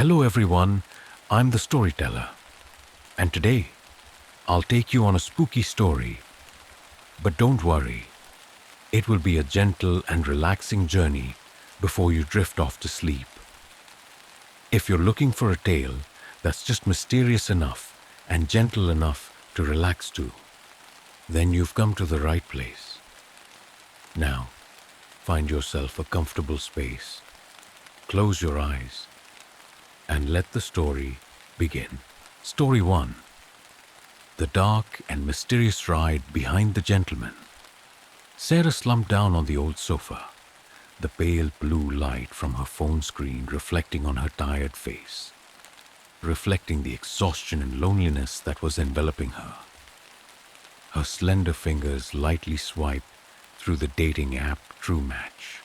Hello everyone, I'm the storyteller, and today I'll take you on a spooky story. But don't worry, it will be a gentle and relaxing journey before you drift off to sleep. If you're looking for a tale that's just mysterious enough and gentle enough to relax to, then you've come to the right place. Now, find yourself a comfortable space, close your eyes, and let the story begin. Story 1. The dark and mysterious ride behind the gentleman. Sarah slumped down on the old sofa, the pale blue light from her phone screen reflecting on her tired face, reflecting the exhaustion and loneliness that was enveloping her. Her slender fingers lightly swiped through the dating app TrueMatch,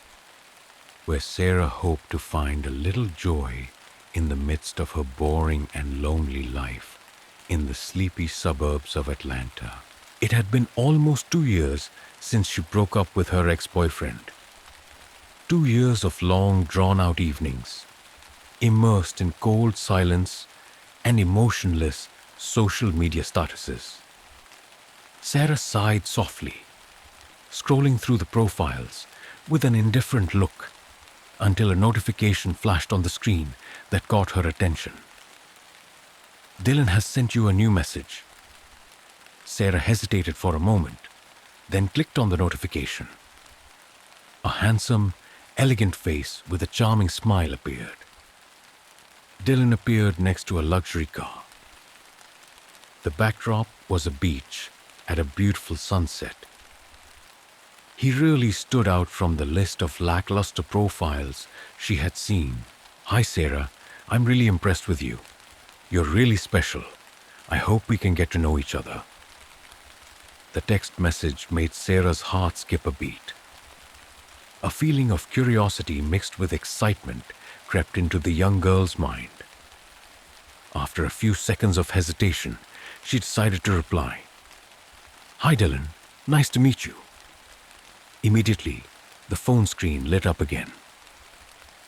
where Sarah hoped to find a little joy in the midst of her boring and lonely life in the sleepy suburbs of Atlanta. It had been almost 2 years since she broke up with her ex-boyfriend. 2 years of long, drawn-out evenings, immersed in cold silence and emotionless social media statuses. Sarah sighed softly, scrolling through the profiles with an indifferent look until a notification flashed on the screen that caught her attention. Dylan has sent you a new message. Sarah hesitated for a moment, then clicked on the notification. A handsome, elegant face with a charming smile appeared. Dylan appeared next to a luxury car. The backdrop was a beach at a beautiful sunset. He really stood out from the list of lackluster profiles she had seen. Hi Sarah, I'm really impressed with you. You're really special. I hope we can get to know each other. The text message made Sarah's heart skip a beat. A feeling of curiosity mixed with excitement crept into the young girl's mind. After a few seconds of hesitation, she decided to reply. Hi Dylan, nice to meet you. Immediately, the phone screen lit up again.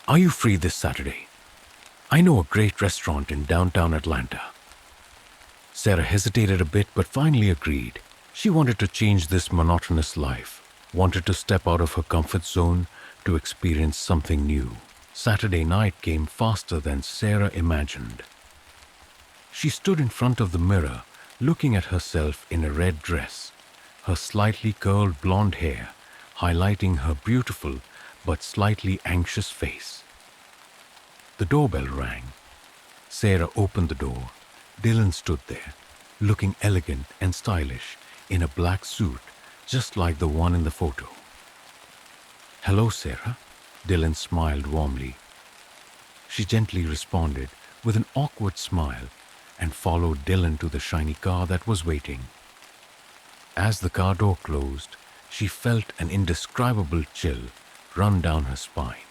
Are you free this Saturday? I know a great restaurant in downtown Atlanta. Sarah hesitated a bit but finally agreed. She wanted to change this monotonous life, wanted to step out of her comfort zone to experience something new. Saturday night came faster than Sarah imagined. She stood in front of the mirror, looking at herself in a red dress, her slightly curled blonde hair highlighting her beautiful but slightly anxious face. The doorbell rang. Sarah opened the door. Dylan stood there, looking elegant and stylish in a black suit, just like the one in the photo. Hello, Sarah. Dylan smiled warmly. She gently responded with an awkward smile and followed Dylan to the shiny car that was waiting. As the car door closed, she felt an indescribable chill run down her spine.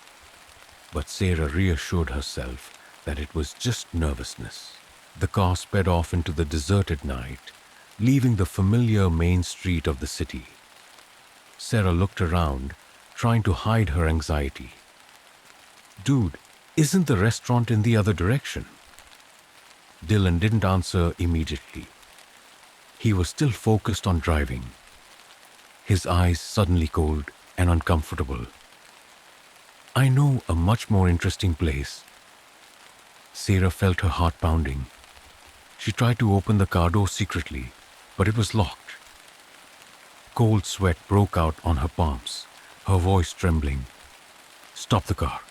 But Sarah reassured herself that it was just nervousness. The car sped off into the deserted night, leaving the familiar main street of the city. Sarah looked around, trying to hide her anxiety. Dude, isn't the restaurant in the other direction? Dylan didn't answer immediately. He was still focused on driving, his eyes suddenly cold and uncomfortable. I know a much more interesting place. Sarah felt her heart pounding. She tried to open the car door secretly, but it was locked. Cold sweat broke out on her palms, her voice trembling. Stop the car.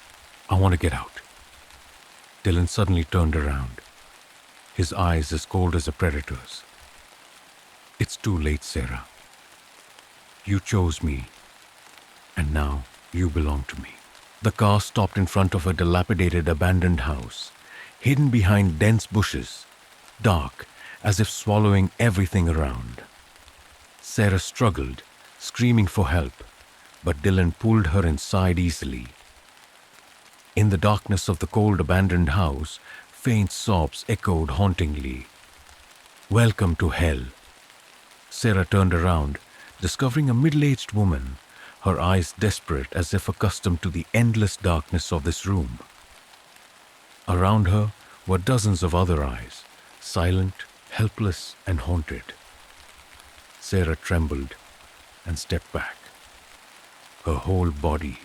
I want to get out. Dylan suddenly turned around, his eyes as cold as a predator's. It's too late, Sarah. You chose me, and now you belong to me. The car stopped in front of a dilapidated abandoned house, hidden behind dense bushes, dark as if swallowing everything around. Sarah struggled, screaming for help, but Dylan pulled her inside easily. In the darkness of the cold abandoned house, faint sobs echoed hauntingly. Welcome to hell. Sarah turned around, discovering a middle-aged woman, her eyes desperate as if accustomed to the endless darkness of this room. Around her were dozens of other eyes, silent, helpless, and haunted. Sarah trembled and stepped back. Her whole body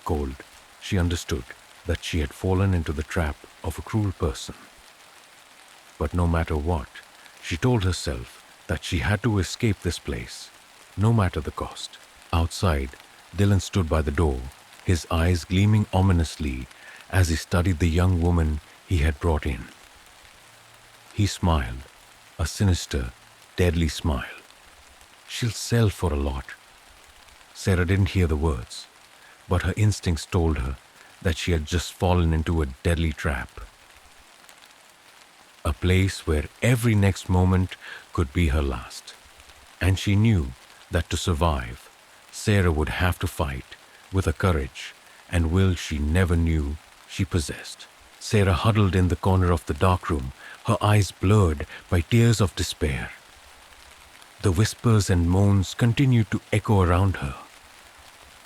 cold. She understood that she had fallen into the trap of a cruel person. But no matter what, she told herself that she had to escape this place, no matter the cost. Outside, Dylan stood by the door, his eyes gleaming ominously as he studied the young woman he had brought in. He smiled, a sinister, deadly smile. "She'll sell for a lot." Sarah didn't hear the words, but her instincts told her that she had just fallen into a deadly trap. A place where every next moment could be her last. And she knew that to survive, Sarah would have to fight with a courage and will she never knew she possessed. Sarah huddled in the corner of the dark room, her eyes blurred by tears of despair. The whispers and moans continued to echo around her,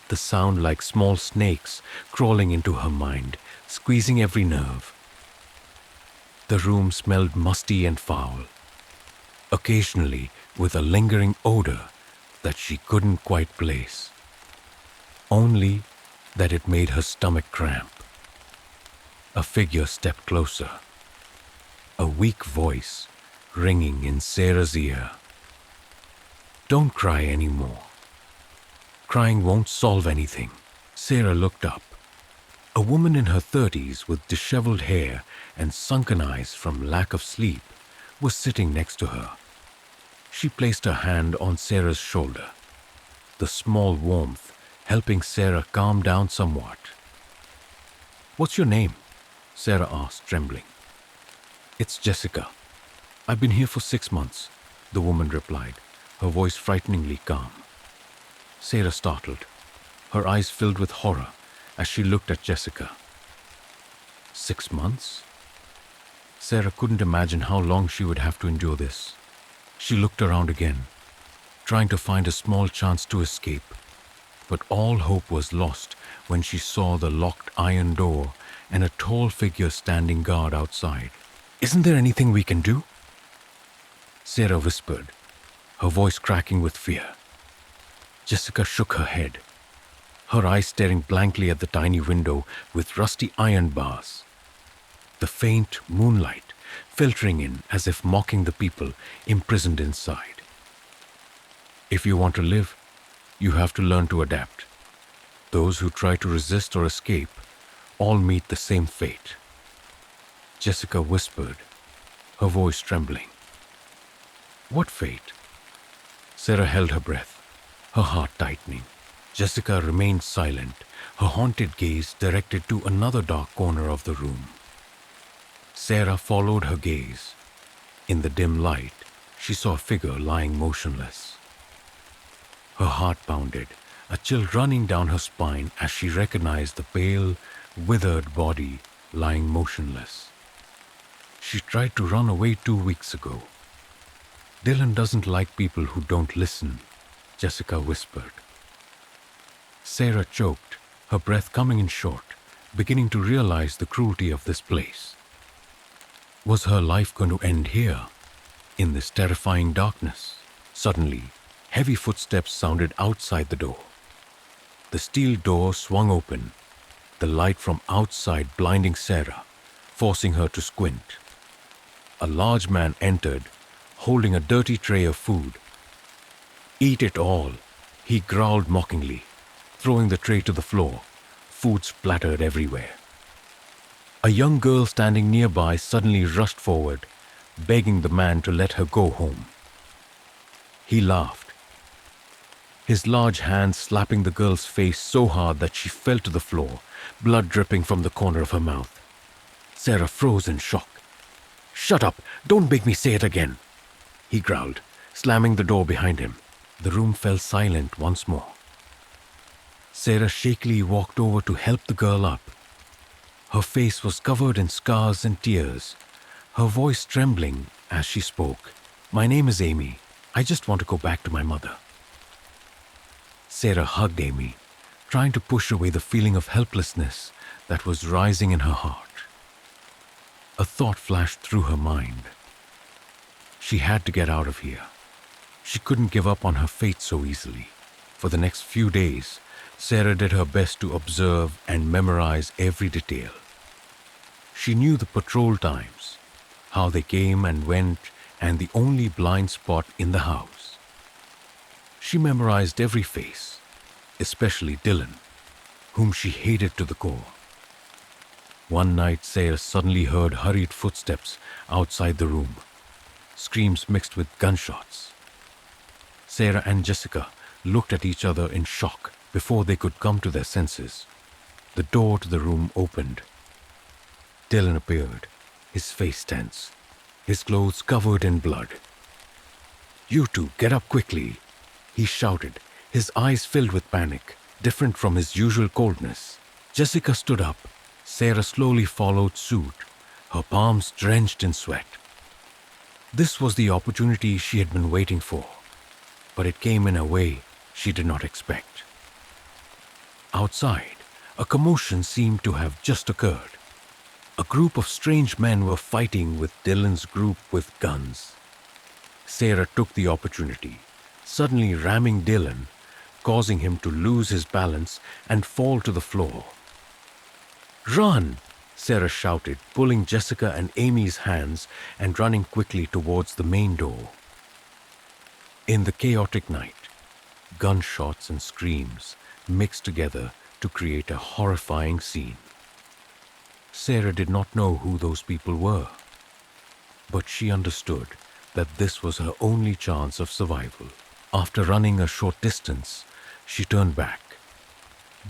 the sound like small snakes crawling into her mind, squeezing every nerve. The room smelled musty and foul, occasionally with a lingering odor that she couldn't quite place, only that it made her stomach cramp. A figure stepped closer, a weak voice ringing in Sarah's ear. "Don't cry anymore. Crying won't solve anything." Sarah looked up. A woman in her 30s with disheveled hair and sunken eyes from lack of sleep was sitting next to her. She placed her hand on Sarah's shoulder, the small warmth helping Sarah calm down somewhat. "What's your name?" Sarah asked, trembling. "It's Jessica. I've been here for 6 months," the woman replied, her voice frighteningly calm. Sarah startled, her eyes filled with horror as she looked at Jessica. 6 months? Sarah couldn't imagine how long she would have to endure this. She looked around again, trying to find a small chance to escape, but all hope was lost when she saw the locked iron door and a tall figure standing guard outside. "Isn't there anything we can do?" Sarah whispered, her voice cracking with fear. Jessica shook her head, her eyes staring blankly at the tiny window with rusty iron bars. The faint moonlight filtering in as if mocking the people imprisoned inside. "If you want to live, you have to learn to adapt. Those who try to resist or escape all meet the same fate," Jessica whispered, her voice trembling. "What fate?" Sarah held her breath, her heart tightening. Jessica remained silent, her haunted gaze directed to another dark corner of the room. Sarah followed her gaze. In the dim light, she saw a figure lying motionless. Her heart pounded, a chill running down her spine as she recognized the pale, withered body lying motionless. She tried to run away 2 weeks ago. "Dylan doesn't like people who don't listen," Jessica whispered. Sarah choked, her breath coming in short, beginning to realize the cruelty of this place. Was her life going to end here, in this terrifying darkness? Suddenly, heavy footsteps sounded outside the door. The steel door swung open, the light from outside blinding Sarah, forcing her to squint. A large man entered, holding a dirty tray of food. "Eat it all," he growled mockingly, throwing the tray to the floor. Food splattered everywhere. A young girl standing nearby suddenly rushed forward, begging the man to let her go home. He laughed, his large hand slapping the girl's face so hard that she fell to the floor, blood dripping from the corner of her mouth. Sarah froze in shock. "Shut up! Don't make me say it again!" he growled, slamming the door behind him. The room fell silent once more. Sarah shakily walked over to help the girl up. Her face was covered in scars and tears, her voice trembling as she spoke. "My name is Amy. I just want to go back to my mother." Sarah hugged Amy, trying to push away the feeling of helplessness that was rising in her heart. A thought flashed through her mind. She had to get out of here. She couldn't give up on her fate so easily. For the next few days, Sarah did her best to observe and memorize every detail. She knew the patrol times, how they came and went, and the only blind spot in the house. She memorized every face, especially Dylan, whom she hated to the core. One night, Sarah suddenly heard hurried footsteps outside the room, screams mixed with gunshots. Sarah and Jessica looked at each other in shock before they could come to their senses. The door to the room opened. Dylan appeared, his face tense, his clothes covered in blood. "You two, get up quickly," he shouted, his eyes filled with panic, different from his usual coldness. Jessica stood up. Sarah slowly followed suit, her palms drenched in sweat. This was the opportunity she had been waiting for, but it came in a way she did not expect. Outside, a commotion seemed to have just occurred. A group of strange men were fighting with Dylan's group with guns. Sarah took the opportunity, suddenly ramming Dylan, causing him to lose his balance and fall to the floor. "Run!" Sarah shouted, pulling Jessica and Amy's hands and running quickly towards the main door. In the chaotic night, gunshots and screams mixed together to create a horrifying scene. Sarah did not know who those people were, but she understood that this was her only chance of survival. After running a short distance, she turned back.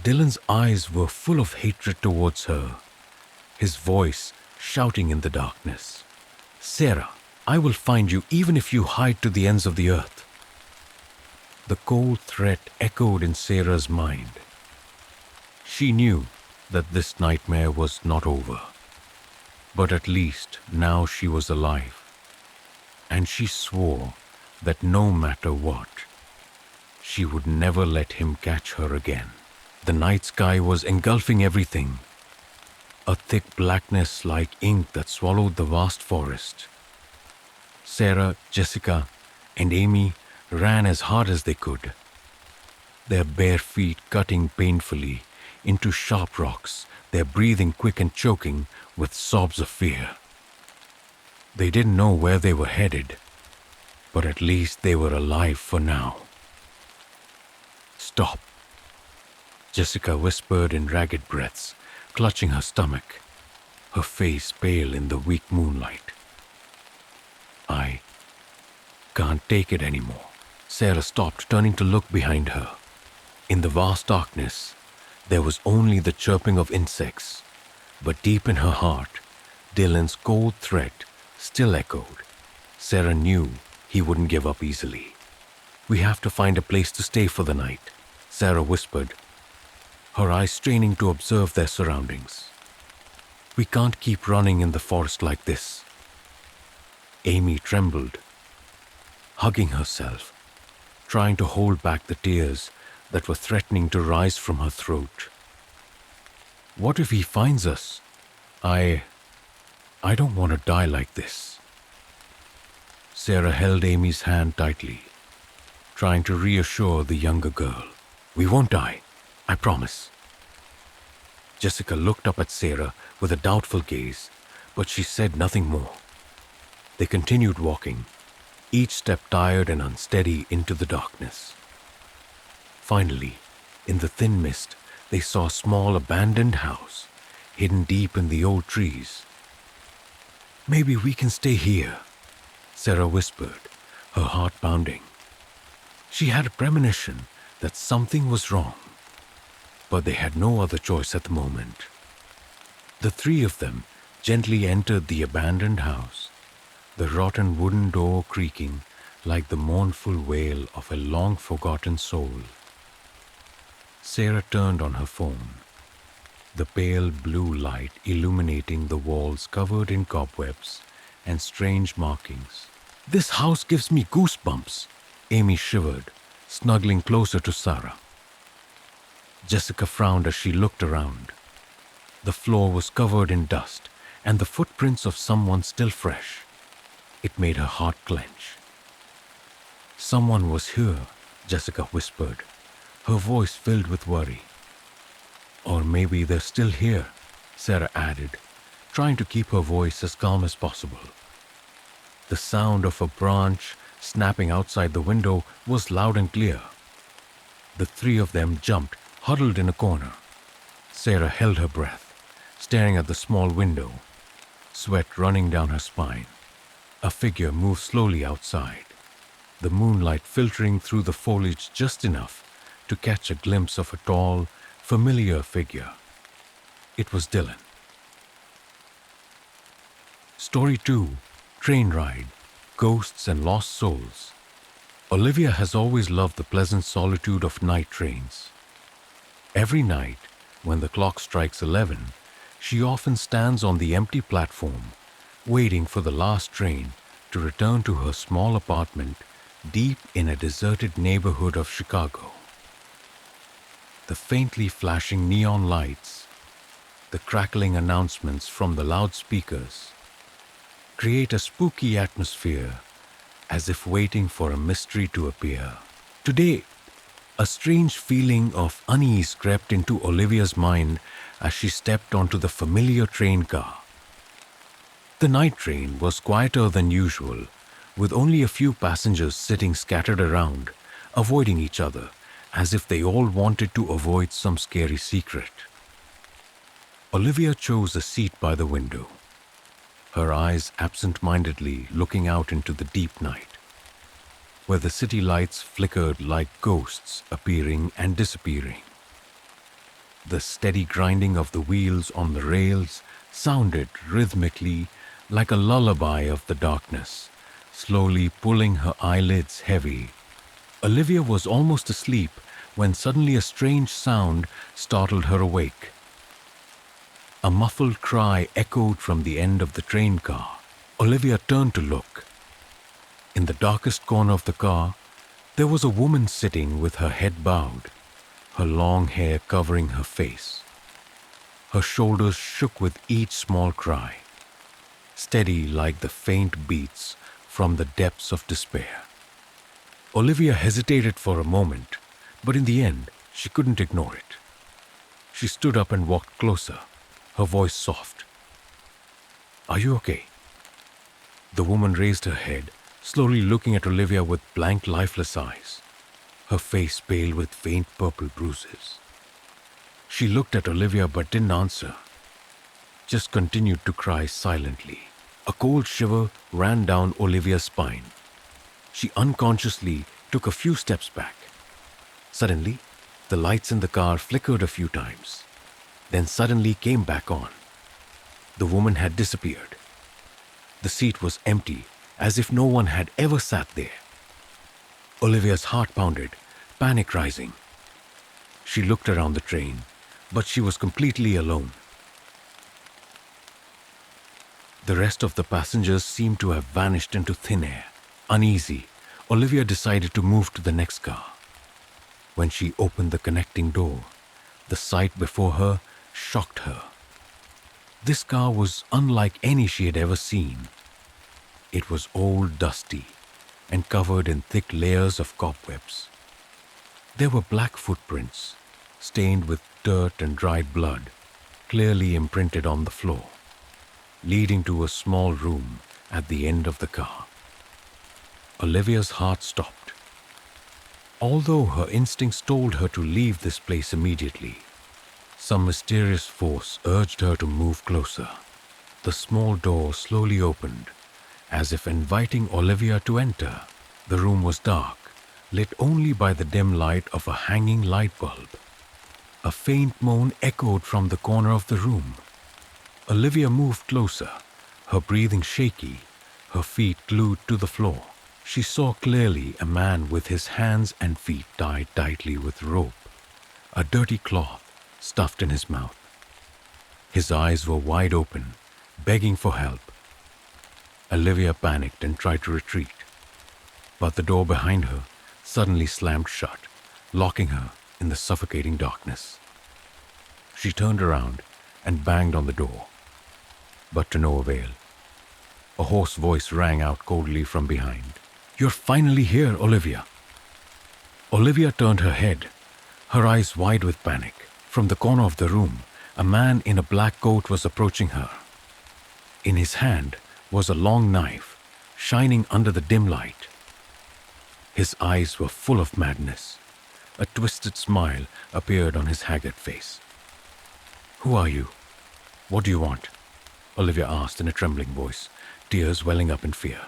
Dylan's eyes were full of hatred towards her, his voice shouting in the darkness. "Sarah, I will find you even if you hide to the ends of the earth." The cold threat echoed in Sarah's mind. She knew that this nightmare was not over, but at least now she was alive, and she swore that no matter what, she would never let him catch her again. The night sky was engulfing everything, a thick blackness like ink that swallowed the vast forest. Sarah, Jessica, and Amy ran as hard as they could, their bare feet cutting painfully into sharp rocks, their breathing quick and choking with sobs of fear. They didn't know where they were headed, but at least they were alive for now. "Stop," Jessica whispered in ragged breaths, clutching her stomach, her face pale in the weak moonlight. "I can't take it anymore." Sarah stopped, turning to look behind her. In the vast darkness, there was only the chirping of insects, but deep in her heart, Dylan's cold threat still echoed. Sarah knew he wouldn't give up easily. "We have to find a place to stay for the night," Sarah whispered, her eyes straining to observe their surroundings. "We can't keep running in the forest like this." Amy trembled, hugging herself, trying to hold back the tears that were threatening to rise from her throat. "What if he finds us? I don't want to die like this." Sarah held Amy's hand tightly, trying to reassure the younger girl. "We won't die, I promise." Jessica looked up at Sarah with a doubtful gaze, but she said nothing more. They continued walking, each step tired and unsteady into the darkness. Finally, in the thin mist, they saw a small abandoned house, hidden deep in the old trees. "Maybe we can stay here," Sarah whispered, her heart pounding. She had a premonition that something was wrong, but they had no other choice at the moment. The three of them gently entered the abandoned house, the rotten wooden door creaking like the mournful wail of a long-forgotten soul. Sarah turned on her phone, the pale blue light illuminating the walls covered in cobwebs and strange markings. "This house gives me goosebumps," Amy shivered, snuggling closer to Sarah. Jessica frowned as she looked around. The floor was covered in dust, and the footprints of someone still fresh. It made her heart clench. "Someone was here," Jessica whispered, her voice filled with worry. "Or maybe they're still here," Sarah added, trying to keep her voice as calm as possible. The sound of a branch snapping outside the window was loud and clear. The three of them jumped, huddled in a corner. Sarah held her breath, staring at the small window, sweat running down her spine. A figure moved slowly outside, the moonlight filtering through the foliage just enough to catch a glimpse of a tall, familiar figure. It was Dylan. Story 2. Train Ride, Ghosts and Lost Souls. Olivia has always loved the pleasant solitude of night trains. Every night, when the clock strikes 11, she often stands on the empty platform, waiting for the last train to return to her small apartment deep in a deserted neighborhood of Chicago. The faintly flashing neon lights, the crackling announcements from the loudspeakers, create a spooky atmosphere, as if waiting for a mystery to appear. Today, a strange feeling of unease crept into Olivia's mind as she stepped onto the familiar train car. The night train was quieter than usual, with only a few passengers sitting scattered around, avoiding each other, as if they all wanted to avoid some scary secret. Olivia chose a seat by the window, her eyes absent-mindedly looking out into the deep night, where the city lights flickered like ghosts appearing and disappearing. The steady grinding of the wheels on the rails sounded rhythmically like a lullaby of the darkness, slowly pulling her eyelids heavy. Olivia was almost asleep when suddenly a strange sound startled her awake. A muffled cry echoed from the end of the train car. Olivia turned to look. In the darkest corner of the car, there was a woman sitting with her head bowed, her long hair covering her face. Her shoulders shook with each small cry, steady like the faint beats from the depths of despair. Olivia hesitated for a moment, but in the end, she couldn't ignore it. She stood up and walked closer, her voice soft. "Are you okay?" The woman raised her head, slowly looking at Olivia with blank, lifeless eyes, her face pale with faint purple bruises. She looked at Olivia but didn't answer, just continued to cry silently. A cold shiver ran down Olivia's spine. She unconsciously took a few steps back. Suddenly, the lights in the car flickered a few times, then suddenly came back on. The woman had disappeared. The seat was empty, as if no one had ever sat there. Olivia's heart pounded, panic rising. She looked around the train, but she was completely alone. The rest of the passengers seemed to have vanished into thin air. Uneasy, Olivia decided to move to the next car. When she opened the connecting door, the sight before her shocked her. This car was unlike any she had ever seen. It was old, dusty, and covered in thick layers of cobwebs. There were black footprints, stained with dirt and dried blood, clearly imprinted on the floor, leading to a small room at the end of the car. Olivia's heart stopped. Although her instincts told her to leave this place immediately, some mysterious force urged her to move closer. The small door slowly opened, as if inviting Olivia to enter. The room was dark, lit only by the dim light of a hanging light bulb. A faint moan echoed from the corner of the room. Olivia moved closer, her breathing shaky, her feet glued to the floor. She saw clearly a man with his hands and feet tied tightly with rope, a dirty cloth stuffed in his mouth. His eyes were wide open, begging for help. Olivia panicked and tried to retreat, but the door behind her suddenly slammed shut, locking her in the suffocating darkness. She turned around and banged on the door. but to no avail. A hoarse voice rang out coldly from behind. "You're finally here, Olivia." Olivia turned her head, her eyes wide with panic. From the corner of the room, a man in a black coat was approaching her. In his hand was a long knife, shining under the dim light. His eyes were full of madness. A twisted smile appeared on his haggard face. "Who are you? What do you want?" Olivia asked in a trembling voice, tears welling up in fear.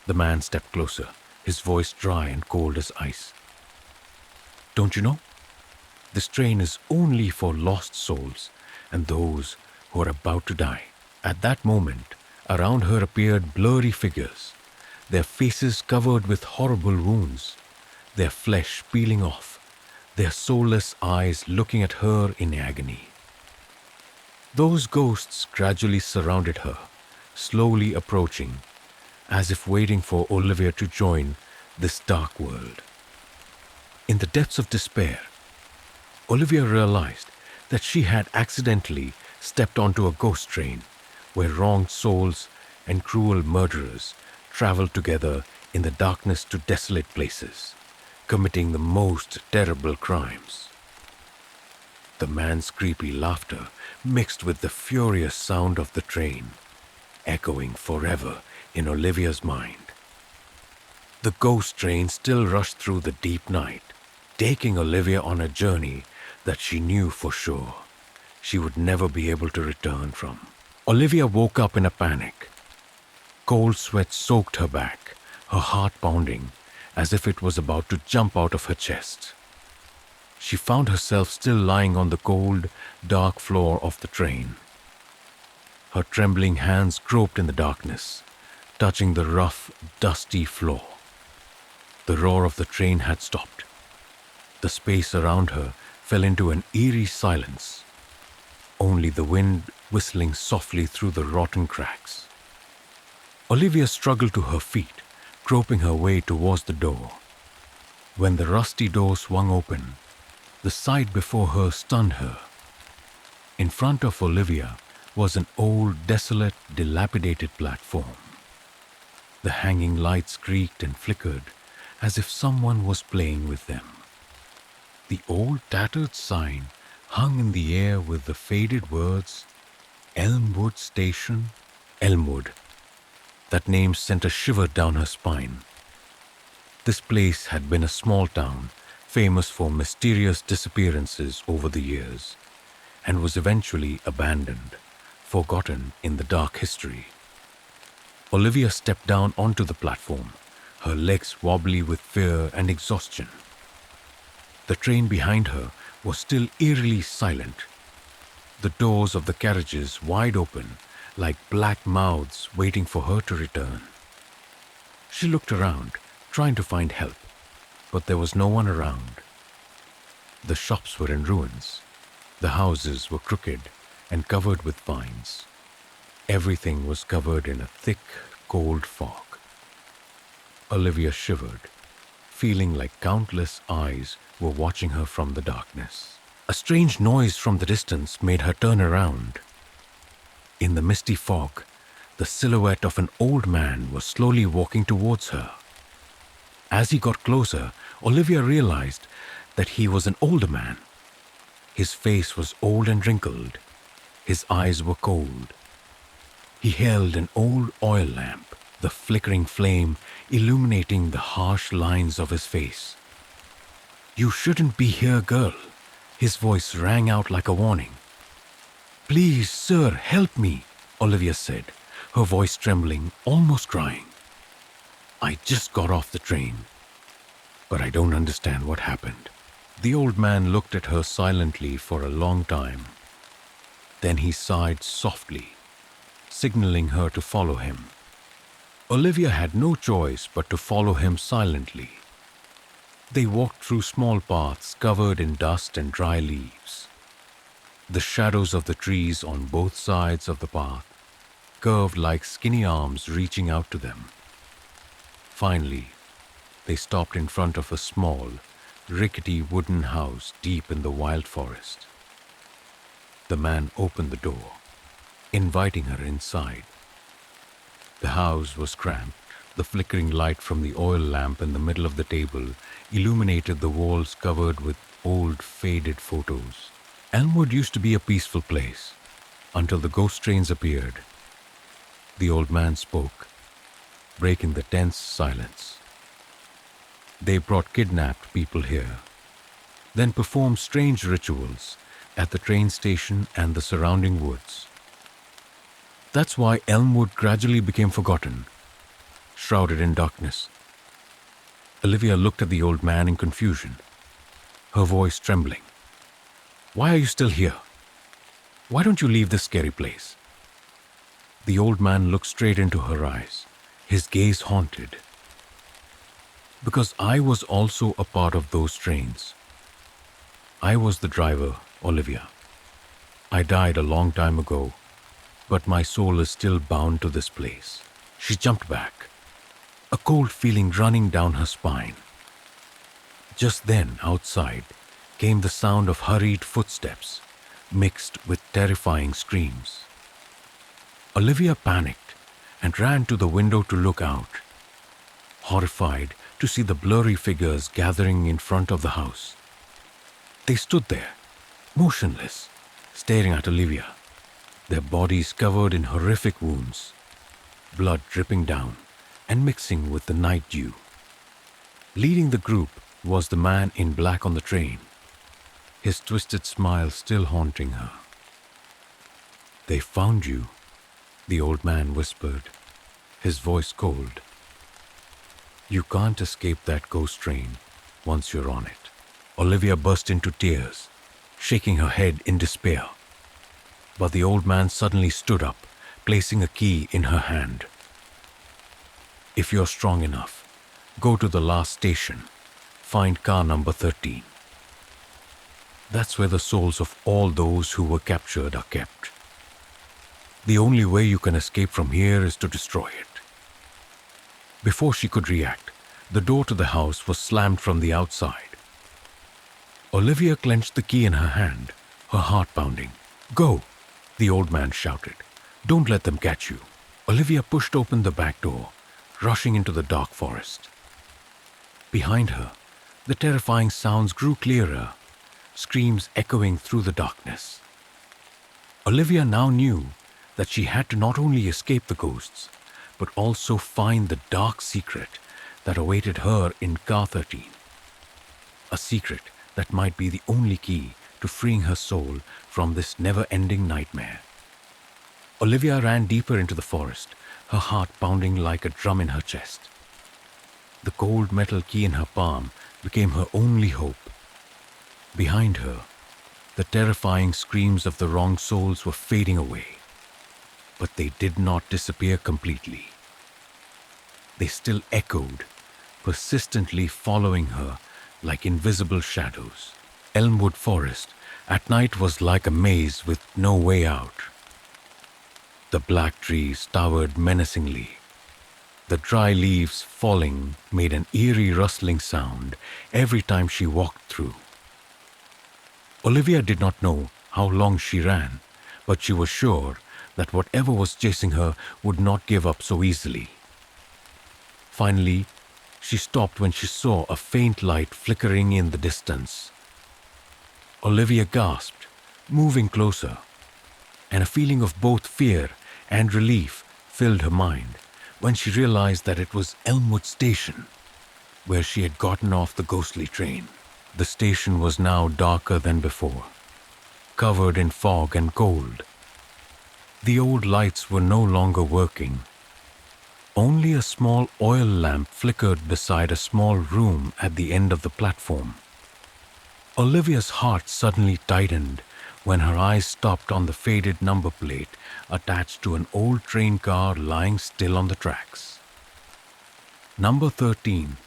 The man stepped closer, his voice dry and cold as ice. "Don't you know? This train is only for lost souls and those who are about to die." At that moment, around her appeared blurry figures, their faces covered with horrible wounds, their flesh peeling off, their soulless eyes looking at her in agony. Those ghosts gradually surrounded her, slowly approaching, as if waiting for Olivia to join this dark world. In the depths of despair, Olivia realized that she had accidentally stepped onto a ghost train where wronged souls and cruel murderers traveled together in the darkness to desolate places, committing the most terrible crimes. The man's creepy laughter mixed with the furious sound of the train, echoing forever in Olivia's mind. The ghost train still rushed through the deep night, taking Olivia on a journey that she knew for sure she would never be able to return from. Olivia woke up in a panic. Cold sweat soaked her back, her heart pounding as if it was about to jump out of her chest. She found herself still lying on the cold, dark floor of the train. Her trembling hands groped in the darkness, touching the rough, dusty floor. The roar of the train had stopped. The space around her fell into an eerie silence, only the wind whistling softly through the rotten cracks. Olivia struggled to her feet, groping her way towards the door. When the rusty door swung open, the sight before her stunned her. In front of Olivia was an old, desolate, dilapidated platform. The hanging lights creaked and flickered as if someone was playing with them. The old tattered sign hung in the air with the faded words, "Elmwood Station." Elmwood. That name sent a shiver down her spine. This place had been a small town, famous for mysterious disappearances over the years, and was eventually abandoned, forgotten in the dark history. Olivia stepped down onto the platform, her legs wobbly with fear and exhaustion. The train behind her was still eerily silent, the doors of the carriages wide open, like black mouths waiting for her to return. She looked around, trying to find help, but there was no one around. The shops were in ruins. The houses were crooked and covered with vines. Everything was covered in a thick, cold fog. Olivia shivered, feeling like countless eyes were watching her from the darkness. A strange noise from the distance made her turn around. In the misty fog, the silhouette of an old man was slowly walking towards her. As he got closer, Olivia realized that he was an older man. His face was old and wrinkled. His eyes were cold. He held an old oil lamp, the flickering flame illuminating the harsh lines of his face. "You shouldn't be here, girl," his voice rang out like a warning. "Please, sir, help me," Olivia said, her voice trembling, almost crying. "I just got off the train, but I don't understand what happened." The old man looked at her silently for a long time. Then he sighed softly, signaling her to follow him. Olivia had no choice but to follow him silently. They walked through small paths covered in dust and dry leaves. The shadows of the trees on both sides of the path curved like skinny arms reaching out to them. Finally, they stopped in front of a small, rickety wooden house deep in the wild forest. The man opened the door. inviting her inside. The house was cramped. The flickering light from the oil lamp in the middle of the table illuminated the walls covered with old, faded photos. Elmwood used to be a peaceful place until the ghost trains appeared. The old man spoke, breaking the tense silence. They brought kidnapped people here, then performed strange rituals at the train station and the surrounding woods. That's why Elmwood gradually became forgotten, shrouded in darkness. Olivia looked at the old man in confusion, her voice trembling. "Why are you still here? Why don't you leave this scary place?" The old man looked straight into her eyes, his gaze haunted. "Because I was also a part of those trains. I was the driver, Olivia. I died a long time ago, but my soul is still bound to this place." She jumped back, a cold feeling running down her spine. Just then, outside, came the sound of hurried footsteps, mixed with terrifying screams. Olivia panicked and ran to the window to look out, horrified to see the blurry figures gathering in front of the house. They stood there, motionless, staring at Olivia, their bodies covered in horrific wounds, blood dripping down and mixing with the night dew. Leading the group was the man in black on the train, his twisted smile still haunting her. "They found you," the old man whispered, his voice cold. "You can't escape that ghost train once you're on it." Olivia burst into tears, shaking her head in despair. But the old man suddenly stood up, placing a key in her hand. "If you're strong enough, go to the last station. Find car number 13. That's where the souls of all those who were captured are kept. The only way you can escape from here is to destroy it." Before she could react, the door to the house was slammed from the outside. Olivia clenched the key in her hand, her heart pounding. "Go!" the old man shouted. "Don't let them catch you." Olivia pushed open the back door, rushing into the dark forest. Behind her, the terrifying sounds grew clearer, screams echoing through the darkness. Olivia now knew that she had to not only escape the ghosts, but also find the dark secret that awaited her in car 13. A secret that might be the only key to freeing her soul from this never-ending nightmare. Olivia ran deeper into the forest, her heart pounding like a drum in her chest. The cold metal key in her palm became her only hope. Behind her, the terrifying screams of the wronged souls were fading away. But they did not disappear completely. They still echoed, persistently following her like invisible shadows. Elmwood Forest at night was like a maze with no way out. The black trees towered menacingly. The dry leaves falling made an eerie rustling sound every time she walked through. Olivia did not know how long she ran, but she was sure that whatever was chasing her would not give up so easily. Finally, she stopped when she saw a faint light flickering in the distance. Olivia gasped, moving closer, and a feeling of both fear and relief filled her mind when she realized that it was Elmwood Station, where she had gotten off the ghostly train. The station was now darker than before, covered in fog and cold. The old lights were no longer working. Only a small oil lamp flickered beside a small room at the end of the platform. Olivia's heart suddenly tightened when her eyes stopped on the faded number plate attached to an old train car lying still on the tracks. Number 13.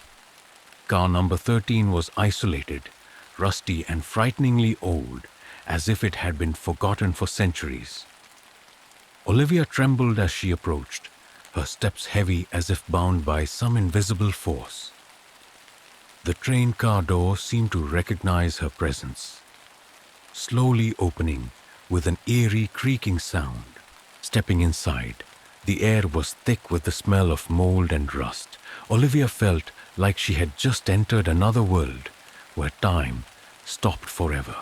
Car number 13 was isolated, rusty and frighteningly old, as if it had been forgotten for centuries. Olivia trembled as she approached, her steps heavy as if bound by some invisible force. The train car door seemed to recognize her presence, slowly opening with an eerie creaking sound. Stepping inside, the air was thick with the smell of mold and rust. Olivia felt like she had just entered another world where time stopped forever.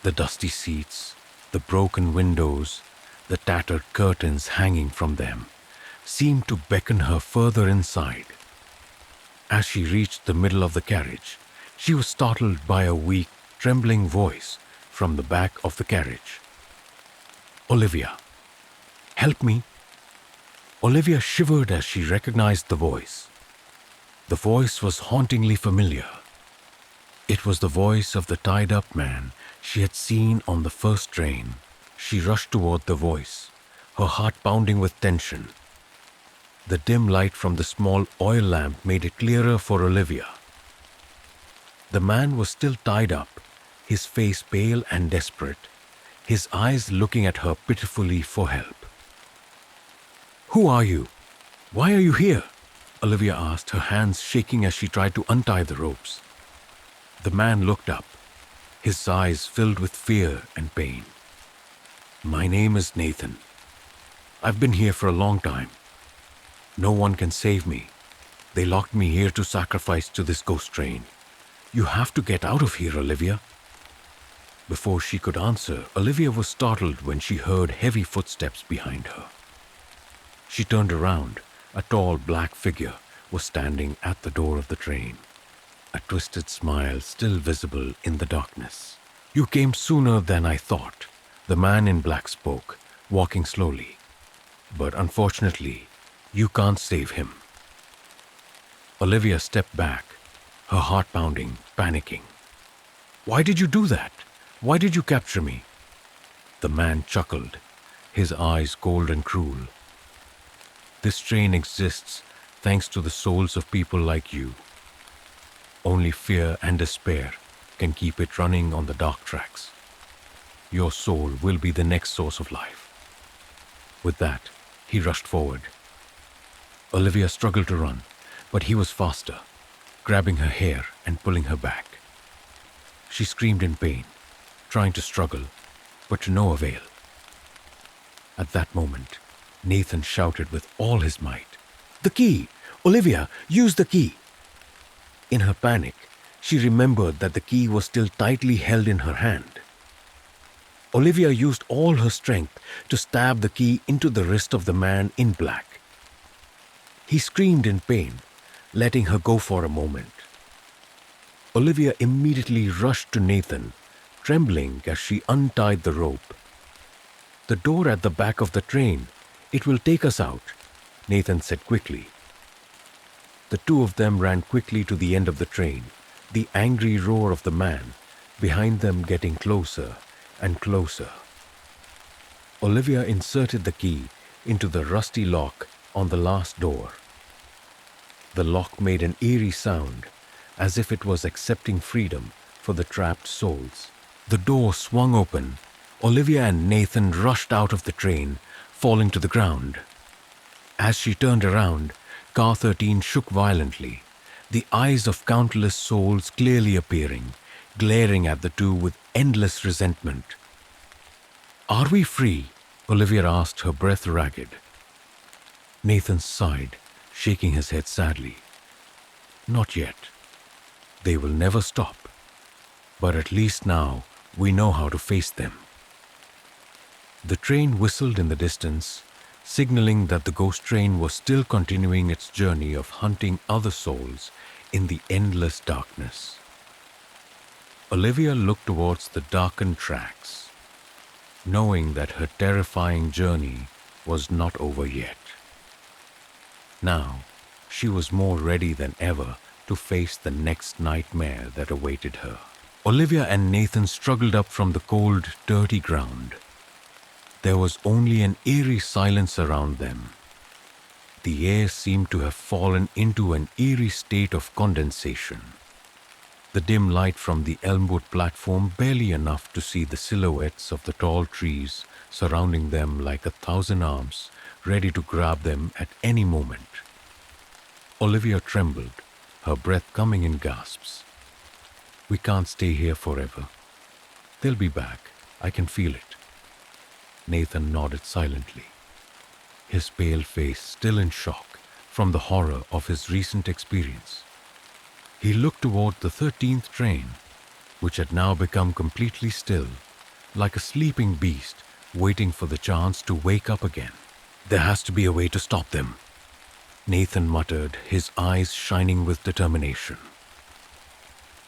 The dusty seats, the broken windows, the tattered curtains hanging from them seemed to beckon her further inside. As she reached the middle of the carriage, she was startled by a weak, trembling voice from the back of the carriage. "Olivia, help me." Olivia shivered as she recognized the voice. The voice was hauntingly familiar. It was the voice of the tied-up man she had seen on the first train. She rushed toward the voice, her heart pounding with tension. The dim light from the small oil lamp made it clearer for Olivia. The man was still tied up, his face pale and desperate, his eyes looking at her pitifully for help. "Who are you? Why are you here?" Olivia asked, her hands shaking as she tried to untie the ropes. The man looked up, his eyes filled with fear and pain. "My name is Nathan. I've been here for a long time. No one can save me. They locked me here to sacrifice to this ghost train. You have to get out of here, Olivia." Before she could answer, Olivia was startled when she heard heavy footsteps behind her. She turned around. A tall black figure was standing at the door of the train, a twisted smile still visible in the darkness. "You came sooner than I thought," the man in black spoke, walking slowly. "But unfortunately, you can't save him." Olivia stepped back, her heart pounding, panicking. "Why did you do that? Why did you capture me?" The man chuckled, his eyes cold and cruel. "This train exists thanks to the souls of people like you. Only fear and despair can keep it running on the dark tracks. Your soul will be the next source of life." With that, he rushed forward. Olivia struggled to run, but he was faster, grabbing her hair and pulling her back. She screamed in pain, trying to struggle, but to no avail. At that moment, Nathan shouted with all his might, "The key! Olivia, use the key!" In her panic, she remembered that the key was still tightly held in her hand. Olivia used all her strength to stab the key into the wrist of the man in black. He screamed in pain, letting her go for a moment. Olivia immediately rushed to Nathan, trembling as she untied the rope. "The door at the back of the train. It will take us out," Nathan said quickly. The two of them ran quickly to the end of the train, the angry roar of the man behind them getting closer and closer. Olivia inserted the key into the rusty lock on the last door. The lock made an eerie sound, as if it was accepting freedom for the trapped souls. The door swung open. Olivia and Nathan rushed out of the train, falling to the ground. As she turned around, Car 13 shook violently, the eyes of countless souls clearly appearing, glaring at the two with endless resentment. "Are we free?" Olivia asked, her breath ragged. Nathan sighed, shaking his head sadly. "Not yet. They will never stop. But at least now we know how to face them." The train whistled in the distance, signaling that the ghost train was still continuing its journey of hunting other souls in the endless darkness. Olivia looked towards the darkened tracks, knowing that her terrifying journey was not over yet. Now, she was more ready than ever to face the next nightmare that awaited her. Olivia and Nathan struggled up from the cold, dirty ground. There was only an eerie silence around them. The air seemed to have fallen into an eerie state of condensation. The dim light from the Elmwood platform barely enough to see the silhouettes of the tall trees surrounding them like 1,000 arms ready to grab them at any moment. Olivia trembled, her breath coming in gasps. "We can't stay here forever. They'll be back. I can feel it." Nathan nodded silently, his pale face still in shock from the horror of his recent experience. He looked toward the 13th train, which had now become completely still, like a sleeping beast waiting for the chance to wake up again. There has to be a way to stop them, Nathan muttered, his eyes shining with determination.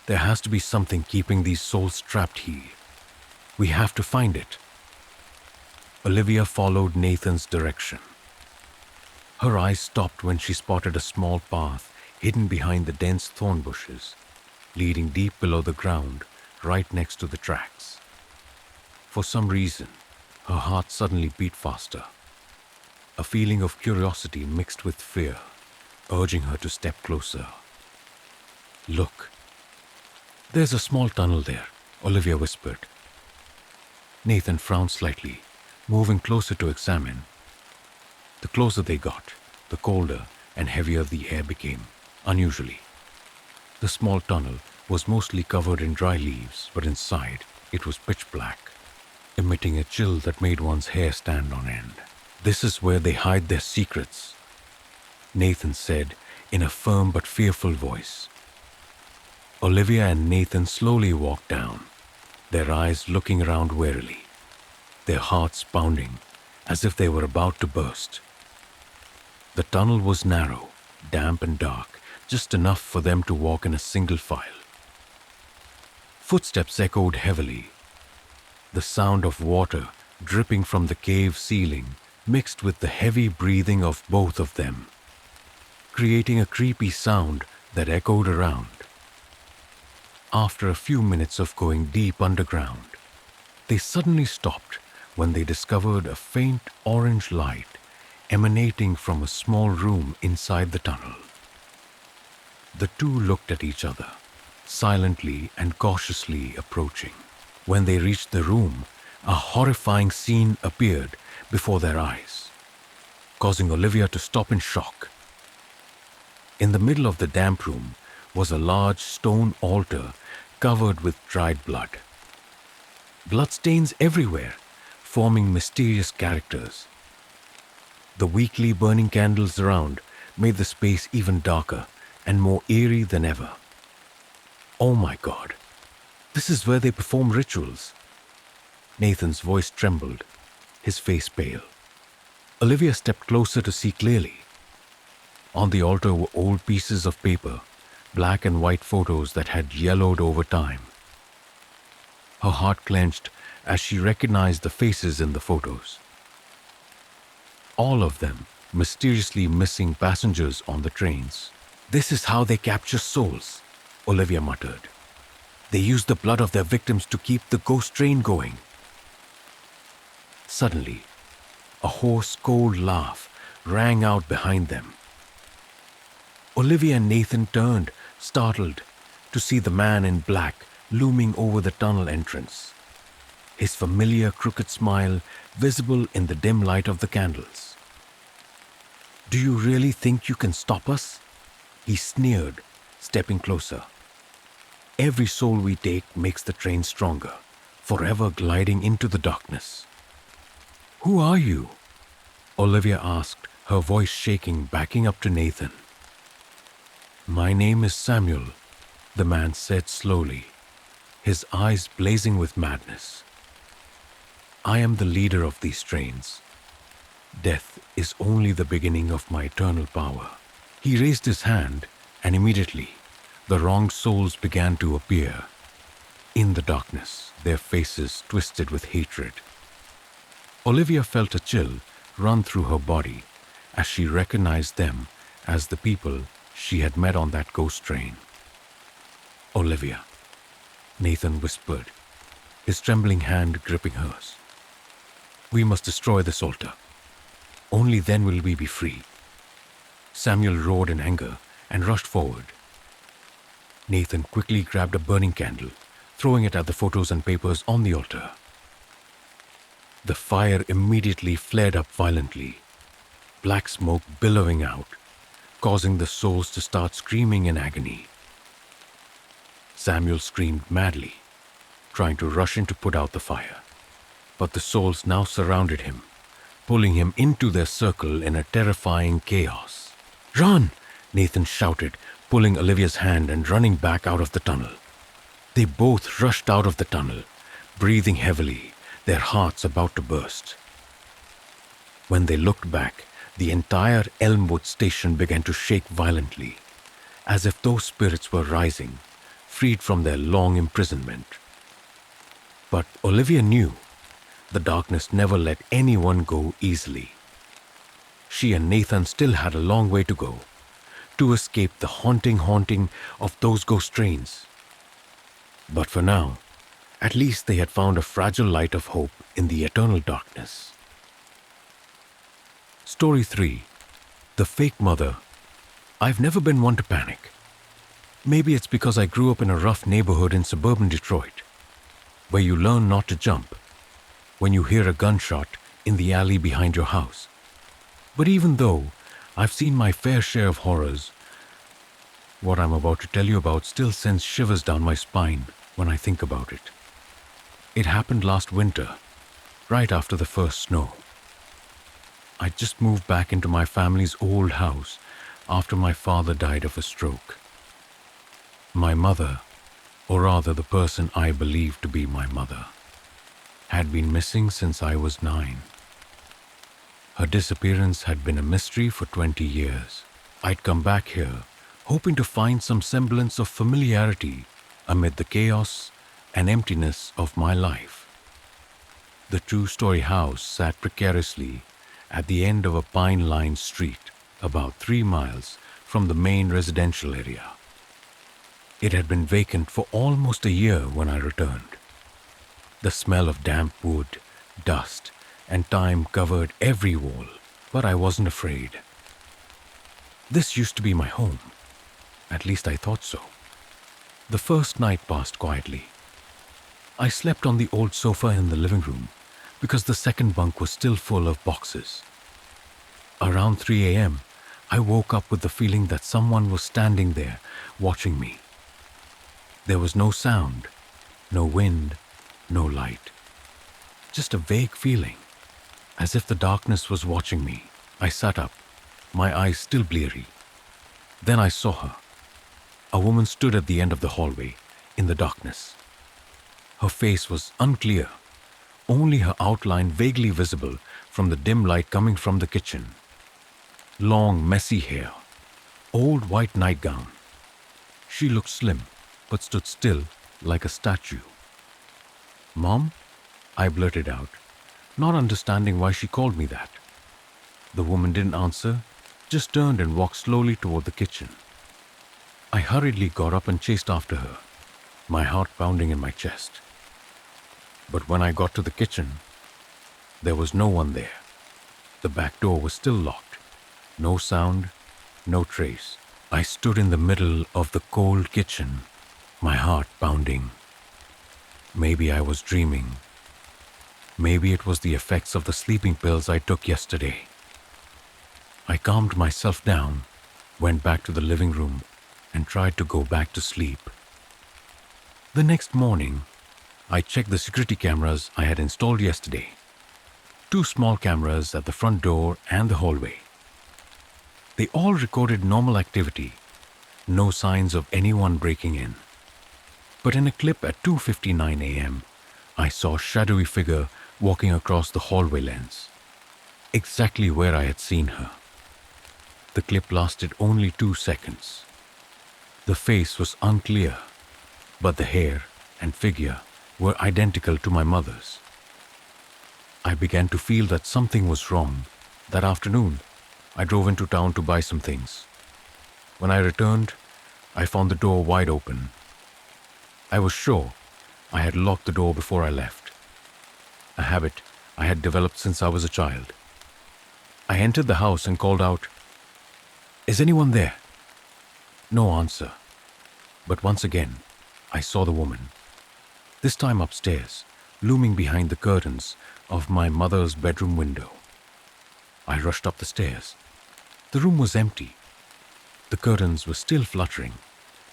There has to be something keeping these souls trapped here. We have to find it. Olivia followed Nathan's direction. Her eyes stopped when she spotted a small path hidden behind the dense thorn bushes, leading deep below the ground, right next to the tracks. For some reason, her heart suddenly beat faster. A feeling of curiosity mixed with fear, urging her to step closer. Look. There's a small tunnel there, Olivia whispered. Nathan frowned slightly, moving closer to examine. The closer they got, the colder and heavier the air became, unusually. The small tunnel was mostly covered in dry leaves, but inside it was pitch black, emitting a chill that made one's hair stand on end. This is where they hide their secrets, Nathan said in a firm but fearful voice. Olivia and Nathan slowly walked down, their eyes looking around warily, their hearts pounding as if they were about to burst. The tunnel was narrow, damp and dark, just enough for them to walk in a single file. Footsteps echoed heavily. The sound of water dripping from the cave ceiling mixed with the heavy breathing of both of them, creating a creepy sound that echoed around. After a few minutes of going deep underground, they suddenly stopped when they discovered a faint orange light emanating from a small room inside the tunnel. The two looked at each other, silently and cautiously approaching. When they reached the room, a horrifying scene appeared before their eyes, causing Olivia to stop in shock. In the middle of the damp room was a large stone altar covered with dried blood. Bloodstains everywhere, forming mysterious characters. The weakly burning candles around made the space even darker and more eerie than ever. Oh my God, this is where they perform rituals. Nathan's voice trembled, his face pale. Olivia stepped closer to see clearly. On the altar were old pieces of paper, black and white photos that had yellowed over time. Her heart clenched as she recognized the faces in the photos. All of them mysteriously missing passengers on the trains. This is how they capture souls, Olivia muttered. They use the blood of their victims to keep the ghost train going. Suddenly, a hoarse, cold laugh rang out behind them. Olivia and Nathan turned, startled, to see the man in black looming over the tunnel entrance, his familiar crooked smile visible in the dim light of the candles. "Do you really think you can stop us?" he sneered, stepping closer. "Every soul we take makes the train stronger, forever gliding into the darkness." "Who are you?" Olivia asked, her voice shaking, backing up to Nathan. "My name is Samuel," the man said slowly, his eyes blazing with madness. "I am the leader of these trains. Death is only the beginning of my eternal power." He raised his hand, and immediately, the wronged souls began to appear. In the darkness, their faces twisted with hatred. Olivia felt a chill run through her body as she recognized them as the people she had met on that ghost train. "Olivia," Nathan whispered, his trembling hand gripping hers. "We must destroy this altar. Only then will we be free." Samuel roared in anger and rushed forward. Nathan quickly grabbed a burning candle, throwing it at the photos and papers on the altar. The fire immediately flared up violently, black smoke billowing out, causing the souls to start screaming in agony. Samuel screamed madly, trying to rush in to put out the fire. But the souls now surrounded him, pulling him into their circle in a terrifying chaos. "Run!" Nathan shouted, pulling Olivia's hand and running back out of the tunnel. They both rushed out of the tunnel, breathing heavily, their hearts about to burst. When they looked back, the entire Elmwood station began to shake violently, as if those spirits were rising, freed from their long imprisonment. But Olivia knew the darkness never let anyone go easily. She and Nathan still had a long way to go to escape the haunting of those ghost trains. But for now, at least they had found a fragile light of hope in the eternal darkness. Story 3. The Fake Mother. I've never been one to panic. Maybe it's because I grew up in a rough neighborhood in suburban Detroit, where you learn not to jump when you hear a gunshot in the alley behind your house. But even though I've seen my fair share of horrors, what I'm about to tell you about still sends shivers down my spine when I think about it. It happened last winter, right after the first snow. I just moved back into my family's old house after my father died of a stroke. My mother, or rather the person I believed to be my mother, had been missing since I was 9. Her disappearance had been a mystery for 20 years. I'd come back here, hoping to find some semblance of familiarity amid the chaos and emptiness of my life. The two-story house sat precariously at the end of a pine-lined street about 3 miles from the main residential area. It had been vacant for almost a year when I returned. The smell of damp wood, dust, and time covered every wall, but I wasn't afraid. This used to be my home. At least I thought so. The first night passed quietly. I slept on the old sofa in the living room because the second bunk was still full of boxes. Around 3 a.m., I woke up with the feeling that someone was standing there watching me. There was no sound, no wind, no light. Just a vague feeling, as if the darkness was watching me. I sat up, my eyes still bleary. Then I saw her. A woman stood at the end of the hallway, in the darkness. Her face was unclear, only her outline vaguely visible from the dim light coming from the kitchen. Long, messy hair, old white nightgown. She looked slim, but stood still like a statue. "Mom?" I blurted out, not understanding why she called me that. The woman didn't answer, just turned and walked slowly toward the kitchen. I hurriedly got up and chased after her, my heart pounding in my chest. But when I got to the kitchen, there was no one there. The back door was still locked. No sound, no trace. I stood in the middle of the cold kitchen, my heart pounding. Maybe I was dreaming. Maybe it was the effects of the sleeping pills I took yesterday. I calmed myself down, went back to the living room, and tried to go back to sleep. The next morning, I checked the security cameras I had installed yesterday. 2 small cameras at the front door and the hallway. They all recorded normal activity, no signs of anyone breaking in. But in a clip at 2:59 a.m., I saw a shadowy figure walking across the hallway lens, exactly where I had seen her. The clip lasted only 2 seconds. The face was unclear, but the hair and figure were identical to my mother's. I began to feel that something was wrong. That afternoon, I drove into town to buy some things. When I returned, I found the door wide open. I was sure I had locked the door before I left, a habit I had developed since I was a child. I entered the house and called out, "Is anyone there?" No answer. But once again, I saw the woman, this time upstairs, looming behind the curtains of my mother's bedroom window. I rushed up the stairs. The room was empty. The curtains were still fluttering,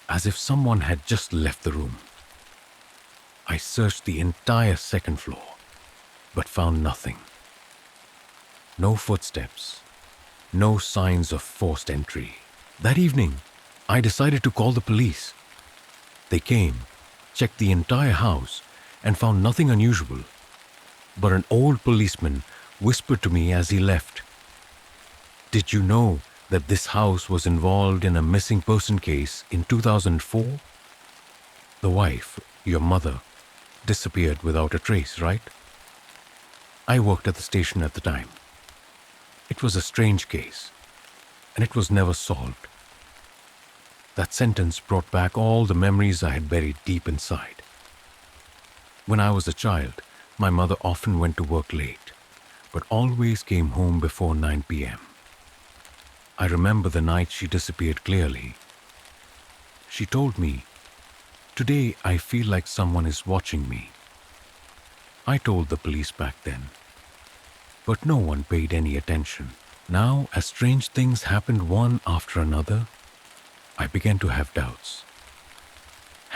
as if someone had just left the room. I searched the entire second floor, but found nothing. No footsteps, no signs of forced entry. That evening, I decided to call the police. They came, checked the entire house, and found nothing unusual. But an old policeman whispered to me as he left, "Did you know that this house was involved in a missing person case in 2004? The wife, your mother, disappeared without a trace, right?" I worked at the station at the time. It was a strange case, and it was never solved. That sentence brought back all the memories I had buried deep inside. When I was a child, my mother often went to work late, but always came home before 9 p.m. I remember the night she disappeared clearly. She told me, "Today I feel like someone is watching me." I told the police back then, but no one paid any attention. Now, as strange things happened one after another, I began to have doubts.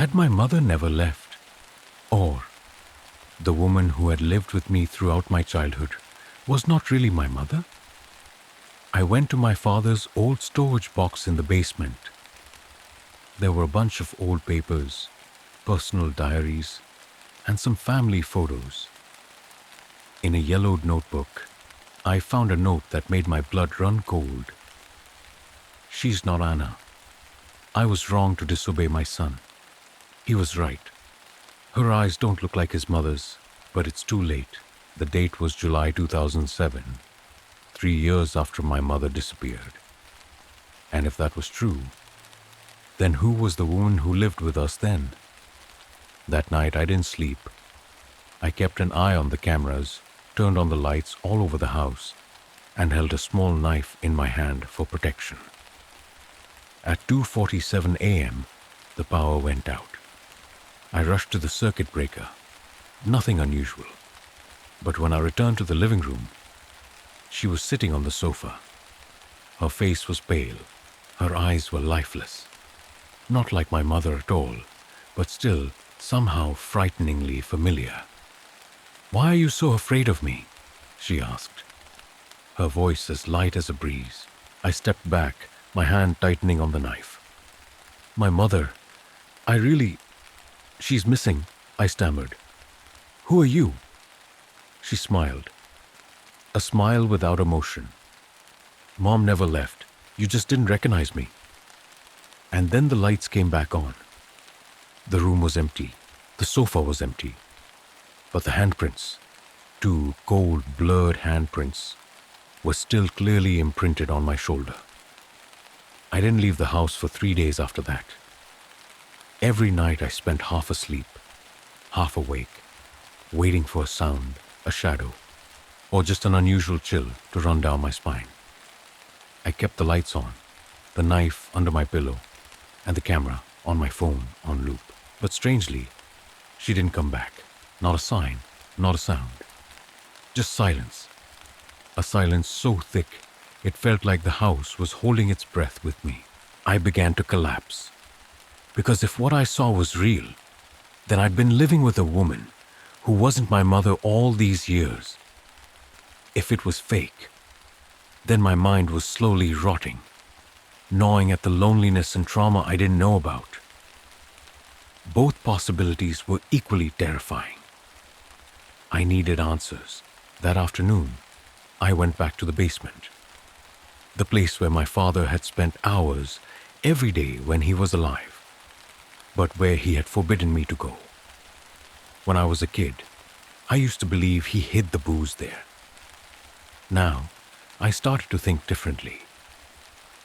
Had my mother never left? Or the woman who had lived with me throughout my childhood was not really my mother? I went to my father's old storage box in the basement. There were a bunch of old papers, personal diaries, and some family photos. In a yellowed notebook, I found a note that made my blood run cold. "She's not Anna. I was wrong to disobey my son. He was right. Her eyes don't look like his mother's, but it's too late." The date was July 2007, 3 years after my mother disappeared. And if that was true, then who was the woman who lived with us then? That night I didn't sleep. I kept an eye on the cameras, turned on the lights all over the house, and held a small knife in my hand for protection. At 2:47 a.m., the power went out. I rushed to the circuit breaker. Nothing unusual. But when I returned to the living room, she was sitting on the sofa. Her face was pale. Her eyes were lifeless. Not like my mother at all, but still somehow frighteningly familiar. "Why are you so afraid of me?" she asked. Her voice as light as a breeze. I stepped back, my hand tightening on the knife. "My mother, she's missing," I stammered. "Who are you?" She smiled. A smile without emotion. "Mom never left. You just didn't recognize me." And then the lights came back on. The room was empty. The sofa was empty. But the handprints, 2 cold, blurred handprints, were still clearly imprinted on my shoulder. I didn't leave the house for 3 days after that. Every night I spent half asleep, half awake, waiting for a sound, a shadow, or just an unusual chill to run down my spine. I kept the lights on, the knife under my pillow, and the camera on my phone on loop. But strangely, she didn't come back. Not a sign, not a sound. Just silence. A silence so thick, it felt like the house was holding its breath with me. I began to collapse. Because if what I saw was real, then I'd been living with a woman who wasn't my mother all these years. If it was fake, then my mind was slowly rotting, gnawing at the loneliness and trauma I didn't know about. Both possibilities were equally terrifying. I needed answers. That afternoon, I went back to the basement, the place where my father had spent hours every day when he was alive, but where he had forbidden me to go. When I was a kid, I used to believe he hid the booze there. Now, I started to think differently.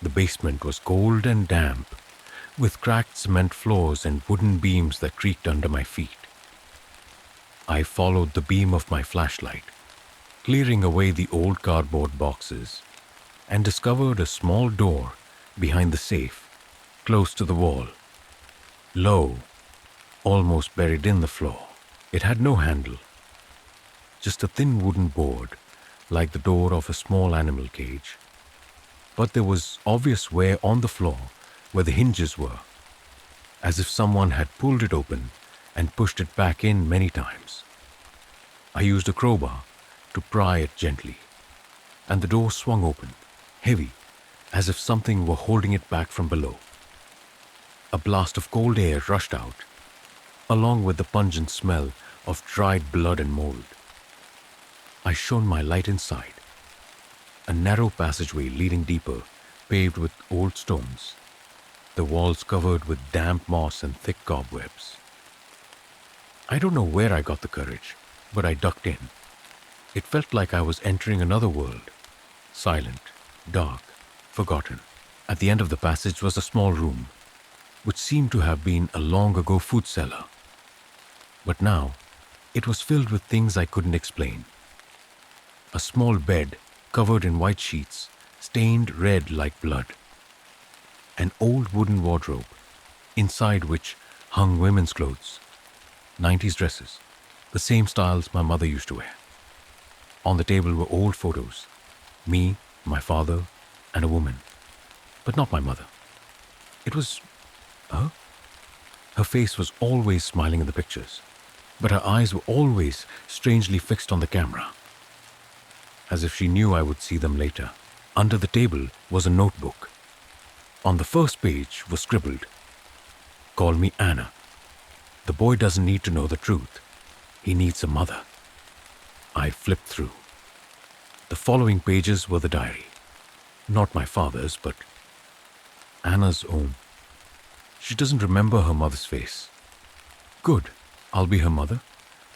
The basement was cold and damp, with cracked cement floors and wooden beams that creaked under my feet. I followed the beam of my flashlight, clearing away the old cardboard boxes, and discovered a small door behind the safe, close to the wall. Low, almost buried in the floor. It had no handle, just a thin wooden board, like the door of a small animal cage. But there was obvious wear on the floor where the hinges were, as if someone had pulled it open and pushed it back in many times. I used a crowbar to pry it gently, and the door swung open, heavy, as if something were holding it back from below. A blast of cold air rushed out, along with the pungent smell of dried blood and mold. I shone my light inside, a narrow passageway leading deeper, paved with old stones, the walls covered with damp moss and thick cobwebs. I don't know where I got the courage, but I ducked in. It felt like I was entering another world, silent, dark, forgotten. At the end of the passage was a small room, which seemed to have been a long ago food cellar. But now, it was filled with things I couldn't explain. A small bed covered in white sheets, stained red like blood. An old wooden wardrobe, inside which hung women's clothes, 90s dresses, the same styles my mother used to wear. On the table were old photos, me, my father, and a woman, but not my mother. It was her. Her face was always smiling in the pictures, but her eyes were always strangely fixed on the camera, as if she knew I would see them later. Under the table was a notebook. On the first page was scribbled, "Call me Anna. The boy doesn't need to know the truth. He needs a mother." I flipped through. The following pages were the diary. Not my father's, but Anna's own. She doesn't remember her mother's face. Good, I'll be her mother,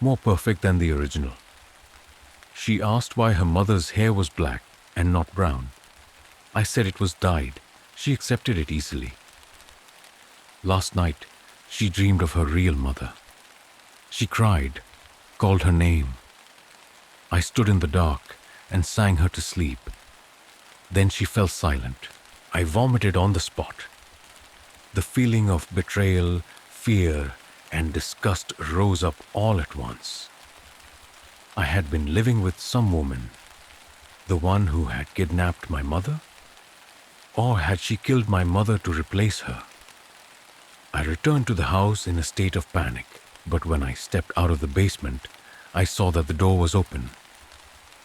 more perfect than the original. She asked why her mother's hair was black and not brown. I said it was dyed. She accepted it easily. Last night, she dreamed of her real mother. She cried, called her name. I stood in the dark and sang her to sleep. Then she fell silent. I vomited on the spot. The feeling of betrayal, fear, and disgust rose up all at once. I had been living with some woman, the one who had kidnapped my mother? Or had she killed my mother to replace her? I returned to the house in a state of panic, but when I stepped out of the basement, I saw that the door was open.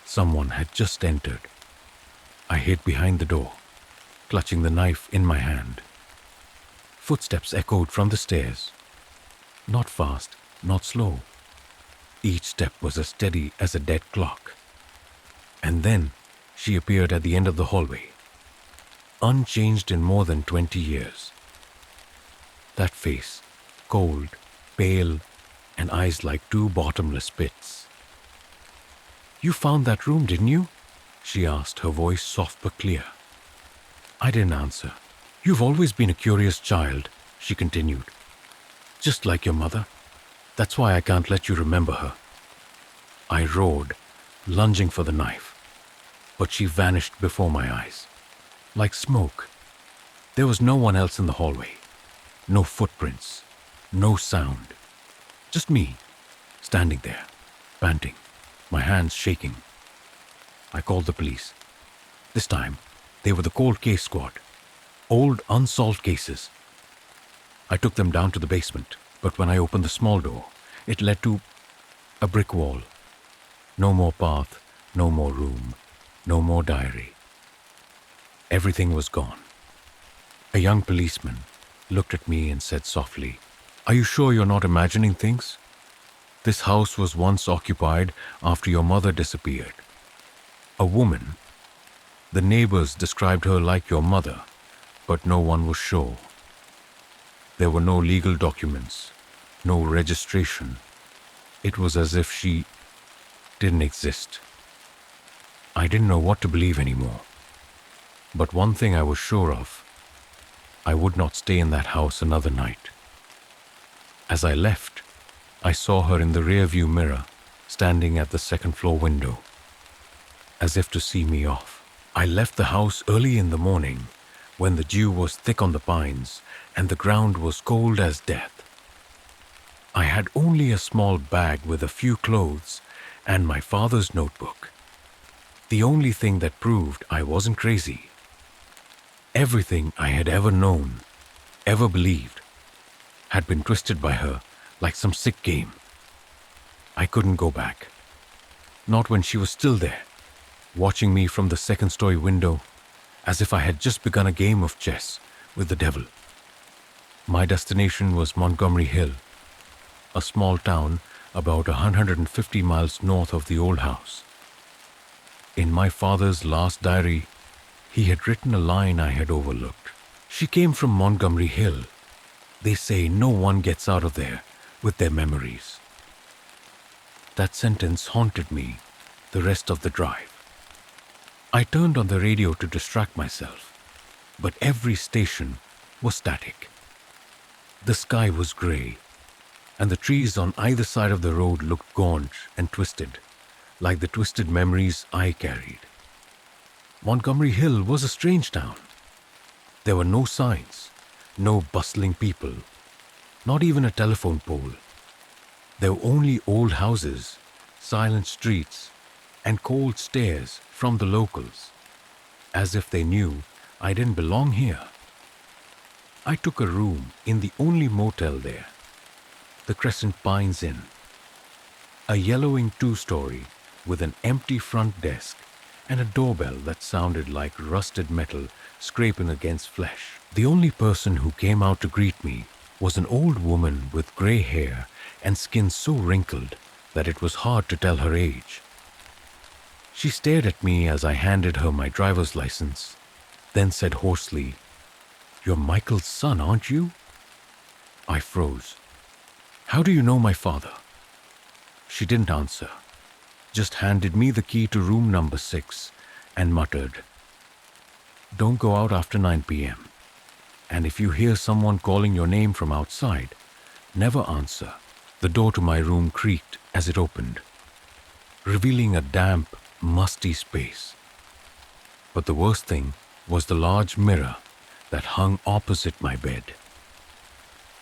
Someone had just entered. I hid behind the door, clutching the knife in my hand. Footsteps echoed from the stairs. Not fast, not slow. Each step was as steady as a dead clock. And then she appeared at the end of the hallway, unchanged in more than 20 years. That face, cold, pale, and eyes like two bottomless pits. "You found that room, didn't you?" she asked, her voice soft but clear. I didn't answer. "You've always been a curious child," she continued. "Just like your mother. That's why I can't let you remember her." I roared, lunging for the knife, but she vanished before my eyes, like smoke. There was no one else in the hallway. No footprints, no sound. Just me, standing there, panting, my hands shaking. I called the police. This time, they were the cold case squad. Old unsolved cases. I took them down to the basement, but when I opened the small door, it led to a brick wall. No more path, no more room, no more diary. Everything was gone. A young policeman looked at me and said softly, "Are you sure you're not imagining things? This house was once occupied after your mother disappeared. A woman. The neighbors described her like your mother, but no one was sure. There were no legal documents, no registration. It was as if she didn't exist." I didn't know what to believe anymore. But one thing I was sure of: I would not stay in that house another night. As I left, I saw her in the rearview mirror, standing at the second-floor window, as if to see me off. I left the house early in the morning, when the dew was thick on the pines and the ground was cold as death. I had only a small bag with a few clothes and my father's notebook. The only thing that proved I wasn't crazy. Everything I had ever known, ever believed, had been twisted by her like some sick game. I couldn't go back. Not when she was still there, watching me from the second-story window, as if I had just begun a game of chess with the devil. My destination was Montgomery Hill, a small town about 150 miles north of the old house. In my father's last diary, he had written a line I had overlooked. She came from Montgomery Hill. They say no one gets out of there with their memories. That sentence haunted me the rest of the drive. I turned on the radio to distract myself, but every station was static. The sky was gray, and the trees on either side of the road looked gaunt and twisted, like the twisted memories I carried. Montgomery Hill was a strange town. There were no signs, no bustling people, not even a telephone pole. There were only old houses, silent streets, and cold stares from the locals, as if they knew I didn't belong here. I took a room in the only motel there, the Crescent Pines Inn, a yellowing two-story with an empty front desk and a doorbell that sounded like rusted metal scraping against flesh. The only person who came out to greet me was an old woman with gray hair and skin so wrinkled that it was hard to tell her age. She stared at me as I handed her my driver's license, then said hoarsely, "You're Michael's son, aren't you?" I froze. "How do you know my father?" She didn't answer, just handed me the key to room number 6 and muttered, "Don't go out after 9 p.m. And if you hear someone calling your name from outside, never answer." The door to my room creaked as it opened, revealing a damp, musty space. But the worst thing was the large mirror that hung opposite my bed.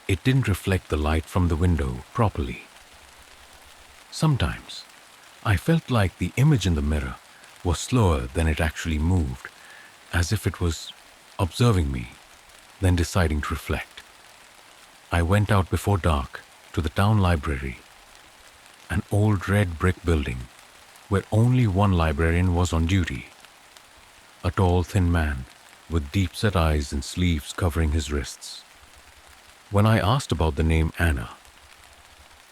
It didn't reflect the light from the window properly. Sometimes I felt like the image in the mirror was slower than it actually moved, as if it was observing me, then deciding to reflect. I went out before dark to the town library, an old red brick building where only one librarian was on duty, a tall, thin man with deep-set eyes and sleeves covering his wrists. When I asked about the name Anna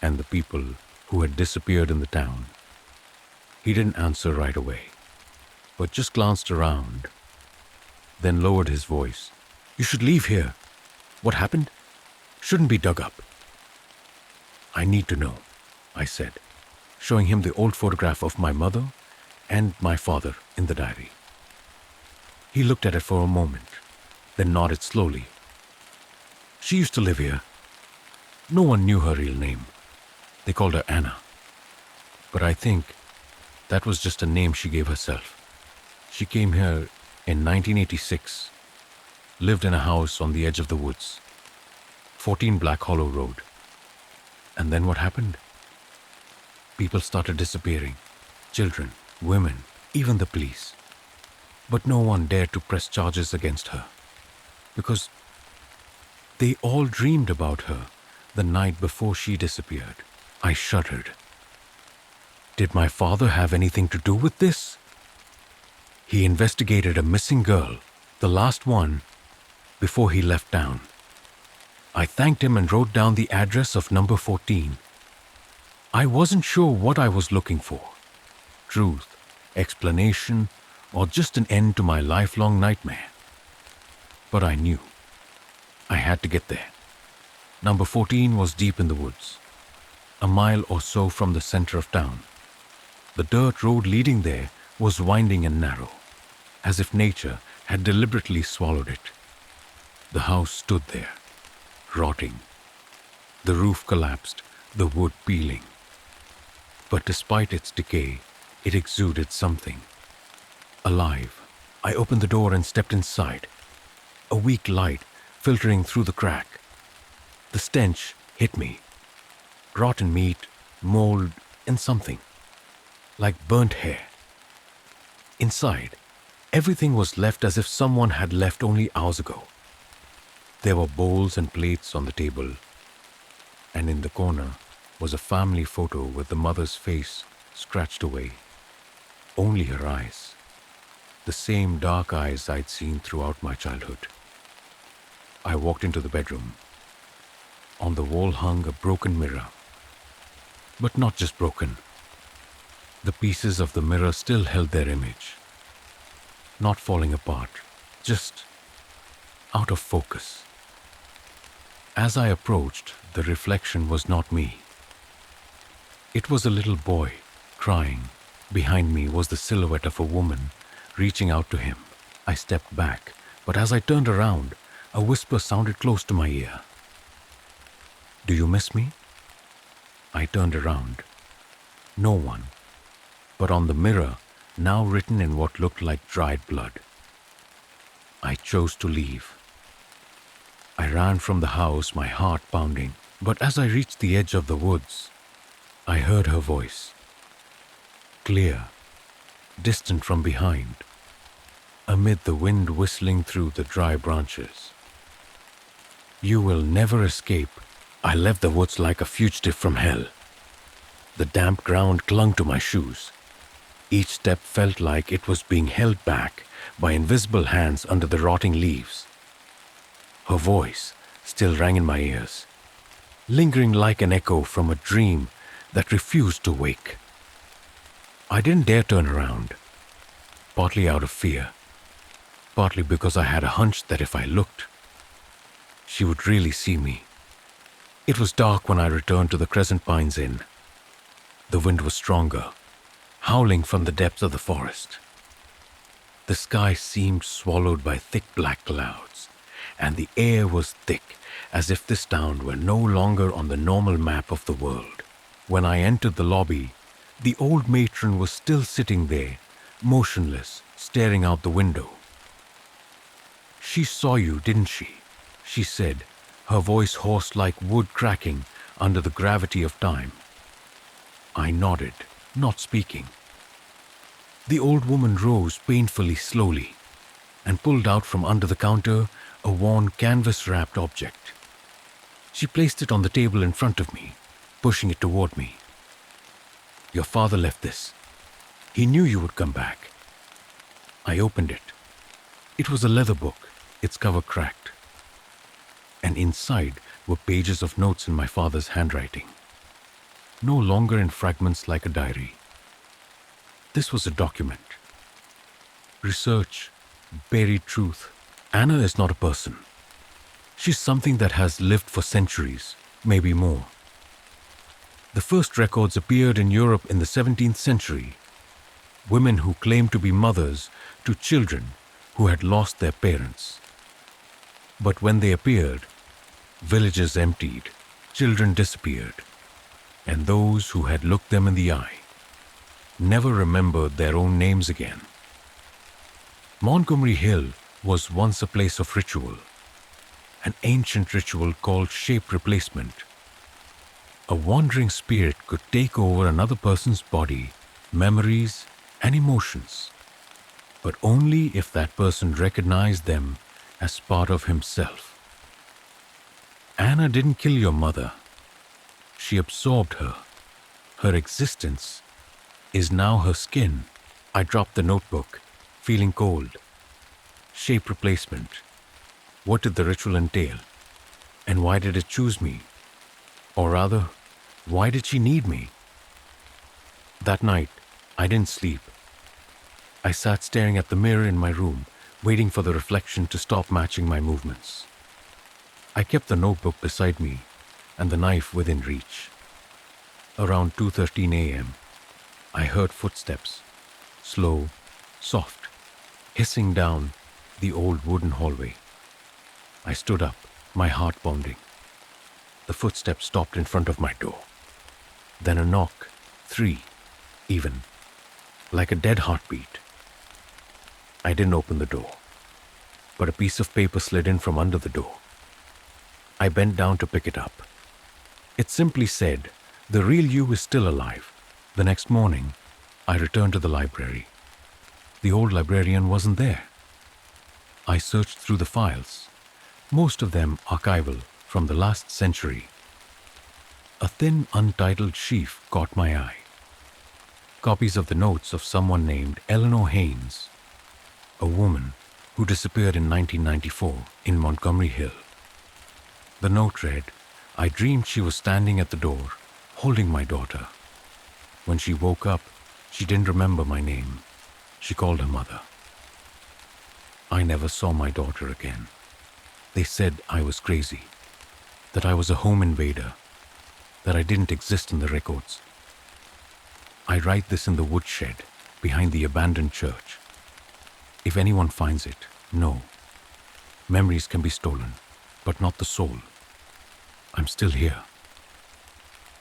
and the people who had disappeared in the town, he didn't answer right away, but just glanced around, then lowered his voice. "You should leave here. What happened shouldn't be dug up." "I need to know," I said, showing him the old photograph of my mother and my father in the diary. He looked at it for a moment, then nodded slowly. "She used to live here. No one knew her real name. They called her Anna. But I think that was just a name she gave herself. She came here in 1986, lived in a house on the edge of the woods, 14 Black Hollow Road. And then what happened? People started disappearing. Children, women, even the police. But no one dared to press charges against her, because they all dreamed about her the night before she disappeared." I shuddered. Did my father have anything to do with this? He investigated a missing girl, the last one, before he left town. I thanked him and wrote down the address of number 14. I wasn't sure what I was looking for: truth, explanation, or just an end to my lifelong nightmare. But I knew I had to get there. Number 14 was deep in the woods, a mile or so from the center of town. The dirt road leading there was winding and narrow, as if nature had deliberately swallowed it. The house stood there, rotting. The roof collapsed, the wood peeling. But despite its decay, it exuded something. Alive. I opened the door and stepped inside, a weak light filtering through the crack. The stench hit me. Rotten meat, mold, and something like burnt hair. Inside, everything was left as if someone had left only hours ago. There were bowls and plates on the table, and in the corner was a family photo with the mother's face scratched away. Only her eyes. The same dark eyes I'd seen throughout my childhood. I walked into the bedroom. On the wall hung a broken mirror. But not just broken. The pieces of the mirror still held their image. Not falling apart, just out of focus. As I approached, the reflection was not me. It was a little boy, crying. Behind me was the silhouette of a woman, reaching out to him. I stepped back, but as I turned around, a whisper sounded close to my ear. "Do you miss me?" I turned around. No one. But on the mirror, now written in what looked like dried blood. I chose to leave. I ran from the house, my heart pounding. But as I reached the edge of the woods, I heard her voice. Clear, distant from behind, amid the wind whistling through the dry branches. "You will never escape." I left the woods like a fugitive from hell. The damp ground clung to my shoes. Each step felt like it was being held back by invisible hands under the rotting leaves. Her voice still rang in my ears, lingering like an echo from a dream that refused to wake. I didn't dare turn around, partly out of fear, partly because I had a hunch that if I looked, she would really see me. It was dark when I returned to the Crescent Pines Inn. The wind was stronger, howling from the depths of the forest. The sky seemed swallowed by thick black clouds, and the air was thick as if this town were no longer on the normal map of the world. When I entered the lobby, the old matron was still sitting there, motionless, staring out the window. "She saw you, didn't she?" she said, her voice hoarse like wood cracking under the gravity of time. I nodded, not speaking. The old woman rose painfully slowly and pulled out from under the counter a worn canvas-wrapped object. She placed it on the table in front of me, pushing it toward me. "Your father left this. He knew you would come back." I opened it. It was a leather book, its cover cracked. And inside were pages of notes in my father's handwriting. No longer in fragments like a diary. This was a document. Research, buried truth. Anna is not a person. She's something that has lived for centuries, maybe more. The first records appeared in Europe in the 17th century. Women who claimed to be mothers to children who had lost their parents. But when they appeared, villages emptied, children disappeared, and those who had looked them in the eye never remembered their own names again. Montgomery Hill was once a place of ritual, an ancient ritual called shape replacement. A wandering spirit could take over another person's body, memories, and emotions, but only if that person recognized them as part of himself. Anna didn't kill your mother. She absorbed her. Her existence is now her skin. I dropped the notebook, feeling cold. Shape replacement. What did the ritual entail? And why did it choose me? Or rather, why did she need me? That night, I didn't sleep. I sat staring at the mirror in my room, waiting for the reflection to stop matching my movements. I kept the notebook beside me and the knife within reach. Around 2:13 a.m., I heard footsteps, slow, soft, hissing down the old wooden hallway. I stood up, my heart pounding. The footsteps stopped in front of my door. Then a knock, 3, even, like a dead heartbeat. I didn't open the door, but a piece of paper slid in from under the door. I bent down to pick it up. It simply said, "The real you is still alive." The next morning, I returned to the library. The old librarian wasn't there. I searched through the files, most of them archival from the last century. A thin, untitled sheaf caught my eye. Copies of the notes of someone named Eleanor Haynes, a woman who disappeared in 1994 in Montgomery Hill. The note read, "I dreamed she was standing at the door, holding my daughter. When she woke up, she didn't remember my name. She called her mother. I never saw my daughter again. They said I was crazy, that I was a home invader, that I didn't exist in the records. I write this in the woodshed behind the abandoned church. If anyone finds it, know. Memories can be stolen, but not the soul. I'm still here.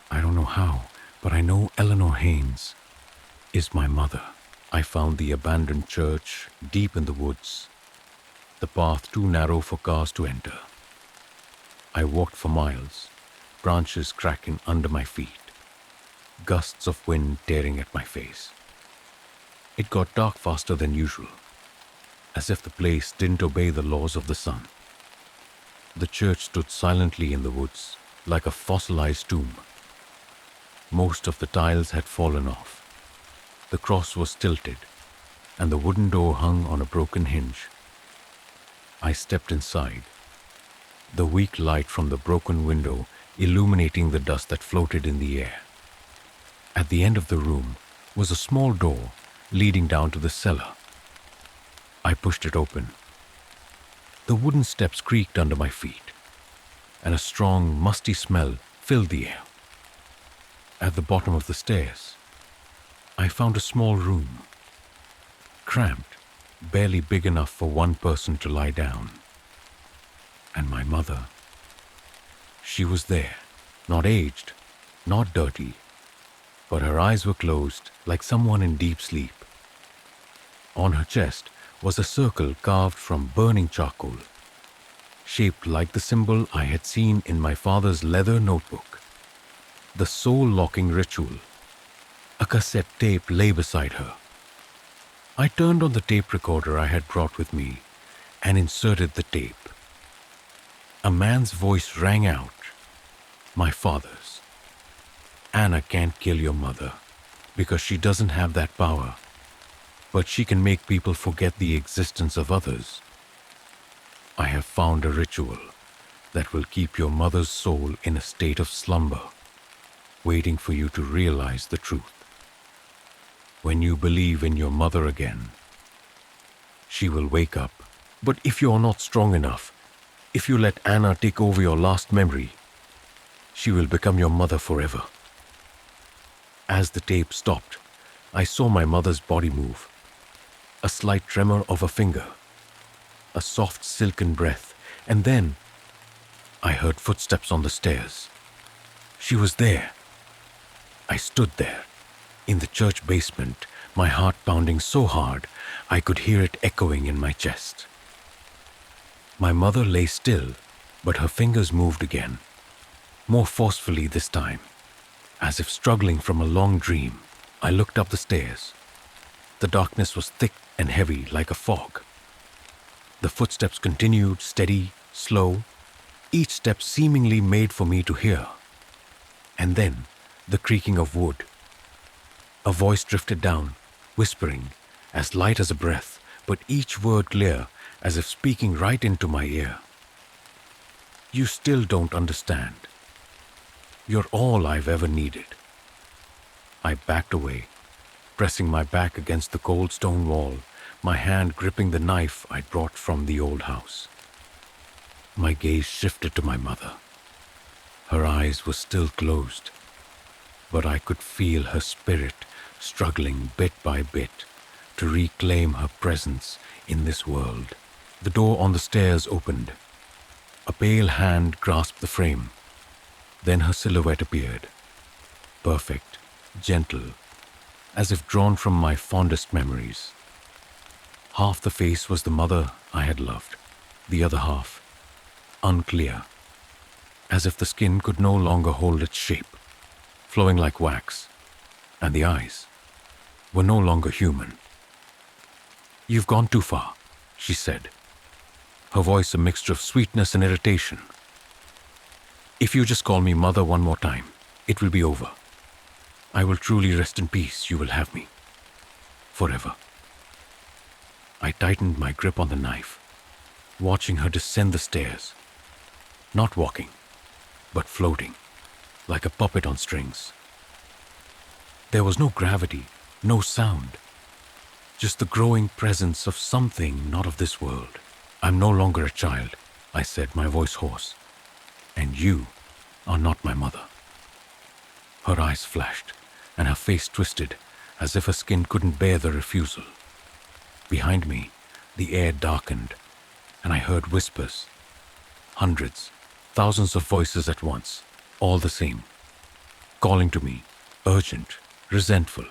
I don't know how, but I know Eleanor Haynes is my mother." I found the abandoned church deep in the woods, the path too narrow for cars to enter. I walked for miles, branches cracking under my feet, gusts of wind tearing at my face. It got dark faster than usual, as if the place didn't obey the laws of the sun. The church stood silently in the woods, like a fossilized tomb. Most of the tiles had fallen off. The cross was tilted, and the wooden door hung on a broken hinge. I stepped inside, the weak light from the broken window illuminating the dust that floated in the air. At the end of the room was a small door leading down to the cellar. I pushed it open. The wooden steps creaked under my feet, and a strong, musty smell filled the air. At the bottom of the stairs, I found a small room, cramped, barely big enough for one person to lie down. And my mother, she was there, not aged, not dirty, but her eyes were closed like someone in deep sleep. On her chest was a circle carved from burning charcoal, shaped like the symbol I had seen in my father's leather notebook. The soul-locking ritual. A cassette tape lay beside her. I turned on the tape recorder I had brought with me and inserted the tape. A man's voice rang out, my father's. "Anna can't kill your mother because she doesn't have that power, but she can make people forget the existence of others. I have found a ritual that will keep your mother's soul in a state of slumber, waiting for you to realize the truth. When you believe in your mother again, she will wake up. But if you are not strong enough, if you let Anna take over your last memory, she will become your mother forever." As the tape stopped, I saw my mother's body move. A slight tremor of a finger, a soft silken breath, and then I heard footsteps on the stairs. She was there. I stood there, in the church basement, my heart pounding so hard I could hear it echoing in my chest. My mother lay still, but her fingers moved again, more forcefully this time, as if struggling from a long dream. I looked up the stairs. The darkness was thick and heavy like a fog. The footsteps continued, steady, slow, each step seemingly made for me to hear. And then, the creaking of wood. A voice drifted down, whispering, as light as a breath, but each word clear, as if speaking right into my ear. "You still don't understand. You're all I've ever needed." I backed away, pressing my back against the cold stone wall, my hand gripping the knife I'd brought from the old house. My gaze shifted to my mother. Her eyes were still closed, but I could feel her spirit struggling bit by bit to reclaim her presence in this world. The door on the stairs opened. A pale hand grasped the frame. Then her silhouette appeared, perfect, gentle, as if drawn from my fondest memories. Half the face was the mother I had loved, the other half, unclear, as if the skin could no longer hold its shape, flowing like wax, and the eyes were no longer human. "You've gone too far," she said, her voice a mixture of sweetness and irritation. "If you just call me mother one more time, it will be over." I will truly rest in peace. You will have me. Forever. I tightened my grip on the knife, watching her descend the stairs. Not walking, but floating, like a puppet on strings. There was no gravity, no sound, just the growing presence of something not of this world. I'm no longer a child, I said, my voice hoarse. And you are not my mother. Her eyes flashed, and her face twisted, as if her skin couldn't bear the refusal. Behind me, the air darkened, and I heard whispers. Hundreds, thousands of voices at once, all the same, calling to me, urgent, resentful.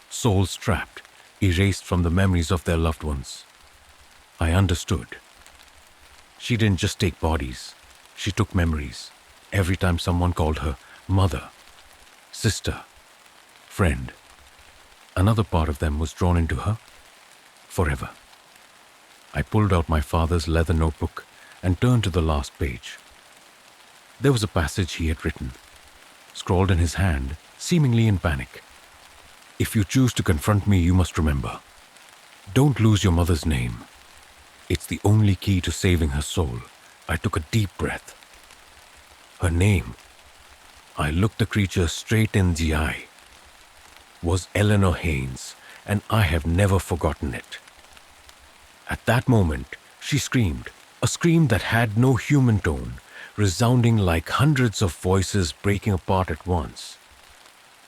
Souls trapped, erased from the memories of their loved ones. I understood. She didn't just take bodies, she took memories. Every time someone called her mother, sister, friend, another part of them was drawn into her forever. I pulled out my father's leather notebook and turned to the last page. There was a passage he had written, scrawled in his hand, seemingly in panic. If you choose to confront me, you must remember. Don't lose your mother's name. It's the only key to saving her soul. I took a deep breath. Her name, I looked the creature straight in the eye, was Eleanor Haynes, and I have never forgotten it. At that moment, she screamed, a scream that had no human tone, resounding like hundreds of voices breaking apart at once.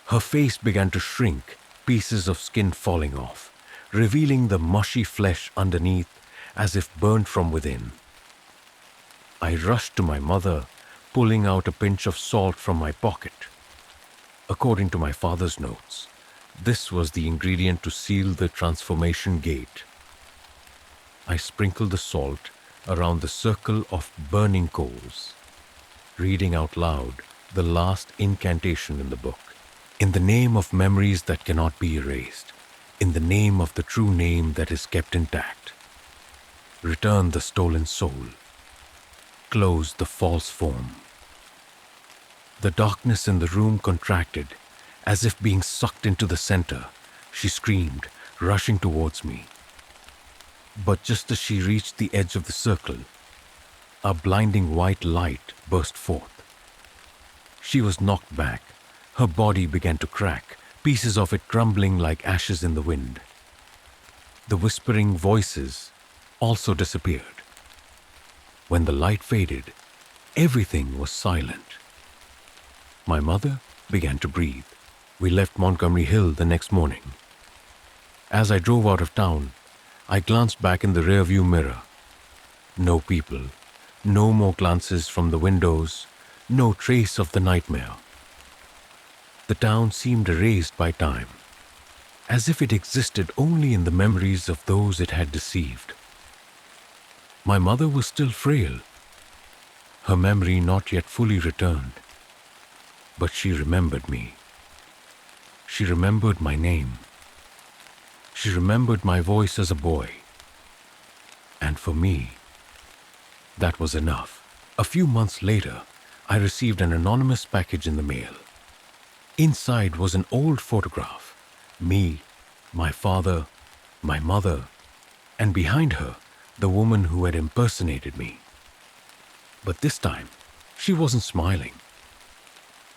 Her face began to shrink, pieces of skin falling off, revealing the mushy flesh underneath as if burnt from within. I rushed to my mother, pulling out a pinch of salt from my pocket. According to my father's notes, this was the ingredient to seal the transformation gate. I sprinkled the salt around the circle of burning coals, reading out loud the last incantation in the book. In the name of memories that cannot be erased, in the name of the true name that is kept intact, return the stolen soul, close the false form. The darkness in the room contracted, as if being sucked into the center. She screamed, rushing towards me. But just as she reached the edge of the circle, a blinding white light burst forth. She was knocked back. Her body began to crack, pieces of it crumbling like ashes in the wind. The whispering voices also disappeared. When the light faded, everything was silent. My mother began to breathe. We left Montgomery Hill the next morning. As I drove out of town, I glanced back in the rearview mirror. No people, no more glances from the windows, no trace of the nightmare. The town seemed erased by time, as if it existed only in the memories of those it had deceived. My mother was still frail, her memory not yet fully returned, but she remembered me. She remembered my name. She remembered my voice as a boy. And for me, that was enough. A few months later, I received an anonymous package in the mail. Inside was an old photograph. Me, my father, my mother, and behind her, the woman who had impersonated me. But this time, she wasn't smiling.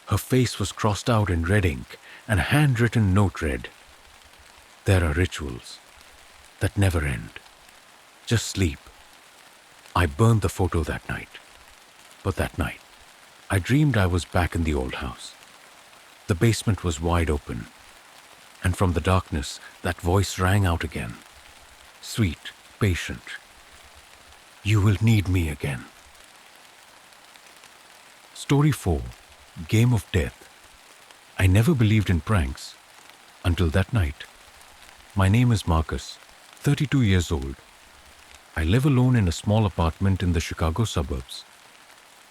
Her face was crossed out in red ink, and a handwritten note read, "There are rituals that never end. Just sleep." I burned the photo that night. But that night, I dreamed I was back in the old house. The basement was wide open, and from the darkness, that voice rang out again. Sweet, patient. You will need me again. Story 4. Game of Death. I never believed in pranks until that night. My name is Marcus, 32 years old. I live alone in a small apartment in the Chicago suburbs.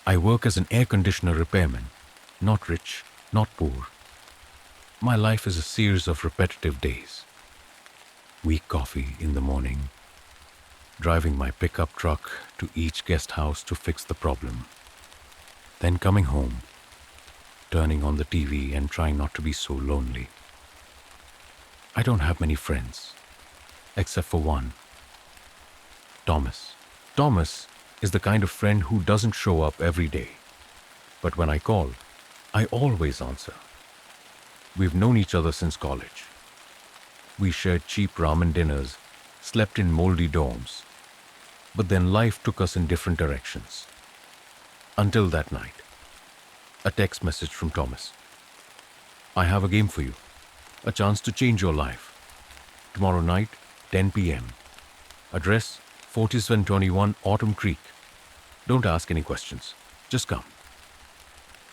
I work as an air conditioner repairman, not rich, not poor. My life is a series of repetitive days. Weak coffee in the morning, driving my pickup truck to each guest house to fix the problem. Then coming home, turning on the TV and trying not to be so lonely. I don't have many friends, except for one, Thomas. Thomas is the kind of friend who doesn't show up every day, but when I call, I always answer. We've known each other since college. We shared cheap ramen dinners, slept in moldy dorms, but then life took us in different directions. Until that night, a text message from Thomas. I have a game for you, a chance to change your life. Tomorrow night, 10 p.m. Address 4721 Autumn Creek. Don't ask any questions, just come.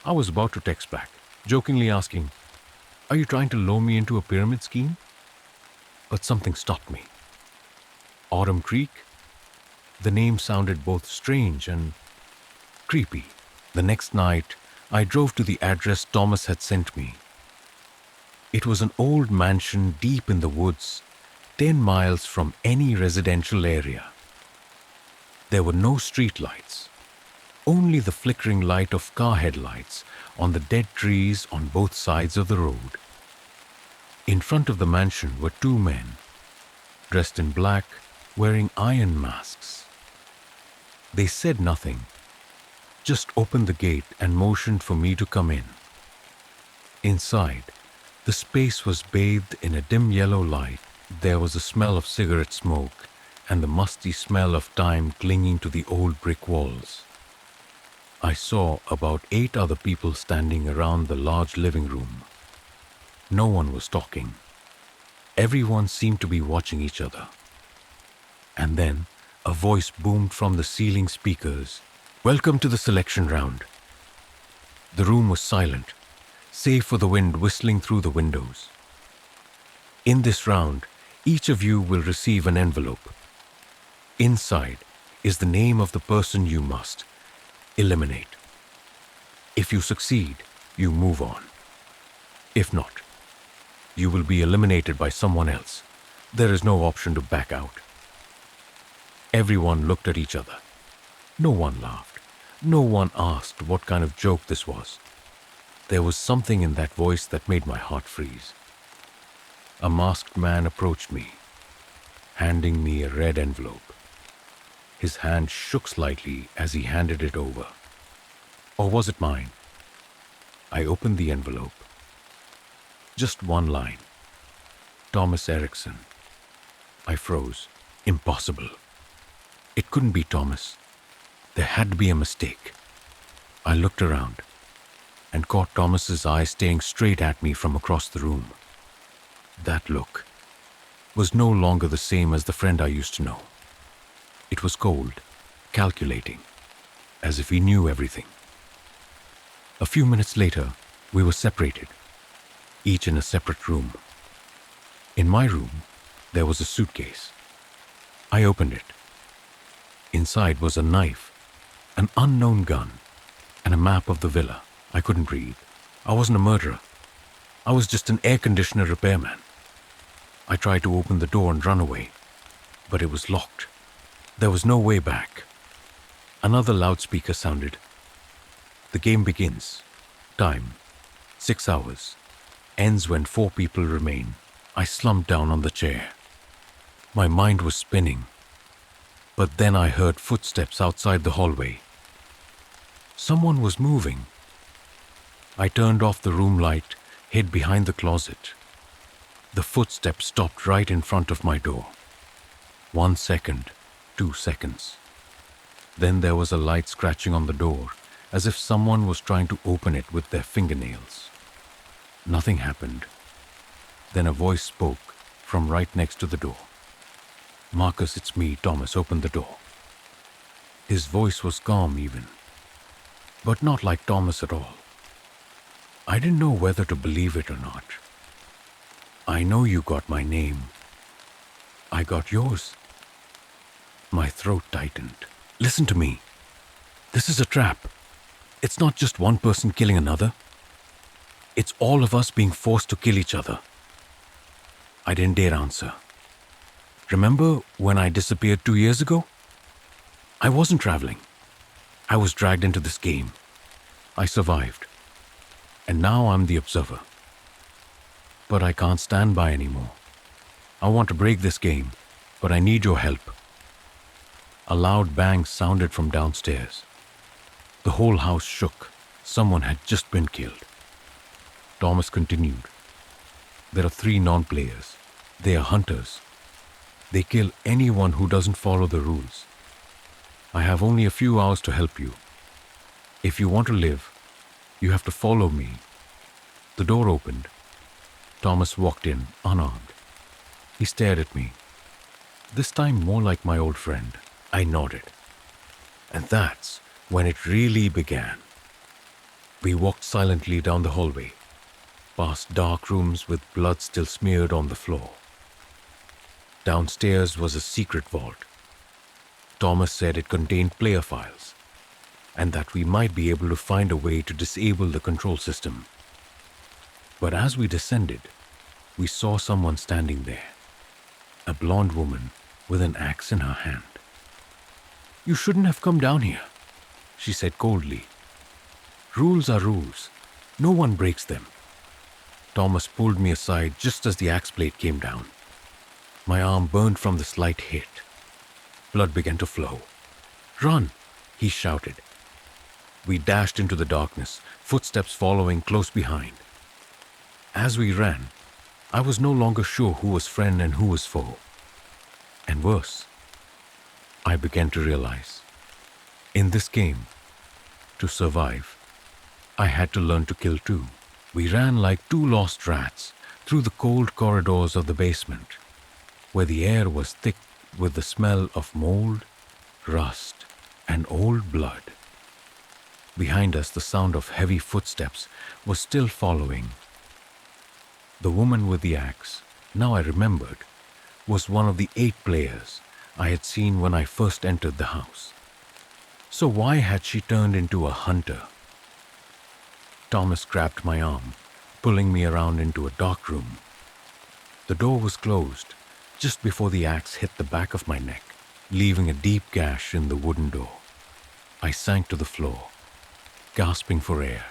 I was about to text back, jokingly asking, are you trying to lure me into a pyramid scheme? But something stopped me. Autumn Creek? The name sounded both strange and creepy. The next night, I drove to the address Thomas had sent me. It was an old mansion deep in the woods, 10 miles from any residential area. There were no street lights, only the flickering light of car headlights on the dead trees on both sides of the road. In front of the mansion were 2 men, dressed in black, wearing iron masks. They said nothing, just opened the gate and motioned for me to come in. Inside, the space was bathed in a dim yellow light. There was a smell of cigarette smoke and the musty smell of time clinging to the old brick walls. I saw about 8 other people standing around the large living room. No one was talking. Everyone seemed to be watching each other. And then a voice boomed from the ceiling speakers. Welcome to the selection round. The room was silent, save for the wind whistling through the windows. In this round, each of you will receive an envelope. Inside is the name of the person you must eliminate. If you succeed, you move on. If not, you will be eliminated by someone else. There is no option to back out. Everyone looked at each other. No one laughed. No one asked what kind of joke this was. There was something in that voice that made my heart freeze. A masked man approached me, handing me a red envelope. His hand shook slightly as he handed it over. Or was it mine? I opened the envelope. Just one line. Thomas Erickson. I froze. Impossible. It couldn't be Thomas. There had to be a mistake. I looked around and caught Thomas's eyes staring straight at me from across the room. That look was no longer the same as the friend I used to know. It was cold, calculating, as if he knew everything. A few minutes later, we were separated, each in a separate room. In my room, there was a suitcase. I opened it. Inside was a knife, an unknown gun, and a map of the villa. I couldn't breathe. I wasn't a murderer. I was just an air conditioner repairman. I tried to open the door and run away, but it was locked. There was no way back. Another loudspeaker sounded. The game begins. Time, 6 hours. Ends when 4 people remain. I slumped down on the chair. My mind was spinning. But then I heard footsteps outside the hallway. Someone was moving. I turned off the room light, hid behind the closet. The footsteps stopped right in front of my door. 1 second, 2 seconds. Then there was a light scratching on the door, as if someone was trying to open it with their fingernails. Nothing happened. Then a voice spoke from right next to the door. Marcus, it's me, Thomas, open the door. His voice was calm even, but not like Thomas at all. I didn't know whether to believe it or not. I know you got my name. I got yours. My throat tightened. Listen to me. This is a trap. It's not just one person killing another. It's all of us being forced to kill each other. I didn't dare answer. Remember when I disappeared 2 years ago? I wasn't traveling. I was dragged into this game. I survived. And now I'm the observer. But I can't stand by anymore. I want to break this game, but I need your help. A loud bang sounded from downstairs. The whole house shook. Someone had just been killed. Thomas continued. There are 3 non-players. They are hunters. They kill anyone who doesn't follow the rules. I have only a few hours to help you. If you want to live, you have to follow me. The door opened. Thomas walked in, unarmed. He stared at me. This time more like my old friend. I nodded. And that's when it really began. We walked silently down the hallway, past dark rooms with blood still smeared on the floor. Downstairs was a secret vault. Thomas said it contained player files, and that we might be able to find a way to disable the control system. But as we descended, we saw someone standing there, a blonde woman with an axe in her hand. "You shouldn't have come down here," she said coldly. "Rules are rules. No one breaks them." Thomas pulled me aside just as the axe blade came down. My arm burned from the slight hit. Blood began to flow. "Run!" he shouted. We dashed into the darkness, footsteps following close behind. As we ran, I was no longer sure who was friend and who was foe. And worse, I began to realize, in this game, to survive, I had to learn to kill too. We ran like 2 lost rats through the cold corridors of the basement, where the air was thick with the smell of mold, rust, and old blood. Behind us, the sound of heavy footsteps was still following. The woman with the axe, now I remembered, was one of the 8 players I had seen when I first entered the house. So why had she turned into a hunter? Thomas grabbed my arm, pulling me around into a dark room. The door was closed just before the axe hit the back of my neck, leaving a deep gash in the wooden door. I sank to the floor, gasping for air,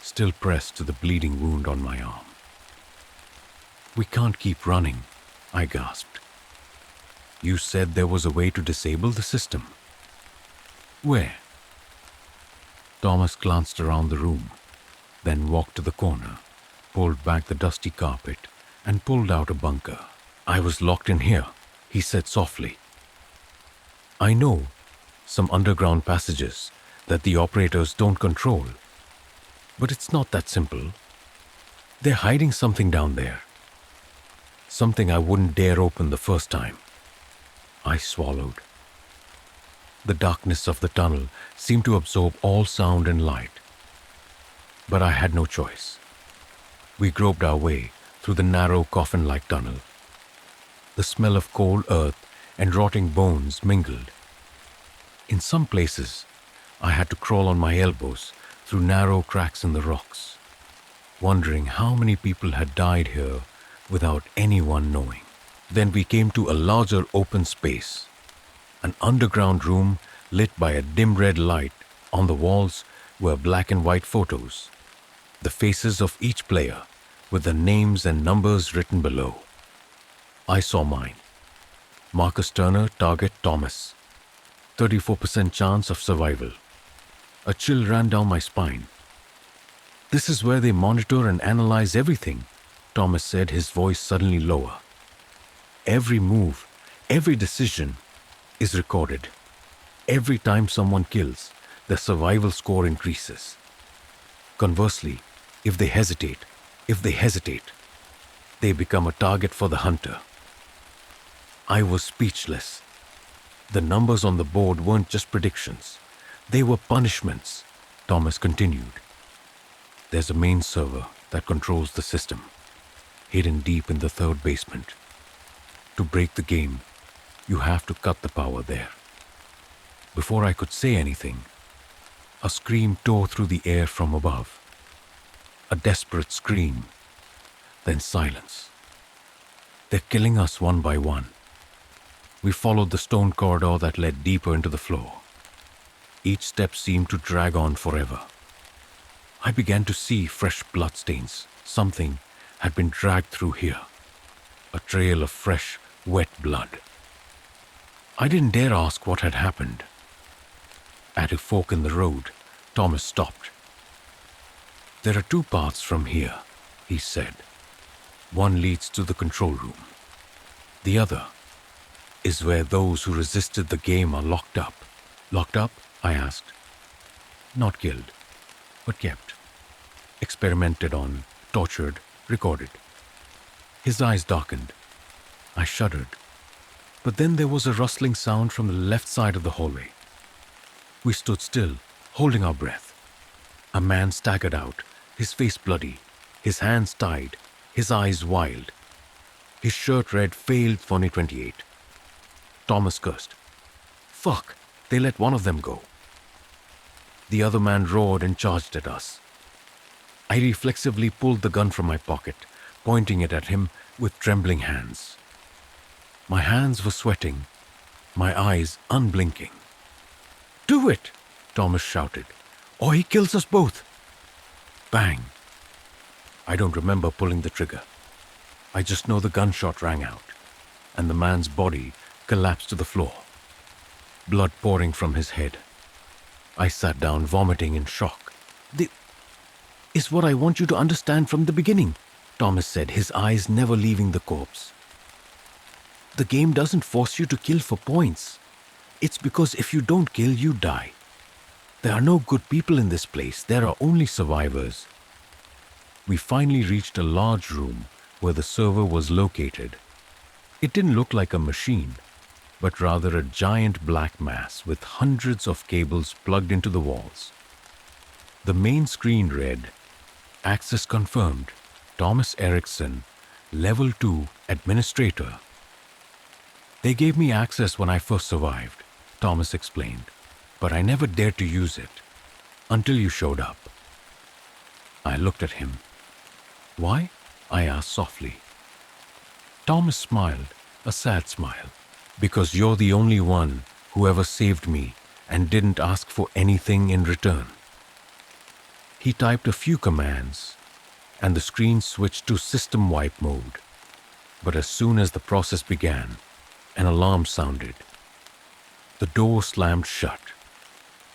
still pressed to the bleeding wound on my arm. "We can't keep running," I gasped. "You said there was a way to disable the system." "Where?" Thomas glanced around the room, then walked to the corner, pulled back the dusty carpet, and pulled out a bunker. "I was locked in here," he said softly. "I know some underground passages that the operators don't control, but it's not that simple. They're hiding something down there. Something I wouldn't dare open the first time." I swallowed. The darkness of the tunnel seemed to absorb all sound and light. But I had no choice. We groped our way through the narrow coffin-like tunnel. The smell of cold earth and rotting bones mingled. In some places, I had to crawl on my elbows through narrow cracks in the rocks, wondering how many people had died here without anyone knowing. Then we came to a larger open space, an underground room lit by a dim red light. On the walls were black and white photos, the faces of each player with the names and numbers written below. I saw mine. Marcus Turner, target Thomas. 34% chance of survival. A chill ran down my spine. "This is where they monitor and analyze everything," Thomas said, his voice suddenly lower. "Every move, every decision is recorded. Every time someone kills, the survival score increases. Conversely, if they hesitate, they become a target for the hunter." I was speechless. The numbers on the board weren't just predictions. They were punishments, Thomas continued. "There's a main server that controls the system, hidden deep in the 3rd basement. To break the game, you have to cut the power there." Before I could say anything, a scream tore through the air from above. A desperate scream, then silence. "They're killing us one by one." We followed the stone corridor that led deeper into the floor. Each step seemed to drag on forever. I began to see fresh bloodstains. Something had been dragged through here. A trail of fresh, wet blood. I didn't dare ask what had happened. At a fork in the road, Thomas stopped. "There are two paths from here," he said. "One leads to the control room. The other is where those who resisted the game are locked up." "Locked up?" I asked. "Not killed, but kept. Experimented on, tortured, recorded." His eyes darkened. I shuddered. But then there was a rustling sound from the left side of the hallway. We stood still, holding our breath. A man staggered out, his face bloody, his hands tied, his eyes wild. His shirt read "Failed 2028. Thomas cursed. "Fuck, they let one of them go." The other man roared and charged at us. I reflexively pulled the gun from my pocket, pointing it at him with trembling hands. My hands were sweating, my eyes unblinking. "Do it!" Thomas shouted, "or he kills us both." Bang! I don't remember pulling the trigger. I just know the gunshot rang out, and the man's body collapsed to the floor, blood pouring from his head. I sat down, vomiting in shock. "This is what I want you to understand from the beginning," Thomas said, his eyes never leaving the corpse. "The game doesn't force you to kill for points. It's because if you don't kill, you die. There are no good people in this place. There are only survivors." We finally reached a large room where the server was located. It didn't look like a machine, but rather a giant black mass with hundreds of cables plugged into the walls. The main screen read, "Access confirmed. Thomas Erickson, Level 2 Administrator." "They gave me access when I first survived," Thomas explained, "but I never dared to use it until you showed up." I looked at him. "Why?" I asked softly. Thomas smiled, a sad smile. "Because you're the only one who ever saved me and didn't ask for anything in return." He typed a few commands, and the screen switched to system wipe mode. But as soon as the process began, an alarm sounded. The door slammed shut.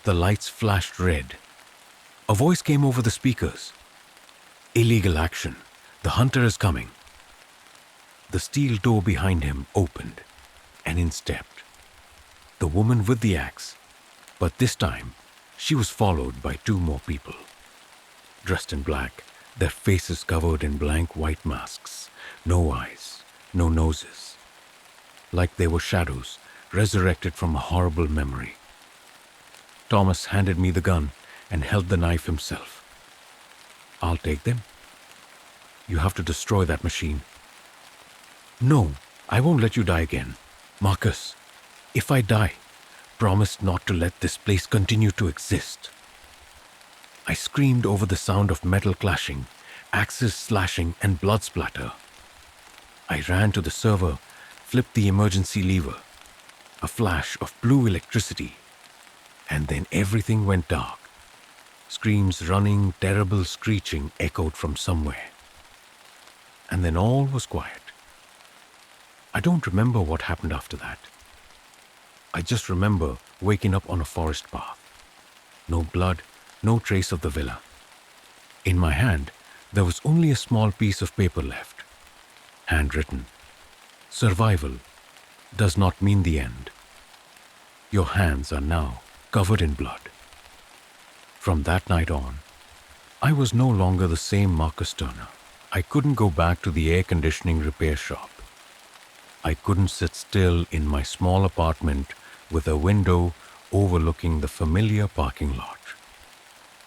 The lights flashed red. A voice came over the speakers. "Illegal action. The hunter is coming." The steel door behind him opened, and in stepped the woman with the axe. But this time, she was followed by two more people. Dressed in black, their faces covered in blank white masks. No eyes, no noses. Like they were shadows, resurrected from a horrible memory. Thomas handed me the gun and held the knife himself. "I'll take them." "You have to destroy that machine." "No, I won't let you die again. Marcus, if I die, promise not to let this place continue to exist." I screamed over the sound of metal clashing, axes slashing, and blood splatter. I ran to the server, flipped the emergency lever. A flash of blue electricity. And then everything went dark. Screams running, terrible screeching echoed from somewhere. And then all was quiet. I don't remember what happened after that. I just remember waking up on a forest path. No blood, no trace of the villa. In my hand, there was only a small piece of paper left. Handwritten. "Survival does not mean the end. Your hands are now covered in blood." From that night on, I was no longer the same Marcus Turner. I couldn't go back to the air conditioning repair shop. I couldn't sit still in my small apartment with a window overlooking the familiar parking lot.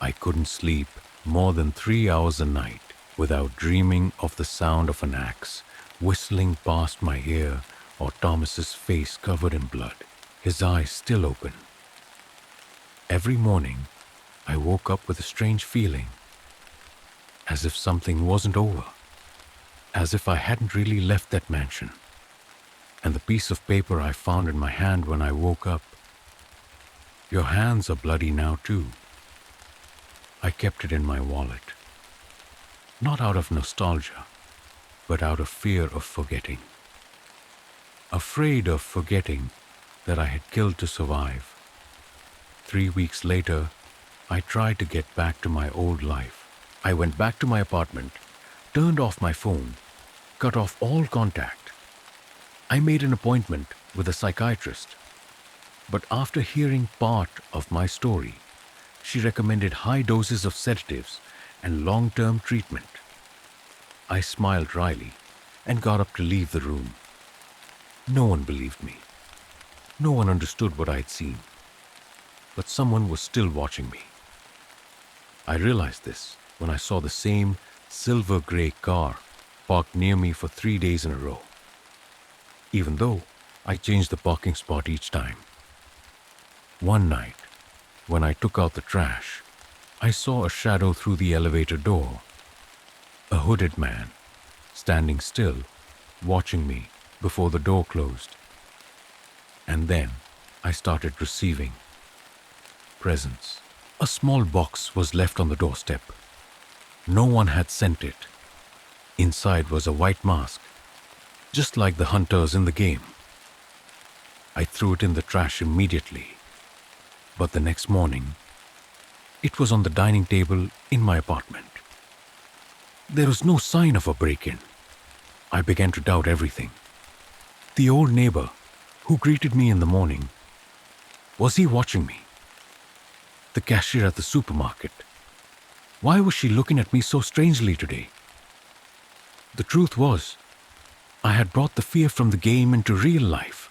I couldn't sleep more than 3 hours a night without dreaming of the sound of an axe whistling past my ear or Thomas's face covered in blood, his eyes still open. Every morning, I woke up with a strange feeling, as if something wasn't over, as if I hadn't really left that mansion. And the piece of paper I found in my hand when I woke up, "Your hands are bloody now too." I kept it in my wallet, not out of nostalgia, but out of fear of forgetting. Afraid of forgetting that I had killed to survive. 3 weeks later, I tried to get back to my old life. I went back to my apartment, turned off my phone, cut off all contact. I made an appointment with a psychiatrist, but after hearing part of my story, she recommended high doses of sedatives and long-term treatment. I smiled wryly and got up to leave the room. No one believed me. No one understood what I had seen. But someone was still watching me. I realized this when I saw the same silver-gray car parked near me for 3 days in a row, even though I changed the parking spot each time. One night, when I took out the trash, I saw a shadow through the elevator door. A hooded man, standing still, watching me before the door closed. And then I started receiving presents. A small box was left on the doorstep. No one had sent it. Inside was a white mask, just like the hunters in the game. I threw it in the trash immediately. But the next morning, it was on the dining table in my apartment. There was no sign of a break-in. I began to doubt everything. The old neighbor who greeted me in the morning, was he watching me? The cashier at the supermarket, why was she looking at me so strangely today? The truth was, I had brought the fear from the game into real life,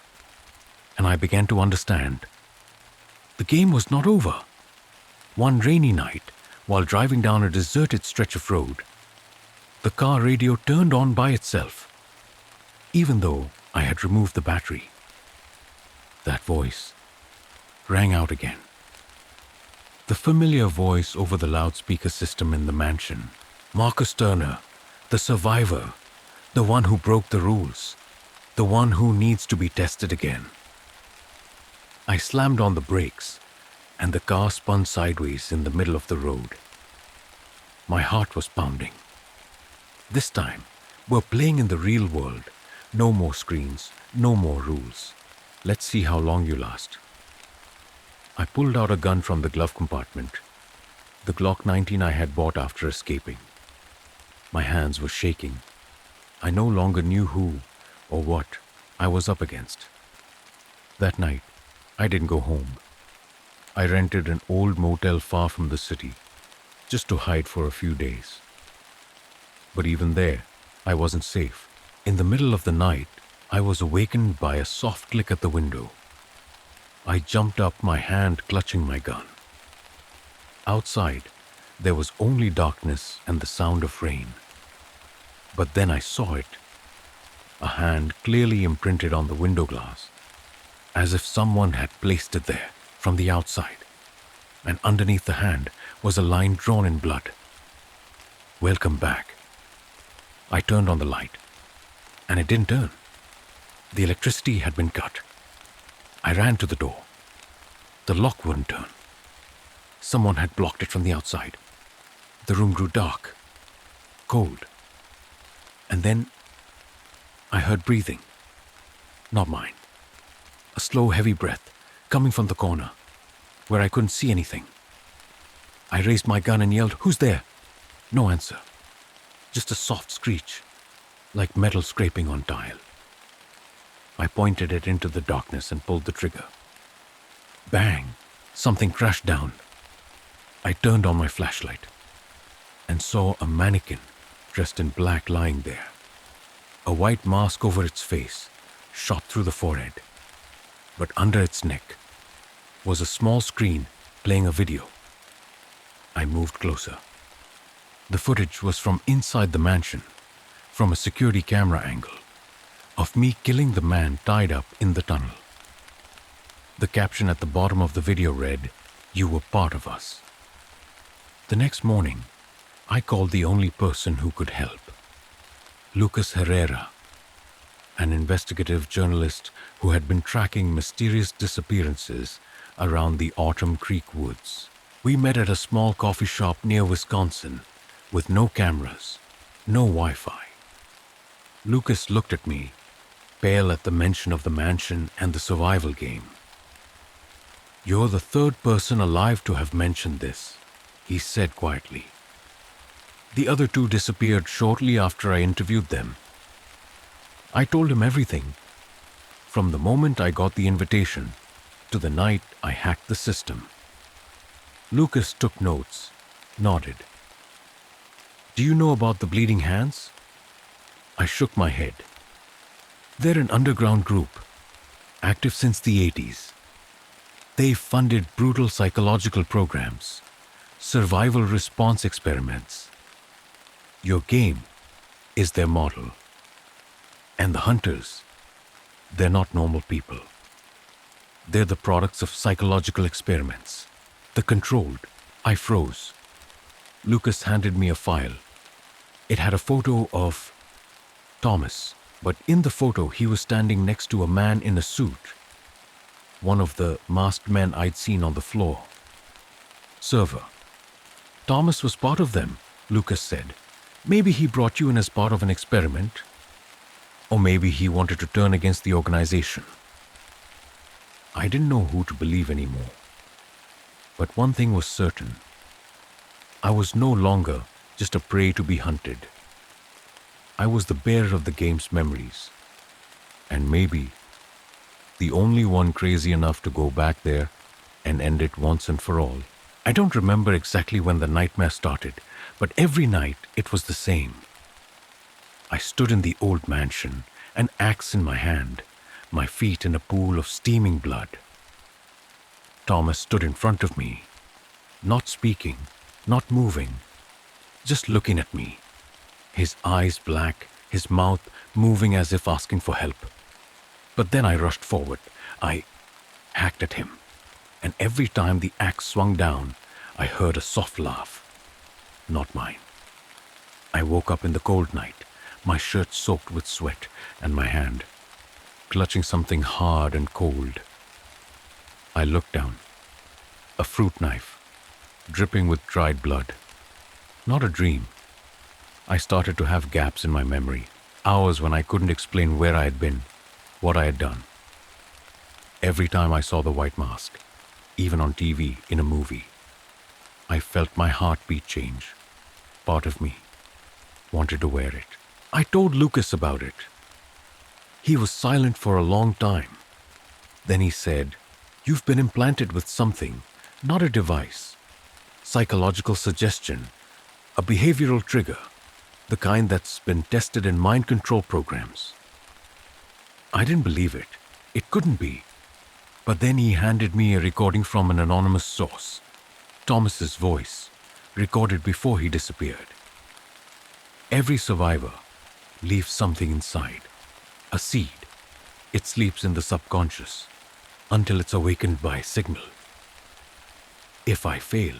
and I began to understand. The game was not over. One rainy night, while driving down a deserted stretch of road, the car radio turned on by itself, even though I had removed the battery. That voice rang out again. The familiar voice over the loudspeaker system in the mansion. Marcus Turner, the survivor, the one who broke the rules, the one who needs to be tested again. I slammed on the brakes, and the car spun sideways in the middle of the road. My heart was pounding. This time, we're playing in the real world. No more screens, no more rules. Let's see how long you last. I pulled out a gun from the glove compartment, the Glock 19 I had bought after escaping. My hands were shaking. I no longer knew who or what I was up against. That night, I didn't go home. I rented an old motel far from the city, just to hide for a few days. But even there, I wasn't safe. In the middle of the night, I was awakened by a soft click at the window. I jumped up, my hand clutching my gun. Outside, there was only darkness and the sound of rain. But then I saw it. A hand clearly imprinted on the window glass, as if someone had placed it there from the outside, and underneath the hand was a line drawn in blood. Welcome back. I turned on the light, and it didn't turn. The electricity had been cut. I ran to the door. The lock wouldn't turn. Someone had blocked it from the outside. The room grew dark, cold. And then I heard breathing. Not mine. A slow, heavy breath coming from the corner, where I couldn't see anything. I raised my gun and yelled, "Who's there?" No answer. Just a soft screech, like metal scraping on tile. I pointed it into the darkness and pulled the trigger. Bang! Something crashed down. I turned on my flashlight and saw a mannequin dressed in black lying there. A white mask over its face shot through the forehead, but under its neck was a small screen playing a video. I moved closer. The footage was from inside the mansion, from a security camera angle, of me killing the man tied up in the tunnel. The caption at the bottom of the video read, "You were part of us." The next morning, I called the only person who could help, Lucas Herrera, an investigative journalist who had been tracking mysterious disappearances around the Autumn Creek woods. We met at a small coffee shop near Wisconsin with no cameras, no Wi-Fi. Lucas looked at me, pale at the mention of the mansion and the survival game. "You're the third person alive to have mentioned this," he said quietly. The other two disappeared shortly after I interviewed them. I told him everything, from the moment I got the invitation to the night I hacked the system. Lucas took notes, nodded. "Do you know about the Bleeding Hands?" I shook my head. "They're an underground group, active since the 80s. They funded brutal psychological programs, survival response experiments. Your game is their model. And the hunters, they're not normal people. They're the products of psychological experiments. The controlled." I froze. Lucas handed me a file. It had a photo of Thomas, but in the photo he was standing next to a man in a suit, one of the masked men I'd seen on the floor. "Server. Thomas was part of them," Lucas said. "Maybe he brought you in as part of an experiment. Or maybe he wanted to turn against the organization." I didn't know who to believe anymore. But one thing was certain. I was no longer just a prey to be hunted. I was the bearer of the game's memories. And maybe the only one crazy enough to go back there and end it once and for all. I don't remember exactly when the nightmare started, but every night it was the same. I stood in the old mansion, an axe in my hand, my feet in a pool of steaming blood. Thomas stood in front of me, not speaking, not moving, just looking at me, his eyes black, his mouth moving as if asking for help. But then I rushed forward. I hacked at him, and every time the axe swung down, I heard a soft laugh. Not mine. I woke up in the cold night, my shirt soaked with sweat, and my hand clutching something hard and cold. I looked down. A fruit knife, dripping with dried blood. Not a dream. I started to have gaps in my memory, hours when I couldn't explain where I had been, what I had done. Every time I saw the white mask, even on TV, in a movie, I felt my heartbeat change. Part of me wanted to wear it. I told Lucas about it. He was silent for a long time. Then he said, "You've been implanted with something, not a device. Psychological suggestion, a behavioral trigger, the kind that's been tested in mind control programs." I didn't believe it. It couldn't be. But then he handed me a recording from an anonymous source, Thomas's voice, recorded before he disappeared. Every survivor leaves something inside. A seed. It sleeps in the subconscious until it's awakened by a signal. If I fail,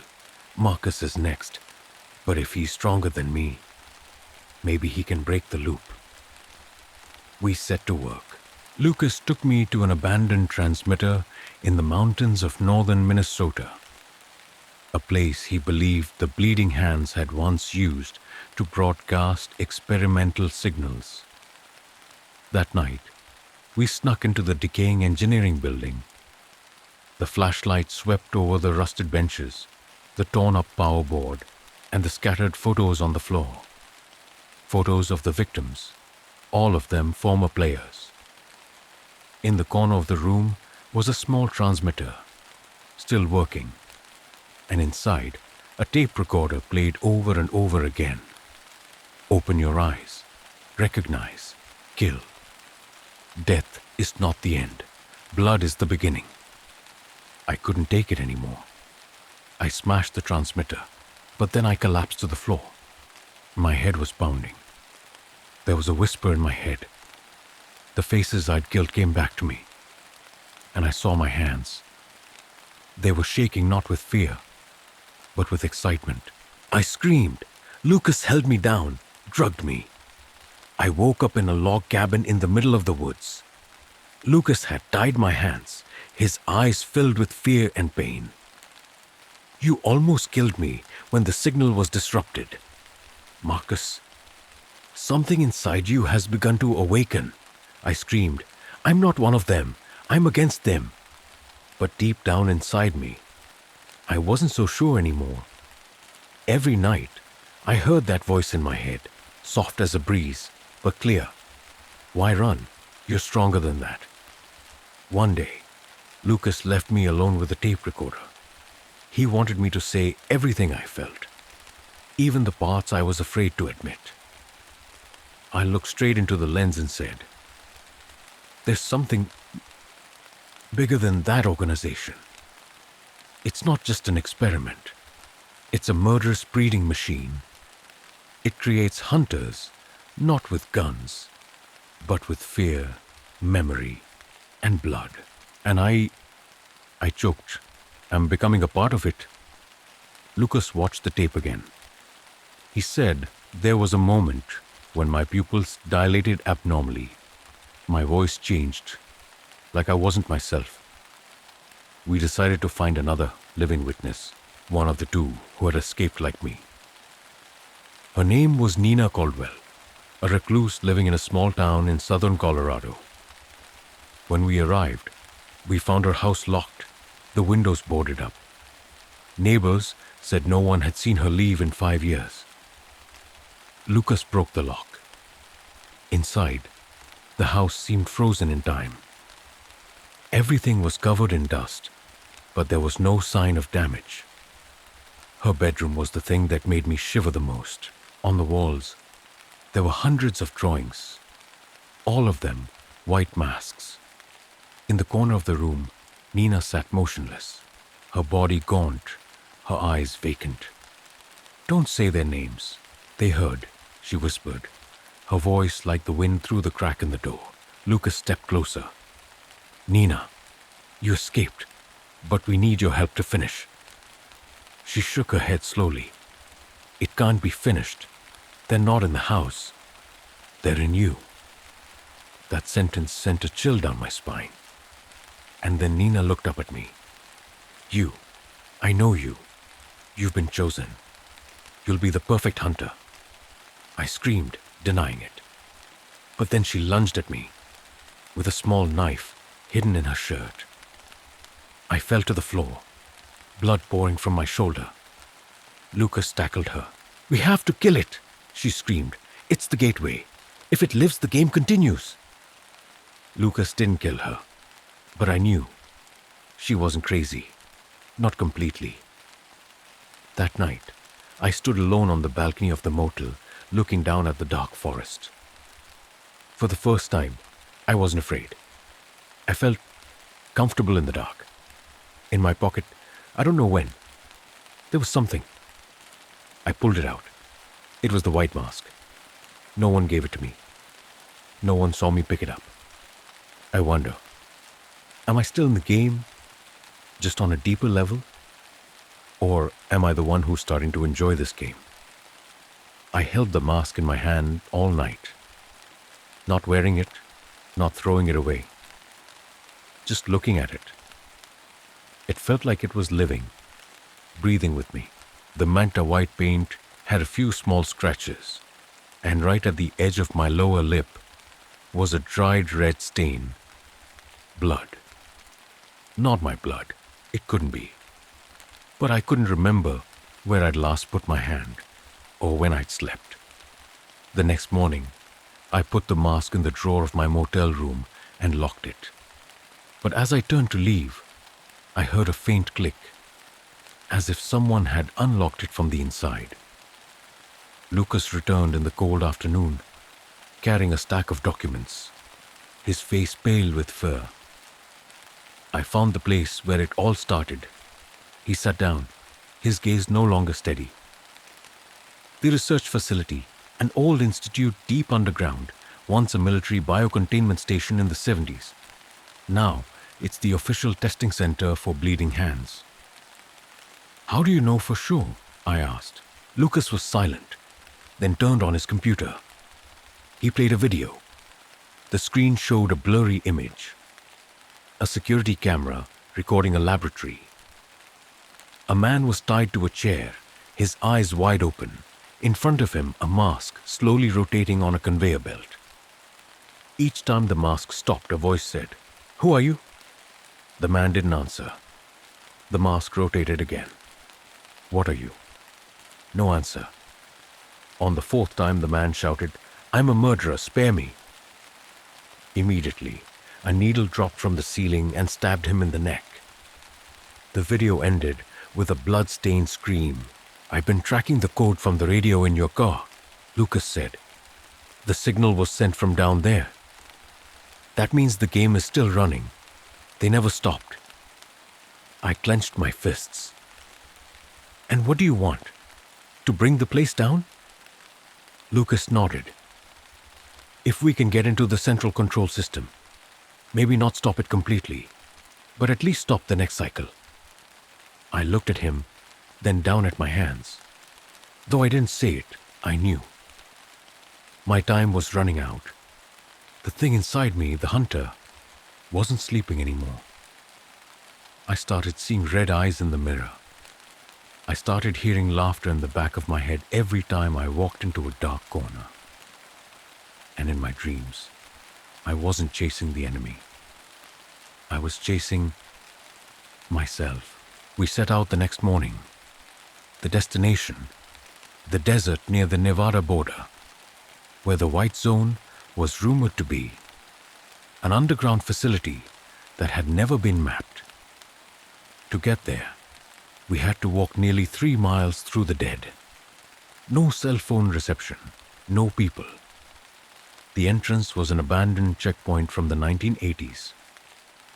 Marcus is next. But if he's stronger than me, maybe he can break the loop. We set to work. Lucas took me to an abandoned transmitter in the mountains of northern Minnesota, a place he believed the Bleeding Hands had once used to broadcast experimental signals. That night, we snuck into the decaying engineering building. The flashlight swept over the rusted benches, the torn-up power board, and the scattered photos on the floor. Photos of the victims, all of them former players. In the corner of the room was a small transmitter, still working, and inside, a tape recorder played over and over again. "Open your eyes, recognize, kill. Death is not the end. Blood is the beginning." I couldn't take it anymore. I smashed the transmitter, but then I collapsed to the floor. My head was pounding. There was a whisper in my head. The faces I'd killed came back to me, and I saw my hands. They were shaking not with fear, but with excitement. I screamed. Lucas held me down, drugged me. I woke up in a log cabin in the middle of the woods. Lucas had tied my hands, his eyes filled with fear and pain. You almost killed me when the signal was disrupted. Marcus, something inside you has begun to awaken. I screamed. I'm not one of them. I'm against them. But deep down inside me, I wasn't so sure anymore. Every night, I heard that voice in my head, soft as a breeze, but clear. Why run? You're stronger than that. One day, Lucas left me alone with a tape recorder. He wanted me to say everything I felt, even the parts I was afraid to admit. I looked straight into the lens and said, there's something bigger than that organization. It's not just an experiment. It's a murderous breeding machine. It creates hunters, not with guns, but with fear, memory, and blood. And I choked. I'm becoming a part of it. Lucas watched the tape again. He said there was a moment when my pupils dilated abnormally. My voice changed, like I wasn't myself. We decided to find another living witness, one of the two who had escaped like me. Her name was Nina Caldwell, a recluse living in a small town in southern Colorado. When we arrived, we found her house locked, the windows boarded up. Neighbors said no one had seen her leave in 5 years. Lucas broke the lock. Inside, the house seemed frozen in time. Everything was covered in dust, but there was no sign of damage. Her bedroom was the thing that made me shiver the most. On the walls, there were hundreds of drawings, all of them white masks. In the corner of the room, Nina sat motionless, her body gaunt, her eyes vacant. Don't say their names. They heard, she whispered, her voice like the wind through the crack in the door. Lucas stepped closer. Nina, you escaped, but we need your help to finish. She shook her head slowly. It can't be finished. They're not in the house. They're in you. That sentence sent a chill down my spine. And then Nina looked up at me. You. I know you. You've been chosen. You'll be the perfect hunter. I screamed, denying it. But then she lunged at me, with a small knife hidden in her shirt. I fell to the floor, blood pouring from my shoulder. Lucas tackled her. We have to kill it, she screamed. It's the gateway. If it lives, the game continues. Lucas didn't kill her, but I knew she wasn't crazy. Not completely. That night, I stood alone on the balcony of the motel, looking down at the dark forest. For the first time, I wasn't afraid. I felt comfortable in the dark. In my pocket, I don't know when, there was something. I pulled it out. It was the white mask. No one gave it to me. No one saw me pick it up. I wonder, am I still in the game, just on a deeper level? Or am I the one who's starting to enjoy this game? I held the mask in my hand all night, not wearing it, not throwing it away, just looking at it. It felt like it was living, breathing with me. The manta white paint had a few small scratches, and right at the edge of my lower lip was a dried red stain. Blood. Not my blood. It couldn't be. But I couldn't remember where I'd last put my hand, or when I'd slept. The next morning, I put the mask in the drawer of my motel room and locked it. But as I turned to leave, I heard a faint click, as if someone had unlocked it from the inside. Lucas returned in the cold afternoon, carrying a stack of documents, his face pale with fear. I found the place where it all started. He sat down, his gaze no longer steady. The research facility, an old institute deep underground, once a military biocontainment station in the 70s. Now, it's the official testing center for bleeding hands. How do you know for sure? I asked. Lucas was silent, then turned on his computer. He played a video. The screen showed a blurry image. A security camera recording a laboratory. A man was tied to a chair, his eyes wide open. In front of him, a mask slowly rotating on a conveyor belt. Each time the mask stopped, a voice said, "Who are you?" The man didn't answer. The mask rotated again. "What are you?" No answer. On the fourth time, the man shouted, "I'm a murderer, spare me." Immediately, a needle dropped from the ceiling and stabbed him in the neck. The video ended with a blood-stained scream. "I've been tracking the code from the radio in your car," Lucas said. "The signal was sent from down there. That means the game is still running. They never stopped." I clenched my fists. "And what do you want? To bring the place down?" Lucas nodded. "If we can get into the central control system, maybe not stop it completely, but at least stop the next cycle." I looked at him, then down at my hands. Though I didn't say it, I knew. My time was running out. The thing inside me, the hunter, wasn't sleeping anymore. I started seeing red eyes in the mirror. I started hearing laughter in the back of my head every time I walked into a dark corner. And in my dreams, I wasn't chasing the enemy. I was chasing myself. We set out the next morning. The destination, the desert near the Nevada border, where the white zone was rumored to be, an underground facility that had never been mapped. To get there, we had to walk nearly 3 miles through the dead. No cell phone reception, no people. The entrance was an abandoned checkpoint from the 1980s,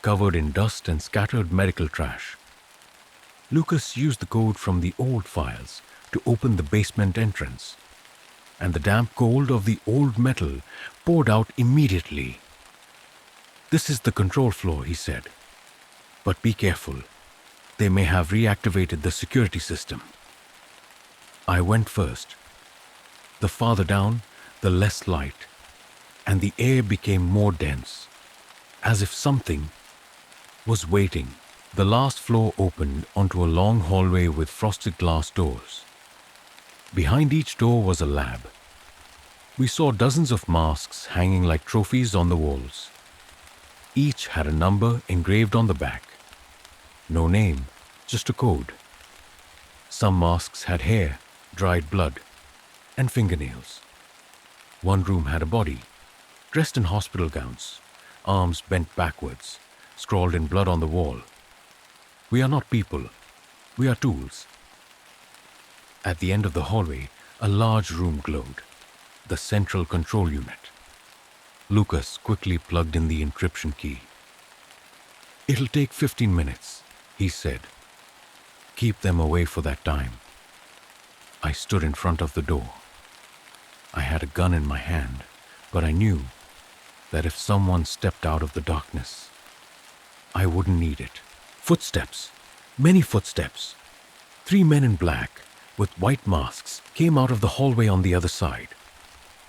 covered in dust and scattered medical trash. Lucas used the code from the old files to open the basement entrance, and the damp cold of the old metal poured out immediately. "This is the control floor," he said. "But be careful. They may have reactivated the security system." I went first. The farther down, the less light, and the air became more dense, as if something was waiting. The last floor opened onto a long hallway with frosted glass doors. Behind each door was a lab. We saw dozens of masks hanging like trophies on the walls. Each had a number engraved on the back. No name, just a code. Some masks had hair, dried blood, and fingernails. One room had a body, dressed in hospital gowns, arms bent backwards, scrawled in blood on the wall. "We are not people. We are tools." At the end of the hallway, a large room glowed, the central control unit. Lucas quickly plugged in the encryption key. "It'll take 15 minutes, he said. "Keep them away for that time." I stood in front of the door. I had a gun in my hand, but I knew that if someone stepped out of the darkness, I wouldn't need it. Footsteps, many footsteps. 3 men in black, with white masks, came out of the hallway on the other side.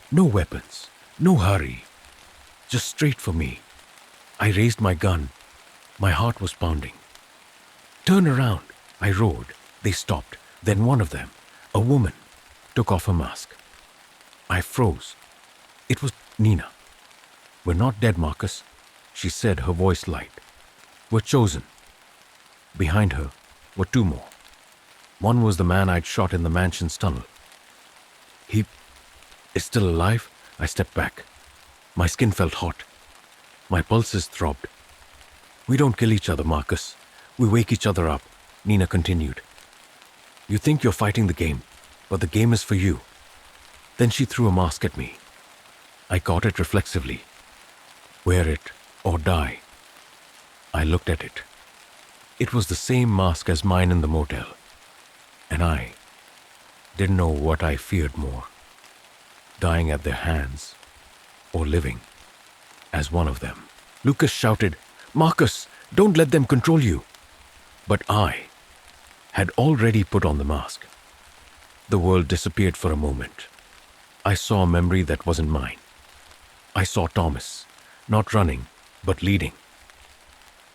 No weapons, no hurry, just straight for me. I raised my gun. My heart was pounding. "Turn around," I roared. They stopped. Then one of them, a woman, took off her mask. I froze. It was Nina. "We're not dead, Marcus," she said, her voice light. "We're chosen." Behind her were 2 more. One was the man I'd shot in the mansion's tunnel. "He is still alive?" I stepped back. My skin felt hot. My pulses throbbed. "We don't kill each other, Marcus. We wake each other up," Nina continued. "You think you're fighting the game, but the game is for you." Then she threw a mask at me. I caught it reflexively. "Wear it or die." I looked at it. It was the same mask as mine in the motel. And I didn't know what I feared more, dying at their hands or living as one of them. Lucas shouted, "Marcus, don't let them control you." But I had already put on the mask. The world disappeared for a moment. I saw a memory that wasn't mine. I saw Thomas, not running, but leading.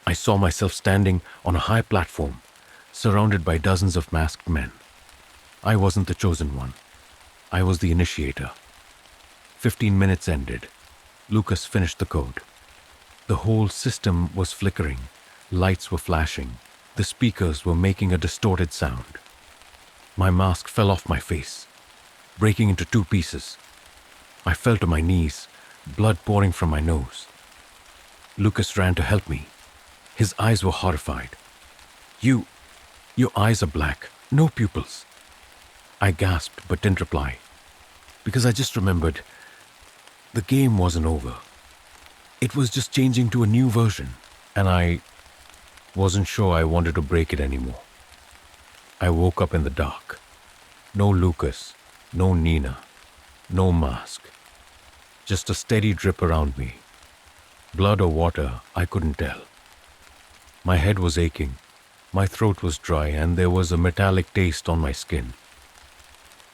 I saw myself standing on a high platform, surrounded by dozens of masked men. I wasn't the chosen one. I was the initiator. 15 minutes ended. Lucas finished the code. The whole system was flickering. Lights were flashing. The speakers were making a distorted sound. My mask fell off my face, breaking into 2 pieces. I fell to my knees, blood pouring from my nose. Lucas ran to help me. His eyes were horrified. Your eyes are black, no pupils. I gasped but didn't reply, because I just remembered the game wasn't over. It was just changing to a new version, and I wasn't sure I wanted to break it anymore. I woke up in the dark. No Lucas, no Nina, no mask. Just a steady drip around me. Blood or water, I couldn't tell. My head was aching, my throat was dry, and there was a metallic taste on my skin.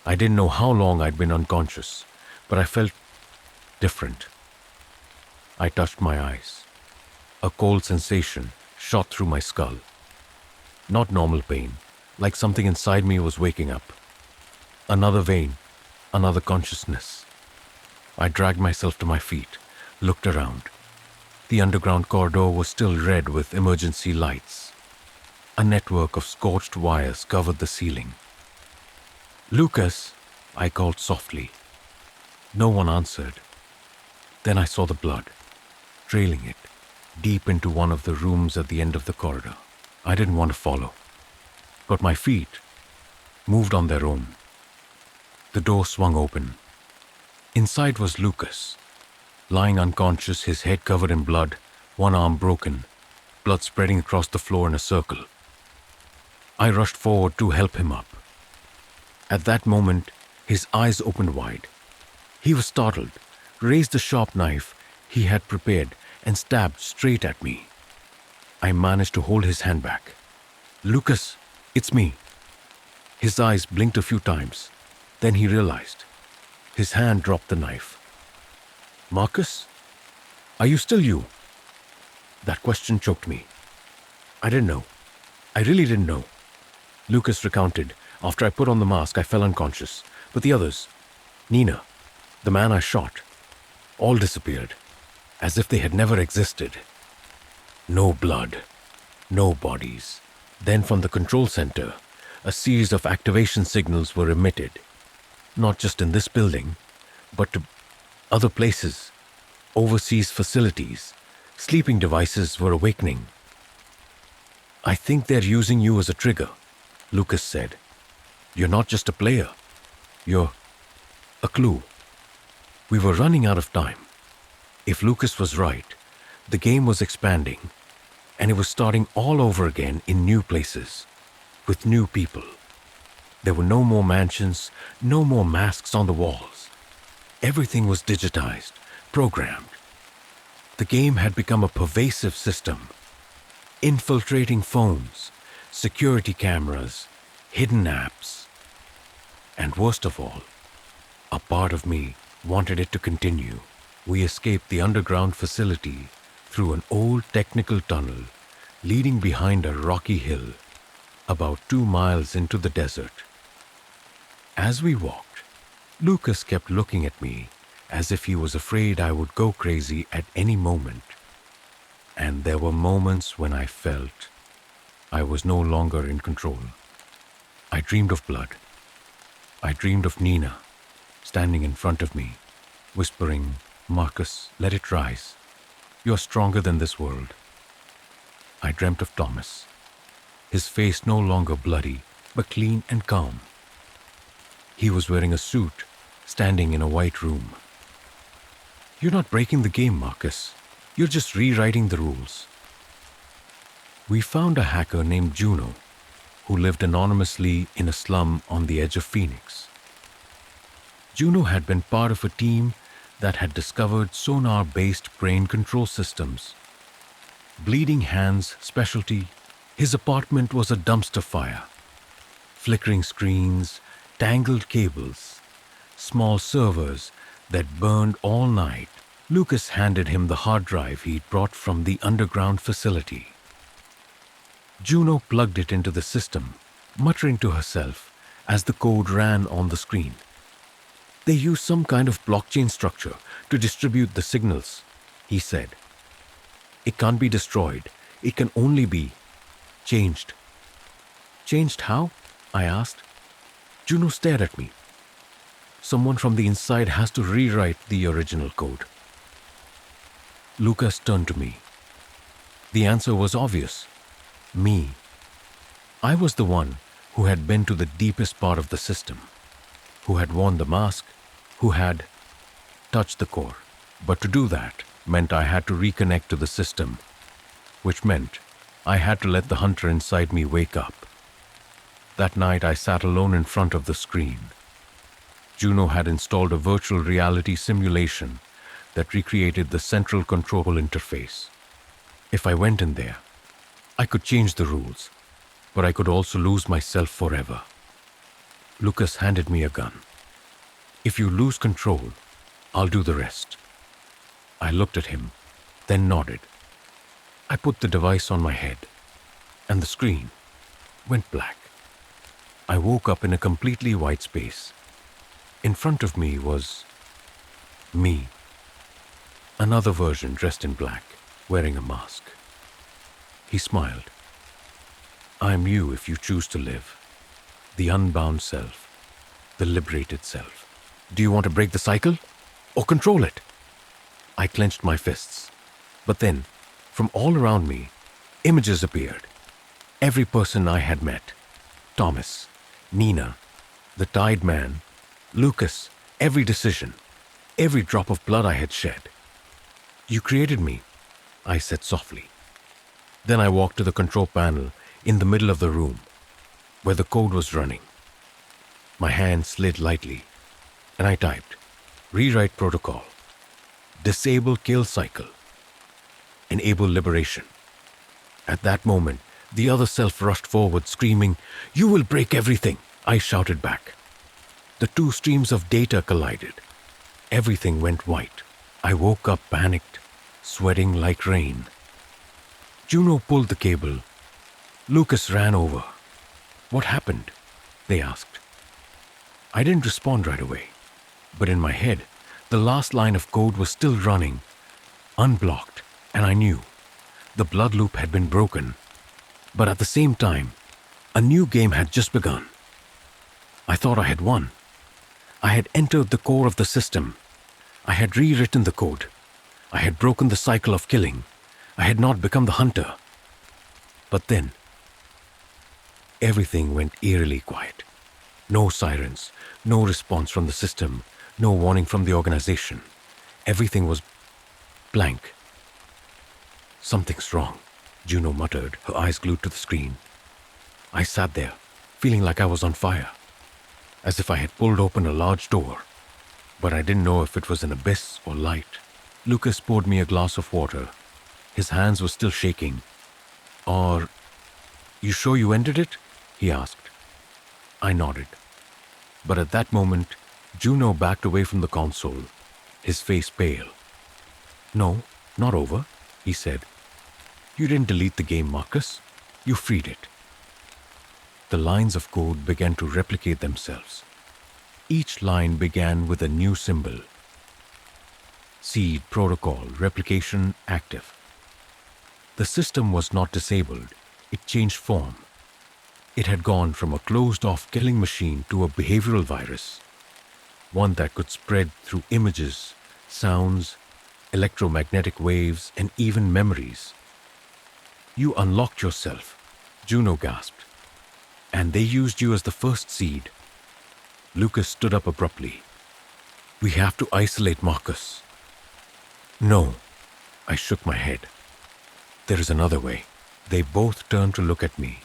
I didn't know how long I'd been unconscious, but I felt different. I touched my eyes. A cold sensation shot through my skull. Not normal pain, like something inside me was waking up. Another vein, another consciousness. I dragged myself to my feet, looked around. The underground corridor was still red with emergency lights. A network of scorched wires covered the ceiling. "Lucas," I called softly. No one answered. Then I saw the blood, trailing it, deep into one of the rooms at the end of the corridor. I didn't want to follow, but my feet moved on their own. The door swung open. Inside was Lucas, lying unconscious, his head covered in blood, one arm broken, blood spreading across the floor in a circle. I rushed forward to help him up. At that moment, his eyes opened wide. He was startled, raised the sharp knife he had prepared, and stabbed straight at me. I managed to hold his hand back. "Lucas, it's me." His eyes blinked a few times. Then he realized. His hand dropped the knife. "Marcus, are you still you?" That question choked me. I didn't know. I really didn't know. Lucas recounted. After I put on the mask, I fell unconscious. But the others, Nina, the man I shot, all disappeared, as if they had never existed. No blood, no bodies. Then from the control center, a series of activation signals were emitted. Not just in this building, but to other places, overseas facilities. Sleeping devices were awakening. "I think they're using you as a trigger," Lucas said. "You're not just a player. You're a clue." We were running out of time. If Lucas was right, the game was expanding, and it was starting all over again in new places, with new people. There were no more mansions, no more masks on the walls. Everything was digitized, programmed. The game had become a pervasive system, infiltrating phones, security cameras, hidden apps. And worst of all, a part of me wanted it to continue. We escaped the underground facility through an old technical tunnel leading behind a rocky hill, about 2 miles into the desert. As we walked, Lucas kept looking at me as if he was afraid I would go crazy at any moment. And there were moments when I felt I was no longer in control. I dreamed of blood. I dreamed of Nina standing in front of me, whispering, "Marcus, let it rise. You're stronger than this world." I dreamt of Thomas, his face no longer bloody, but clean and calm. He was wearing a suit, standing in a white room. "You're not breaking the game, Marcus. You're just rewriting the rules." We found a hacker named Juno, who lived anonymously in a slum on the edge of Phoenix. Juno had been part of a team that had discovered sonar-based brain control systems. Bleeding Hand's specialty, his apartment was a dumpster fire. Flickering screens, tangled cables, small servers that burned all night. Lucas handed him the hard drive he'd brought from the underground facility. Juno plugged it into the system, muttering to herself as the code ran on the screen. They use some kind of blockchain structure to distribute the signals, he said. It can't be destroyed. It can only be changed. Changed how? I asked. Juno stared at me. Someone from the inside has to rewrite the original code. Lucas turned to me. The answer was obvious. Me. I was the one who had been to the deepest part of the system, who had worn the mask, who had touched the core. But to do that meant I had to reconnect to the system, which meant I had to let the hunter inside me wake up. That night I sat alone in front of the screen. Juno had installed a virtual reality simulation that recreated the central control interface. If I went in there, I could change the rules, but I could also lose myself forever. Lucas handed me a gun. If you lose control, I'll do the rest. I looked at him, then nodded. I put the device on my head, and the screen went black. I woke up in a completely white space. In front of me was me. Another version dressed in black, wearing a mask. He smiled. I'm you if you choose to live. The unbound self. The liberated self. Do you want to break the cycle? Or control it? I clenched my fists. But then, from all around me, images appeared. Every person I had met. Thomas, Nina, the Tide Man, Lucas, every decision, every drop of blood I had shed. You created me, I said softly. Then I walked to the control panel in the middle of the room, where the code was running. My hand slid lightly, and I typed, rewrite protocol, disable kill cycle, enable liberation. At that moment, the other self rushed forward, screaming, you will break everything, I shouted back. The two streams of data collided. Everything went white. I woke up panicked, sweating like rain. Juno pulled the cable. Lucas ran over. What happened? They asked. I didn't respond right away, but in my head, the last line of code was still running, unblocked, and I knew the blood loop had been broken. But at the same time, a new game had just begun. I thought I had won. I had entered the core of the system. I had rewritten the code. I had broken the cycle of killing. I had not become the hunter. But then, everything went eerily quiet. No sirens, no response from the system, no warning from the organization. Everything was blank. Something's wrong, Juno muttered, her eyes glued to the screen. I sat there, feeling like I was on fire, as if I had pulled open a large door, but I didn't know if it was an abyss or light. Lucas poured me a glass of water. His hands were still shaking. Are you sure you ended it? He asked. I nodded. But at that moment, Juno backed away from the console, his face pale. No, not over, he said. You didn't delete the game, Marcus. You freed it. The lines of code began to replicate themselves. Each line began with a new symbol. Seed, protocol, replication, active. The system was not disabled. It changed form. It had gone from a closed-off killing machine to a behavioral virus, one that could spread through images, sounds, electromagnetic waves, and even memories. You unlocked yourself, Juno gasped. And they used you as the first seed. Lucas stood up abruptly. We have to isolate Marcus. No, I shook my head. There is another way. They both turned to look at me.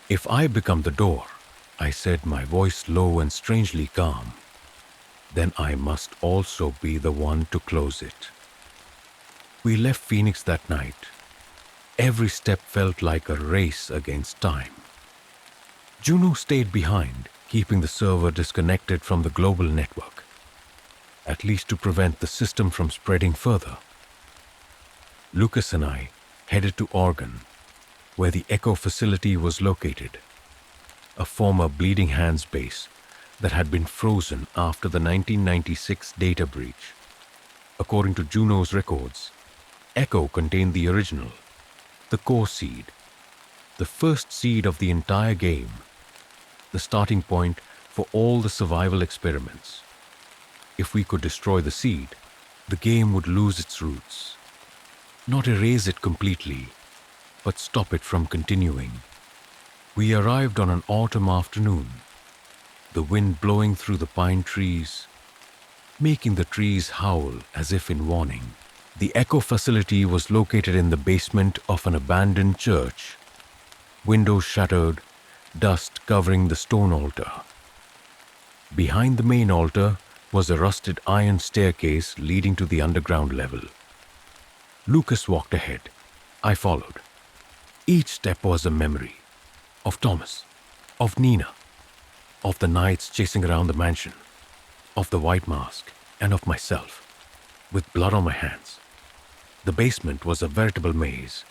If I become the door, I said, my voice low and strangely calm, then I must also be the one to close it. We left Phoenix that night. Every step felt like a race against time. Juno stayed behind, keeping the server disconnected from the global network, at least to prevent the system from spreading further. Lucas and I headed to Oregon. where the Echo facility was located, a former Bleeding Hands base that had been frozen after the 1996 data breach. According to Juno's records, Echo contained the original, the core seed, the first seed of the entire game, the starting point for all the survival experiments. If we could destroy the seed, the game would lose its roots. Not erase it completely, but stop it from continuing. We arrived on an autumn afternoon, the wind blowing through the pine trees, making the trees howl as if in warning. The Echo facility was located in the basement of an abandoned church, windows shattered, dust covering the stone altar. Behind the main altar was a rusted iron staircase leading to the underground level. Lucas walked ahead. I followed. Each step was a memory of Thomas, of Nina, of the nights chasing around the mansion, of the white mask, and of myself, with blood on my hands. The basement was a veritable maze.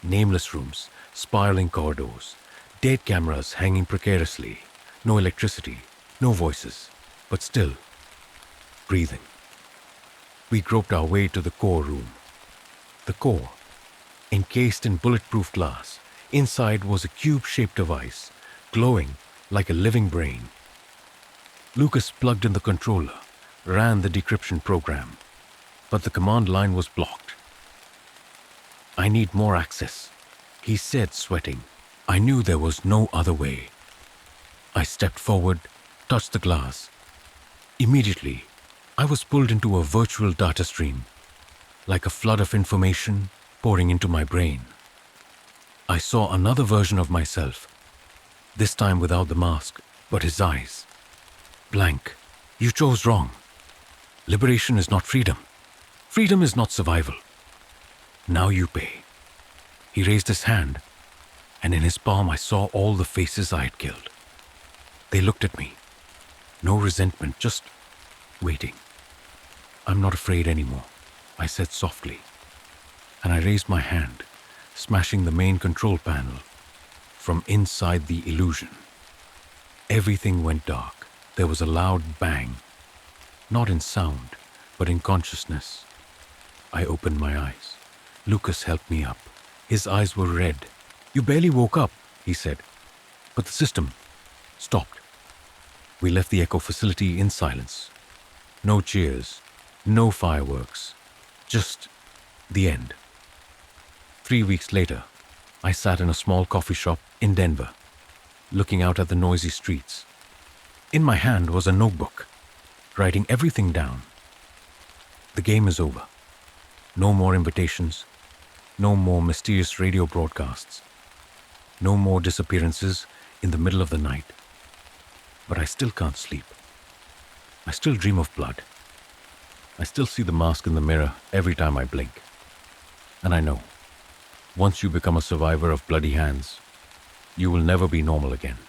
Nameless rooms, spiraling corridors, dead cameras hanging precariously, no electricity, no voices, but still, breathing. We groped our way to the core room. The core, encased in bulletproof glass, inside was a cube-shaped device, glowing like a living brain. Lucas plugged in the controller, ran the decryption program, but the command line was blocked. "I need more access," he said, sweating. I knew there was no other way. I stepped forward, touched the glass. Immediately, I was pulled into a virtual data stream, like a flood of information pouring into my brain. I saw another version of myself, this time without the mask, but his eyes. Blank. "You chose wrong. Liberation is not freedom. Freedom is not survival. Now you pay." He raised his hand, and in his palm I saw all the faces I had killed. They looked at me. No resentment, just waiting. "I'm not afraid anymore," I said softly, and I raised my hand, smashing the main control panel from inside the illusion. Everything went dark. There was a loud bang, not in sound, but in consciousness. I opened my eyes. Lucas helped me up. His eyes were red. "You barely woke up," he said, "but the system stopped." We left the Echo facility in silence. No cheers, no fireworks, just the end. 3 weeks later, I sat in a small coffee shop in Denver, looking out at the noisy streets. In my hand was a notebook, writing everything down. The game is over. No more invitations, no more mysterious radio broadcasts, no more disappearances in the middle of the night. But I still can't sleep. I still dream of blood. I still see the mask in the mirror every time I blink. And I know, once you become a survivor of bloody hands, you will never be normal again.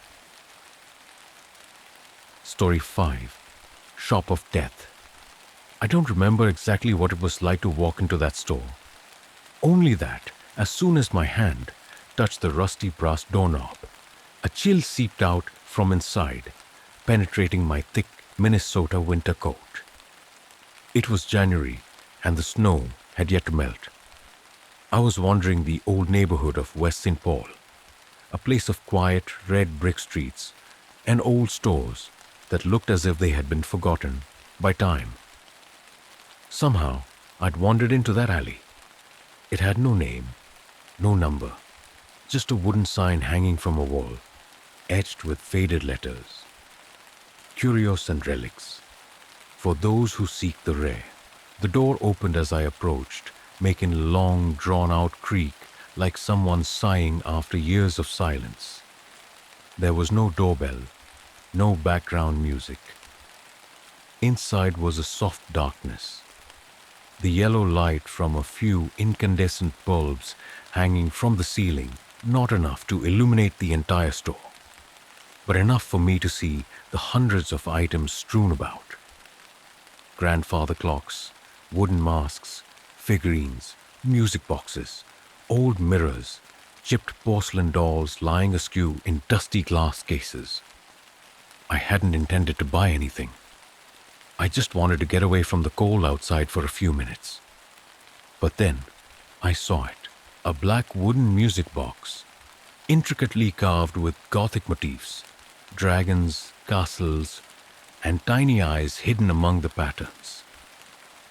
Story 5. Shop of Death. I don't remember exactly what it was like to walk into that store. Only that, as soon as my hand touched the rusty brass doorknob, a chill seeped out from inside, penetrating my thick Minnesota winter coat. It was January, and the snow had yet to melt. I was wandering the old neighborhood of West St. Paul, a place of quiet red brick streets and old stores that looked as if they had been forgotten by time. Somehow, I'd wandered into that alley. It had no name, no number, just a wooden sign hanging from a wall, etched with faded letters. Curios and relics, for those who seek the rare. The door opened as I approached, making a long, drawn-out creak like someone sighing after years of silence. There was no doorbell, no background music. Inside was a soft darkness. The yellow light from a few incandescent bulbs hanging from the ceiling, not enough to illuminate the entire store, but enough for me to see the hundreds of items strewn about. Grandfather clocks, wooden masks, figurines, music boxes, old mirrors, chipped porcelain dolls lying askew in dusty glass cases. I hadn't intended to buy anything. I just wanted to get away from the cold outside for a few minutes. But then I saw it, a black wooden music box, intricately carved with Gothic motifs, dragons, castles, and tiny eyes hidden among the patterns.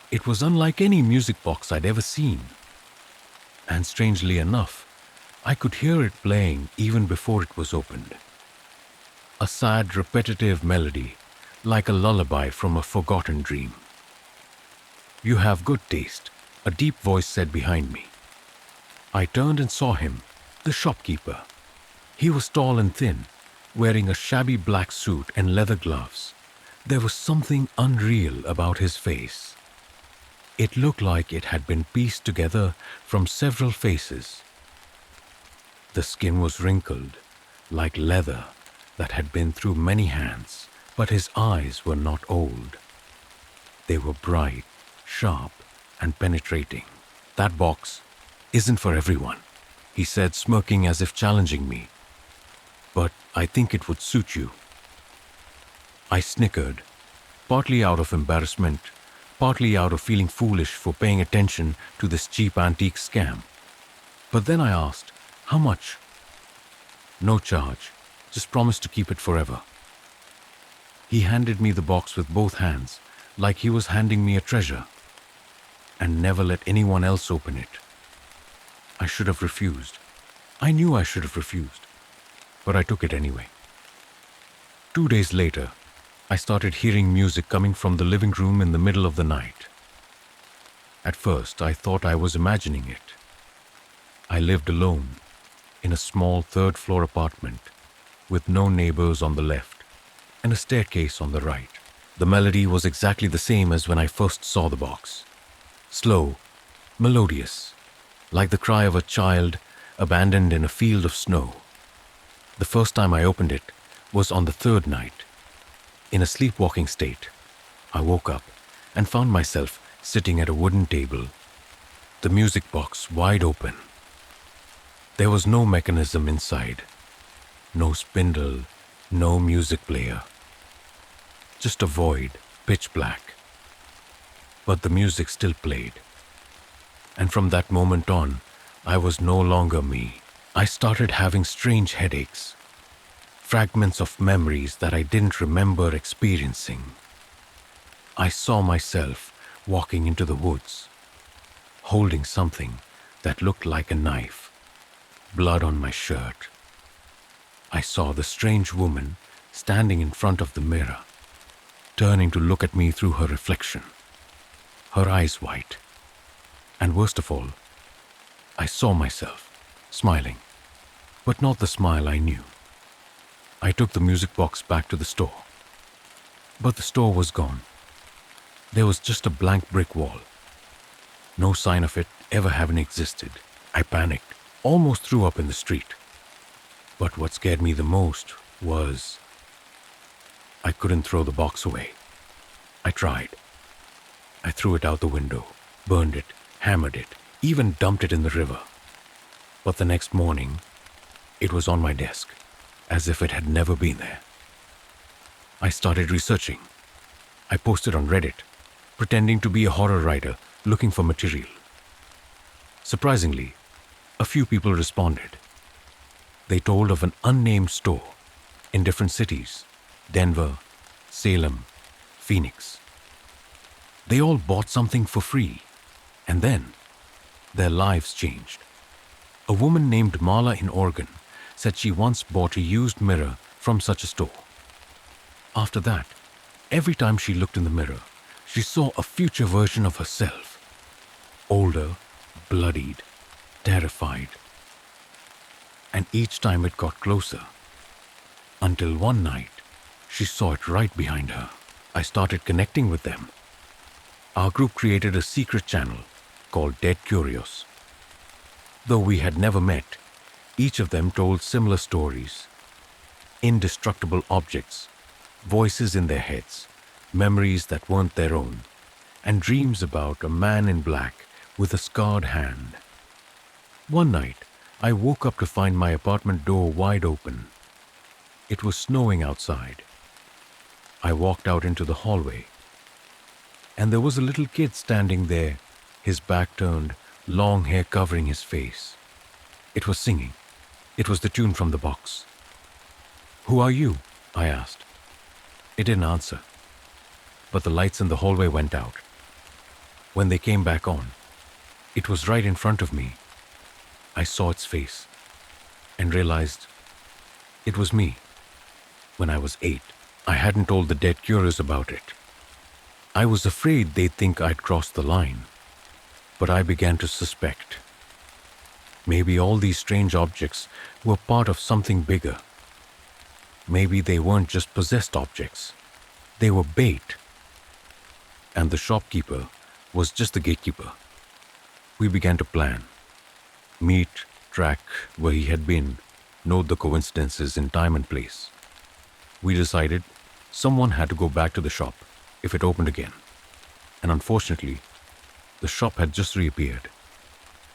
It was unlike any music box I'd ever seen. And strangely enough, I could hear it playing even before it was opened. A sad, repetitive melody, like a lullaby from a forgotten dream. "You have good taste," a deep voice said behind me. I turned and saw him, the shopkeeper. He was tall and thin, wearing a shabby black suit and leather gloves. There was something unreal about his face. It looked like it had been pieced together from several faces. The skin was wrinkled, like leather that had been through many hands, but his eyes were not old. They were bright, sharp, and penetrating. "That box isn't for everyone," he said, smirking as if challenging me. "But I think it would suit you." I snickered, partly out of embarrassment, partly out of feeling foolish for paying attention to this cheap antique scam. But then I asked, "How much?" "No charge. Just promise to keep it forever." He handed me the box with both hands, like he was handing me a treasure, and never let anyone else open it. I should have refused. I knew I should have refused, but I took it anyway. 2 days later, I started hearing music coming from the living room in the middle of the night. At first, I thought I was imagining it. I lived alone in a small third-floor apartment with no neighbors on the left and a staircase on the right. The melody was exactly the same as when I first saw the box. Slow, melodious, like the cry of a child abandoned in a field of snow. The first time I opened it was on the third night. In a sleepwalking state, I woke up and found myself sitting at a wooden table, the music box wide open. There was no mechanism inside, no spindle, no music player. Just a void, pitch black. But the music still played. And from that moment on, I was no longer me. I started having strange headaches, fragments of memories that I didn't remember experiencing. I saw myself walking into the woods, holding something that looked like a knife, blood on my shirt. I saw the strange woman standing in front of the mirror, turning to look at me through her reflection, her eyes white. And worst of all, I saw myself smiling, but not the smile I knew. I took the music box back to the store, but the store was gone. There was just a blank brick wall, no sign of it ever having existed. I panicked, almost threw up in the street. But what scared me the most was I couldn't throw the box away. I tried. I threw it out the window, burned it, hammered it, even dumped it in the river. But the next morning, it was on my desk, as if it had never been there. I started researching. I posted on Reddit, pretending to be a horror writer looking for material. Surprisingly, a few people responded. They told of an unnamed store in different cities: Denver, Salem, Phoenix. They all bought something for free, and then their lives changed. A woman named Marla in Oregon said she once bought a used mirror from such a store. After that, every time she looked in the mirror, she saw a future version of herself, older, bloodied, terrified. And each time it got closer, until one night, she saw it right behind her. I started connecting with them. Our group created a secret channel called Dead Curious. Though we had never met, each of them told similar stories. Indestructible objects, voices in their heads, memories that weren't their own, and dreams about a man in black with a scarred hand. One night, I woke up to find my apartment door wide open. It was snowing outside. I walked out into the hallway, and there was a little kid standing there, his back turned, long hair covering his face. It was singing. It was the tune from the box. "Who are you?" I asked. It didn't answer, but the lights in the hallway went out. When they came back on, it was right in front of me. I saw its face and realized it was me. When I was 8, I hadn't told the dead curious about it. I was afraid they'd think I'd crossed the line, but I began to suspect. Maybe all these strange objects were part of something bigger. Maybe they weren't just possessed objects. They were bait. And the shopkeeper was just the gatekeeper. We began to plan. Meet, track where he had been, note the coincidences in time and place. We decided someone had to go back to the shop if it opened again. And unfortunately, the shop had just reappeared.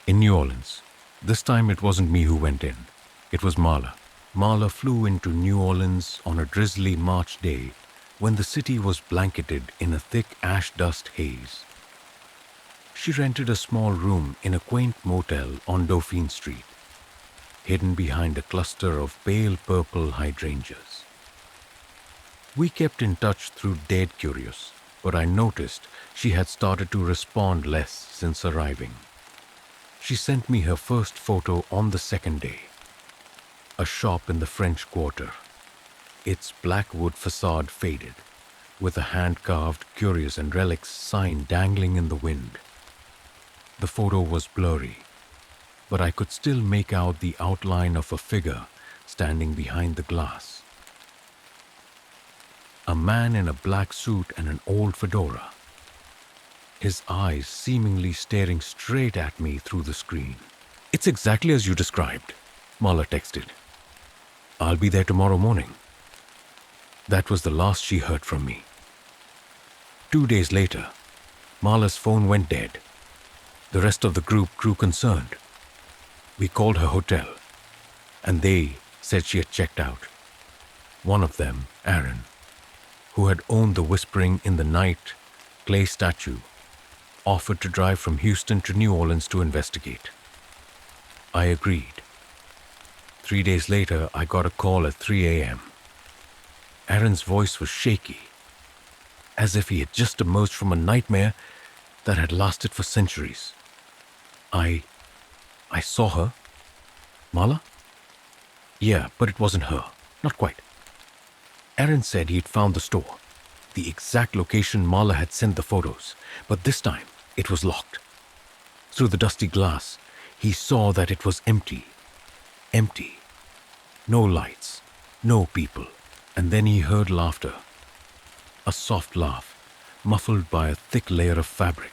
In New Orleans. This time it wasn't me who went in. It was Marla. Marla flew into New Orleans on a drizzly March day when the city was blanketed in a thick ash dust haze. She rented a small room in a quaint motel on Dauphine Street, hidden behind a cluster of pale purple hydrangeas. We kept in touch through Dead Curious, but I noticed she had started to respond less since arriving. She sent me her first photo on the second day. A shop in the French Quarter, its black wood facade faded, with a hand-carved Curious and Relics sign dangling in the wind. The photo was blurry, but I could still make out the outline of a figure standing behind the glass. A man in a black suit and an old fedora, his eyes seemingly staring straight at me through the screen. "It's exactly as you described," Marla texted. "I'll be there tomorrow morning." That was the last she heard from me. 2 days later, Marla's phone went dead. The rest of the group grew concerned. We called her hotel, and they said she had checked out. One of them, Aaron, who had owned the Whispering in the Night clay statue, offered to drive from Houston to New Orleans to investigate. I agreed. 3 days later, I got a call at 3 a.m. Aaron's voice was shaky, as if he had just emerged from a nightmare that had lasted for centuries. I saw her. Marla? Yeah, but it wasn't her. Not quite. Aaron said he'd found the store, the exact location Marla had sent the photos, but this time it was locked. Through the dusty glass, he saw that it was empty. Empty. No lights, no people. And then he heard laughter. A soft laugh, muffled by a thick layer of fabric.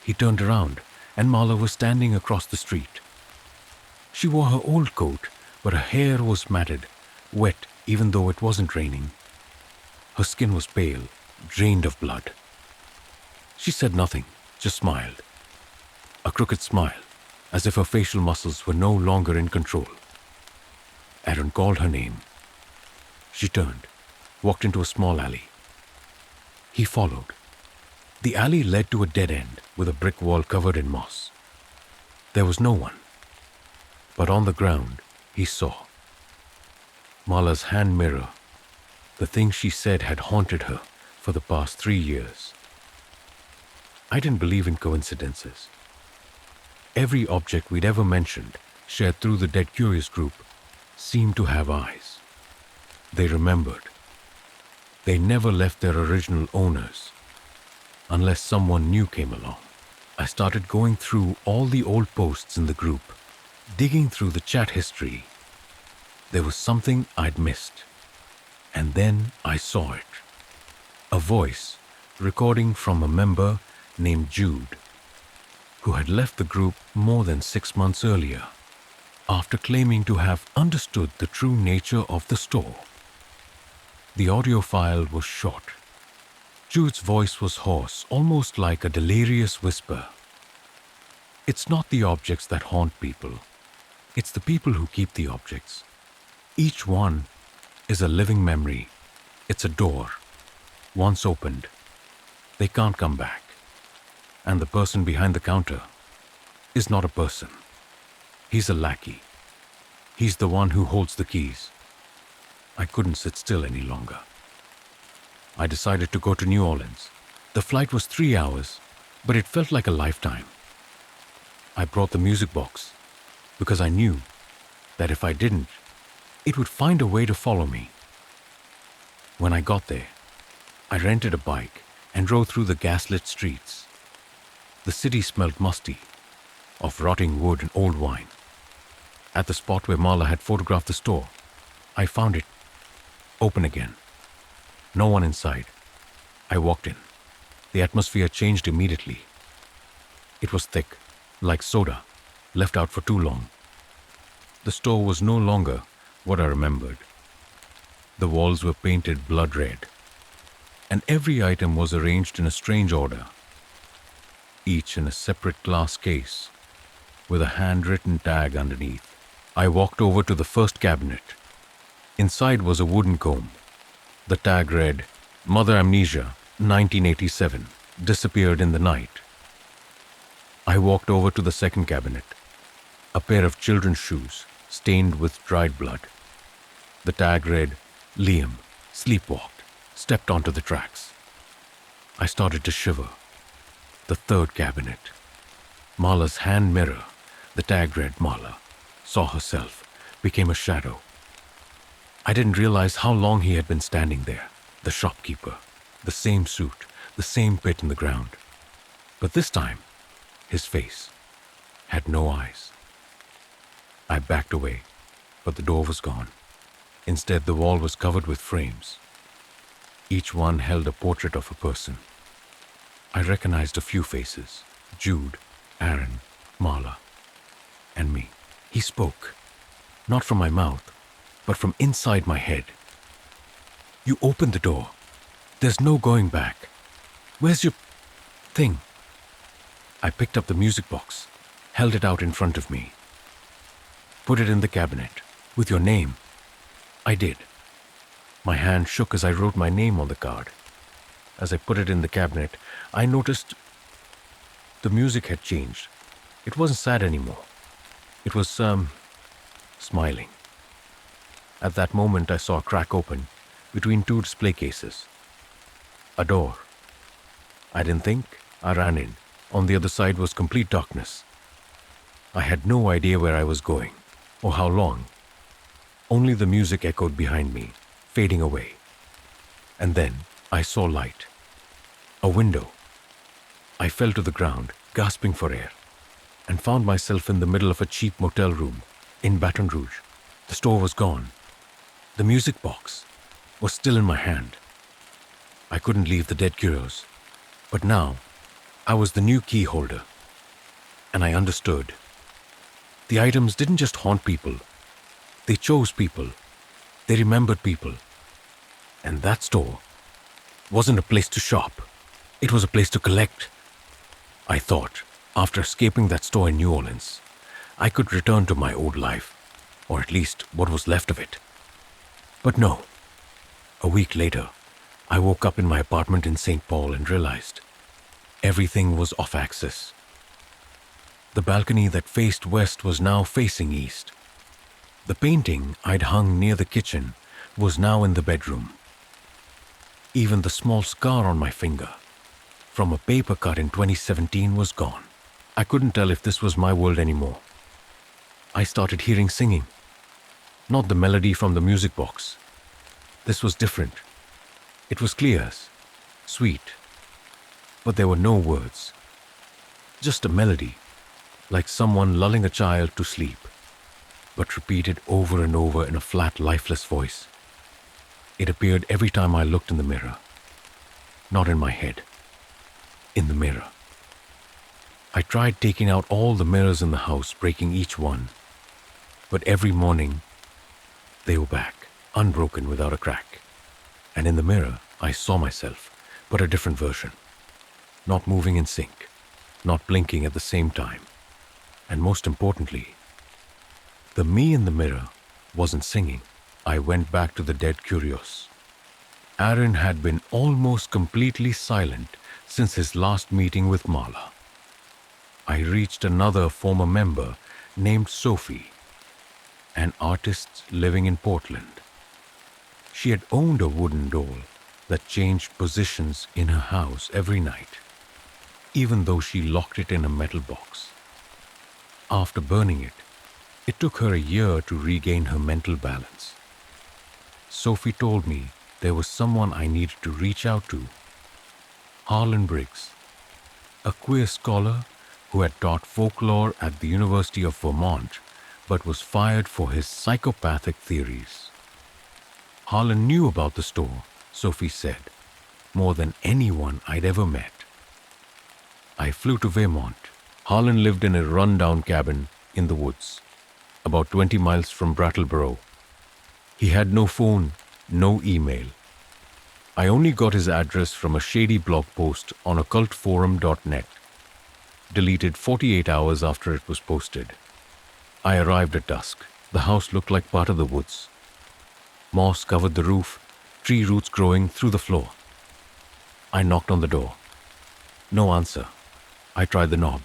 He turned around, and Marla was standing across the street. She wore her old coat, but her hair was matted, wet even though it wasn't raining. Her skin was pale, drained of blood. She said nothing, just smiled. A crooked smile, as if her facial muscles were no longer in control. Aaron called her name. She turned, walked into a small alley. He followed. The alley led to a dead end with a brick wall covered in moss. There was no one. But on the ground, he saw Marla's hand mirror, the thing she said had haunted her for the past 3 years. I didn't believe in coincidences. Every object we'd ever mentioned, shared through the Dead Curious group, seemed to have eyes. They remembered. They never left their original owners, unless someone new came along. I started going through all the old posts in the group, digging through the chat history. There was something I'd missed. And then I saw it. A voice recording from a member named Jude, who had left the group more than 6 months earlier, after claiming to have understood the true nature of the store. The audio file was short. Jude's voice was hoarse, almost like a delirious whisper. It's not the objects that haunt people. It's the people who keep the objects. Each one is a living memory. It's a door. Once opened, they can't come back. And the person behind the counter is not a person. He's a lackey. He's the one who holds the keys. I couldn't sit still any longer. I decided to go to New Orleans. The flight was 3 hours, but it felt like a lifetime. I brought the music box because I knew that if I didn't, it would find a way to follow me. When I got there, I rented a bike and drove through the gaslit streets. The city smelled musty, of rotting wood and old wine. At the spot where Marla had photographed the store, I found it open again. No one inside. I walked in. The atmosphere changed immediately. It was thick, like soda, left out for too long. The store was no longer what I remembered. The walls were painted blood red, and every item was arranged in a strange order, each in a separate glass case, with a handwritten tag underneath. I walked over to the first cabinet. Inside was a wooden comb. The tag read, "Mother Amnesia, 1987, disappeared in the night." I walked over to the second cabinet. A pair of children's shoes, stained with dried blood. The tag read, "Liam, sleepwalked, stepped onto the tracks." I started to shiver. The third cabinet. Marla's hand mirror. The tag read, "Marla, saw herself, became a shadow." I didn't realize how long he had been standing there. The shopkeeper, the same suit, the same pit in the ground. But this time, his face had no eyes. I backed away, but the door was gone. Instead, the wall was covered with frames. Each one held a portrait of a person. I recognized a few faces: Jude, Aaron, Marla, and me. He spoke, not from my mouth, but from inside my head. "You opened the door. There's no going back. Where's your thing?" I picked up the music box, held it out in front of me. "Put it in the cabinet, with your name." I did. My hand shook as I wrote my name on the card. As I put it in the cabinet, I noticed the music had changed. It wasn't sad anymore. It was, smiling. At that moment, I saw a crack open between two display cases. A door. I didn't think. I ran in. On the other side was complete darkness. I had no idea where I was going, or how long. Only the music echoed behind me, fading away. And then I saw light. A window. I fell to the ground, gasping for air, and found myself in the middle of a cheap motel room in Baton Rouge. The store was gone. The music box was still in my hand. I couldn't leave the dead curios, but now I was the new key holder, and I understood. The items didn't just haunt people. They chose people. They remembered people. And that store wasn't a place to shop. It was a place to collect. I thought, after escaping that store in New Orleans, I could return to my old life, or at least what was left of it. But no. A week later, I woke up in my apartment in St. Paul and realized everything was off axis. The balcony that faced west was now facing east. The painting I'd hung near the kitchen was now in the bedroom. Even the small scar on my finger from a paper cut in 2017 was gone. I couldn't tell if this was my world anymore. I started hearing singing, not the melody from the music box. This was different. It was clear, sweet, but there were no words. Just a melody, like someone lulling a child to sleep, but repeated over and over in a flat, lifeless voice. It appeared every time I looked in the mirror. Not in my head. In the mirror. I tried taking out all the mirrors in the house, breaking each one. But every morning, they were back, unbroken without a crack. And in the mirror, I saw myself, but a different version. Not moving in sync, not blinking at the same time. And most importantly, The me in the mirror wasn't singing. I went back to the dead curious. Aaron had been almost completely silent since his last meeting with Marla. I reached another former member named Sophie, an artist living in Portland. She had owned a wooden doll that changed positions in her house every night, even though she locked it in a metal box. After burning it, it took her a year to regain her mental balance. Sophie told me there was someone I needed to reach out to. Harlan Briggs, a queer scholar who had taught folklore at the University of Vermont but was fired for his psychopathic theories. Harlan knew about the store, Sophie said, more than anyone I'd ever met. I flew to Vermont. Harlan lived in a run-down cabin in the woods, about 20 miles from Brattleboro. He had no phone, no email. I only got his address from a shady blog post on occultforum.net, deleted 48 hours after it was posted. I arrived at dusk. The house looked like part of the woods. Moss covered the roof, tree roots growing through the floor. I knocked on the door. No answer. I tried the knob.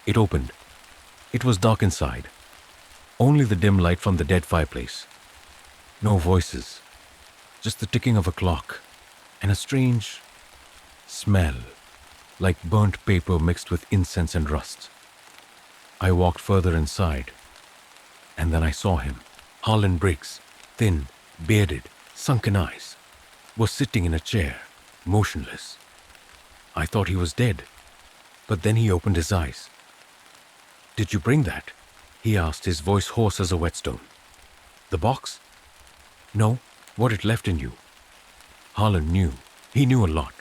It opened. It was dark inside. Only the dim light from the dead fireplace. No voices. Just the ticking of a clock and a strange smell, like burnt paper mixed with incense and rust. I walked further inside, and then I saw him. Harlan Briggs, thin, bearded, sunken eyes, was sitting in a chair, motionless. I thought he was dead, but then he opened his eyes. "Did you bring that?" he asked, his voice hoarse as a whetstone. "The box?" "No, what it left in you." Harlan knew. He knew a lot.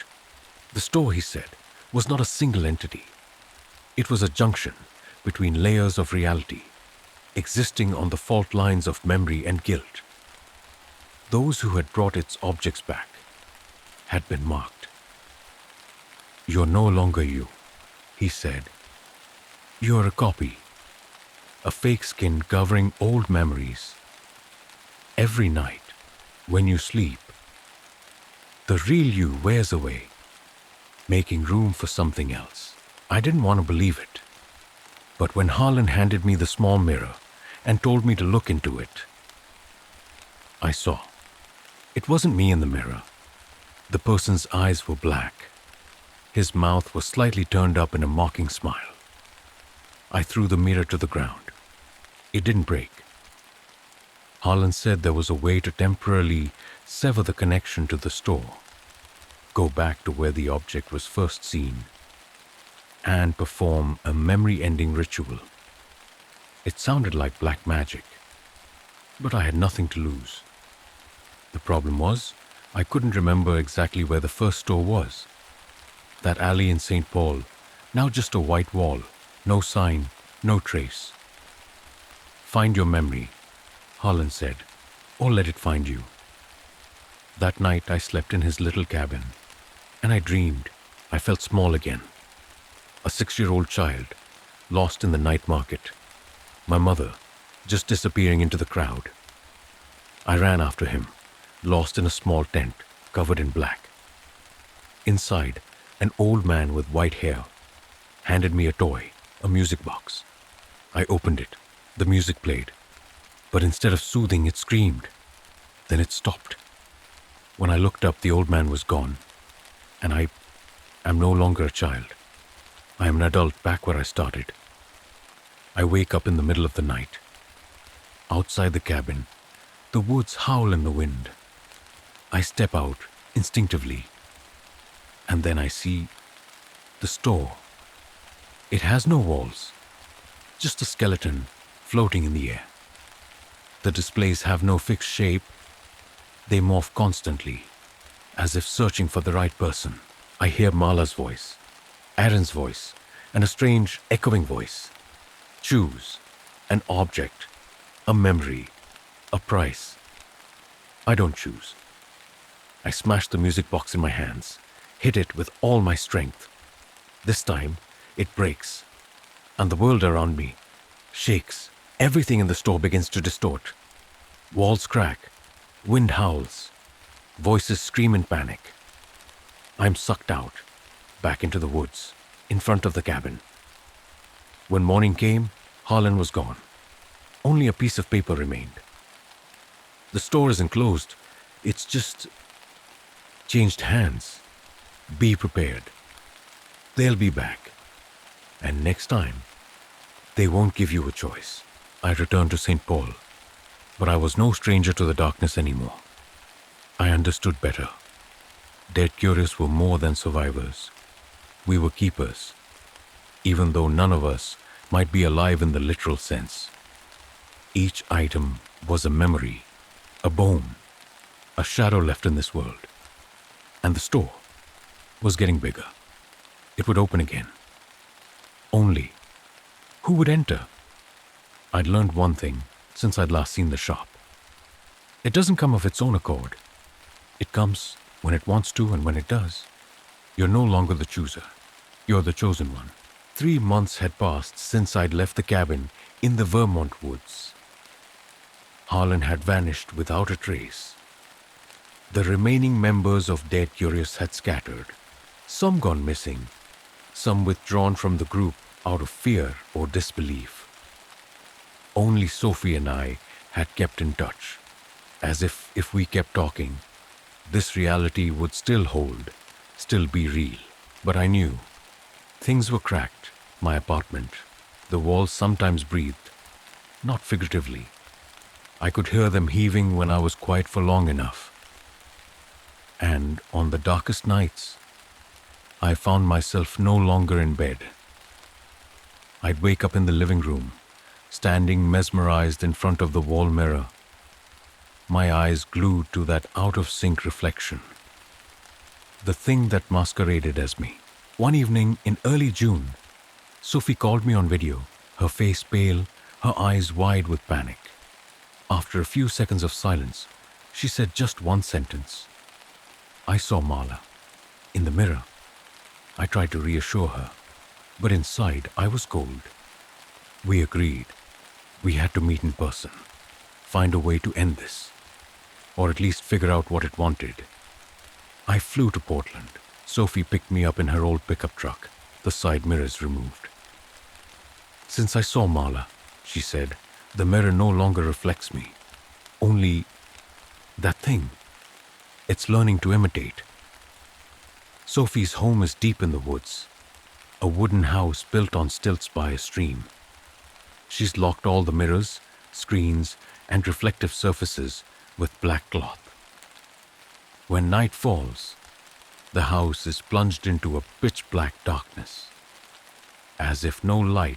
The store, he said, was not a single entity. It was a junction between layers of reality, existing on the fault lines of memory and guilt. Those who had brought its objects back had been marked. "You're no longer you," he said. "You're a copy, a fake skin covering old memories. Every night, when you sleep, the real you wears away, making room for something else." I didn't want to believe it. But when Harlan handed me the small mirror and told me to look into it, I saw. It wasn't me in the mirror. The person's eyes were black. His mouth was slightly turned up in a mocking smile. I threw the mirror to the ground. It didn't break. Harlan said there was a way to temporarily sever the connection to the store, go back to where the object was first seen, and perform a memory-ending ritual. It sounded like black magic, but I had nothing to lose. The problem was, I couldn't remember exactly where the first store was. That alley in St. Paul, now just a white wall, no sign, no trace. "Find your memory," Harlan said, "or let it find you." That night I slept in his little cabin, and I dreamed. I felt small again. A 6-year-old child, lost in the night market. My mother, just disappearing into the crowd. I ran after him, lost in a small tent, covered in black. Inside, an old man with white hair handed me a toy, a music box. I opened it. The music played. But instead of soothing, it screamed. Then it stopped. When I looked up, the old man was gone. And I am no longer a child. I am an adult back where I started. I wake up in the middle of the night. Outside the cabin, the woods howl in the wind. I step out instinctively, and then I see the store. It has no walls, just a skeleton floating in the air. The displays have no fixed shape. They morph constantly, as if searching for the right person. I hear Marla's voice, Aaron's voice, and a strange, echoing voice. Choose an object, a memory, a price. I don't choose. I smash the music box in my hands, hit it with all my strength. This time, it breaks, and the world around me shakes Everything in the store begins to distort. Walls crack, wind howls, voices scream in panic. I'm sucked out, back into the woods, in front of the cabin. When morning came, Harlan was gone. Only a piece of paper remained. The store isn't closed, it's just changed hands. Be prepared. They'll be back. And next time, they won't give you a choice. I returned to St. Paul, but I was no stranger to the darkness anymore. I understood better. Dead Curious were more than survivors. We were keepers, even though none of us might be alive in the literal sense. Each item was a memory, a bone, a shadow left in this world. And the store was getting bigger. It would open again. Only, who would enter? I'd learned one thing since I'd last seen the shop. It doesn't come of its own accord. It comes when it wants to, and when it does. You're no longer the chooser. You're the chosen one. 3 months had passed since I'd left the cabin in the Vermont woods. Harlan had vanished without a trace. The remaining members of Dead Curious had scattered, some gone missing, some withdrawn from the group out of fear or disbelief. Only Sophie and I had kept in touch, as if we kept talking, this reality would still hold, still be real. But I knew. Things were cracked. My apartment, the walls sometimes breathed, not figuratively. I could hear them heaving when I was quiet for long enough. And on the darkest nights, I found myself no longer in bed. I'd wake up in the living room, standing mesmerized in front of the wall mirror, my eyes glued to that out-of-sync reflection, the thing that masqueraded as me. One evening in early June, Sophie called me on video, her face pale, her eyes wide with panic. After a few seconds of silence, she said just one sentence. I saw Marla in the mirror. I tried to reassure her, but inside I was cold. We agreed. We had to meet in person, find a way to end this, or at least figure out what it wanted. I flew to Portland. Sophie picked me up in her old pickup truck, the side mirrors removed. Since I saw Marla, she said, the mirror no longer reflects me. Only that thing. It's learning to imitate. Sophie's home is deep in the woods, a wooden house built on stilts by a stream. She's locked all the mirrors, screens, and reflective surfaces with black cloth. When night falls, the house is plunged into a pitch-black darkness, as if no light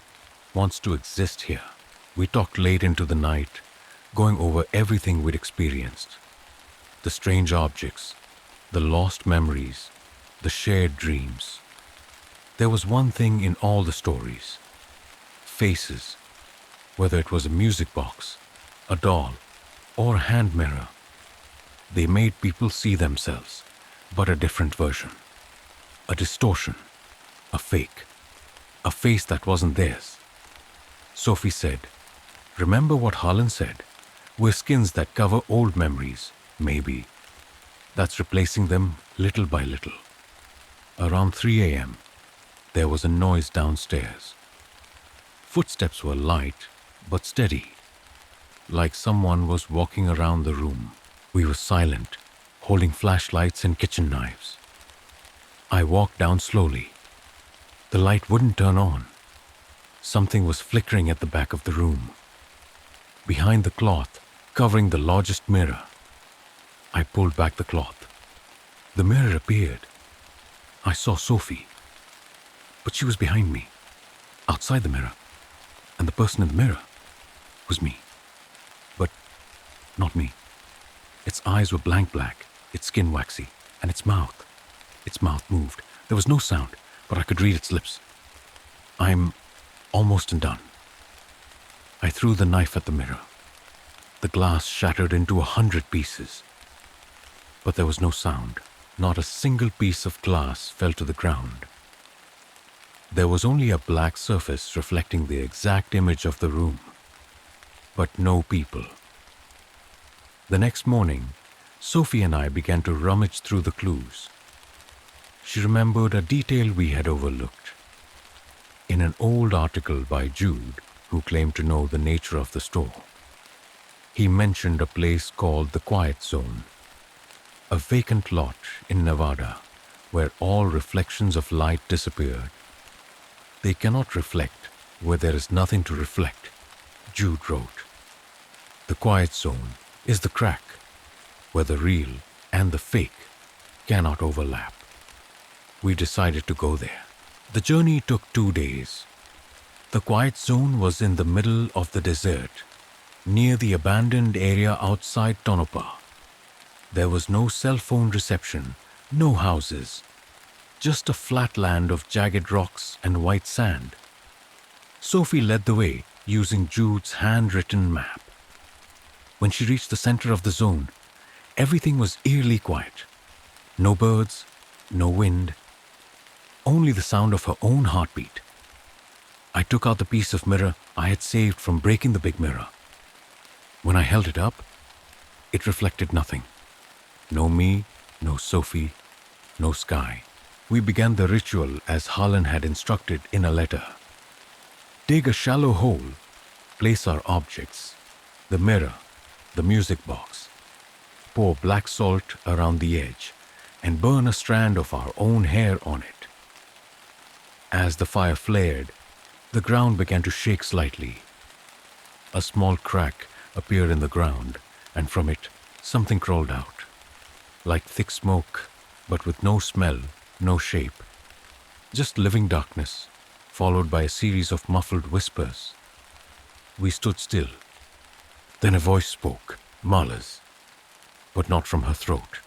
wants to exist here. We talked late into the night, going over everything we'd experienced. The strange objects, the lost memories, the shared dreams. There was one thing in all the stories. Faces, whether it was a music box, a doll, or a hand mirror. They made people see themselves, but a different version. A distortion, a fake, a face that wasn't theirs. Sophie said, remember what Harlan said? We're skins that cover old memories, maybe. That's replacing them little by little. Around 3 a.m., there was a noise downstairs. Footsteps were light, but steady, like someone was walking around the room. We were silent, holding flashlights and kitchen knives. I walked down slowly. The light wouldn't turn on. Something was flickering at the back of the room. Behind the cloth, covering the largest mirror. I pulled back the cloth. The mirror appeared. I saw Sophie, but she was behind me, outside the mirror, and the person in the mirror was me. But not me. Its eyes were blank black, its skin waxy, and its mouth moved. There was no sound, but I could read its lips. I'm almost done. I threw the knife at the mirror. The glass shattered into 100 pieces. But there was no sound. Not a single piece of glass fell to the ground. There was only a black surface reflecting the exact image of the room. but no people. The next morning, Sophie and I began to rummage through the clues. She remembered a detail we had overlooked. In an old article by Jude, who claimed to know the nature of the store, he mentioned a place called the Quiet Zone, a vacant lot in Nevada where all reflections of light disappeared. They cannot reflect where there is nothing to reflect, Jude wrote. The Quiet Zone is the crack where the real and the fake cannot overlap. We decided to go there. The journey took 2 days. The Quiet Zone was in the middle of the desert, near the abandoned area outside Tonopah. There was no cell phone reception, no houses, just a flat land of jagged rocks and white sand. Sophie led the way using Jude's handwritten map. When she reached the center of the zone, everything was eerily quiet. No birds, no wind, only the sound of her own heartbeat. I took out the piece of mirror I had saved from breaking the big mirror. When I held it up, it reflected nothing. No me, no Sophie, no sky. We began the ritual as Harlan had instructed in a letter. Dig a shallow hole, place our objects, the mirror, the music box, pour black salt around the edge, and burn a strand of our own hair on it. As the fire flared, the ground began to shake slightly. A small crack appeared in the ground, and from it something crawled out, like thick smoke, but with no smell, no shape. Just living darkness, followed by a series of muffled whispers. We stood still. Then a voice spoke, Marla's, but not from her throat,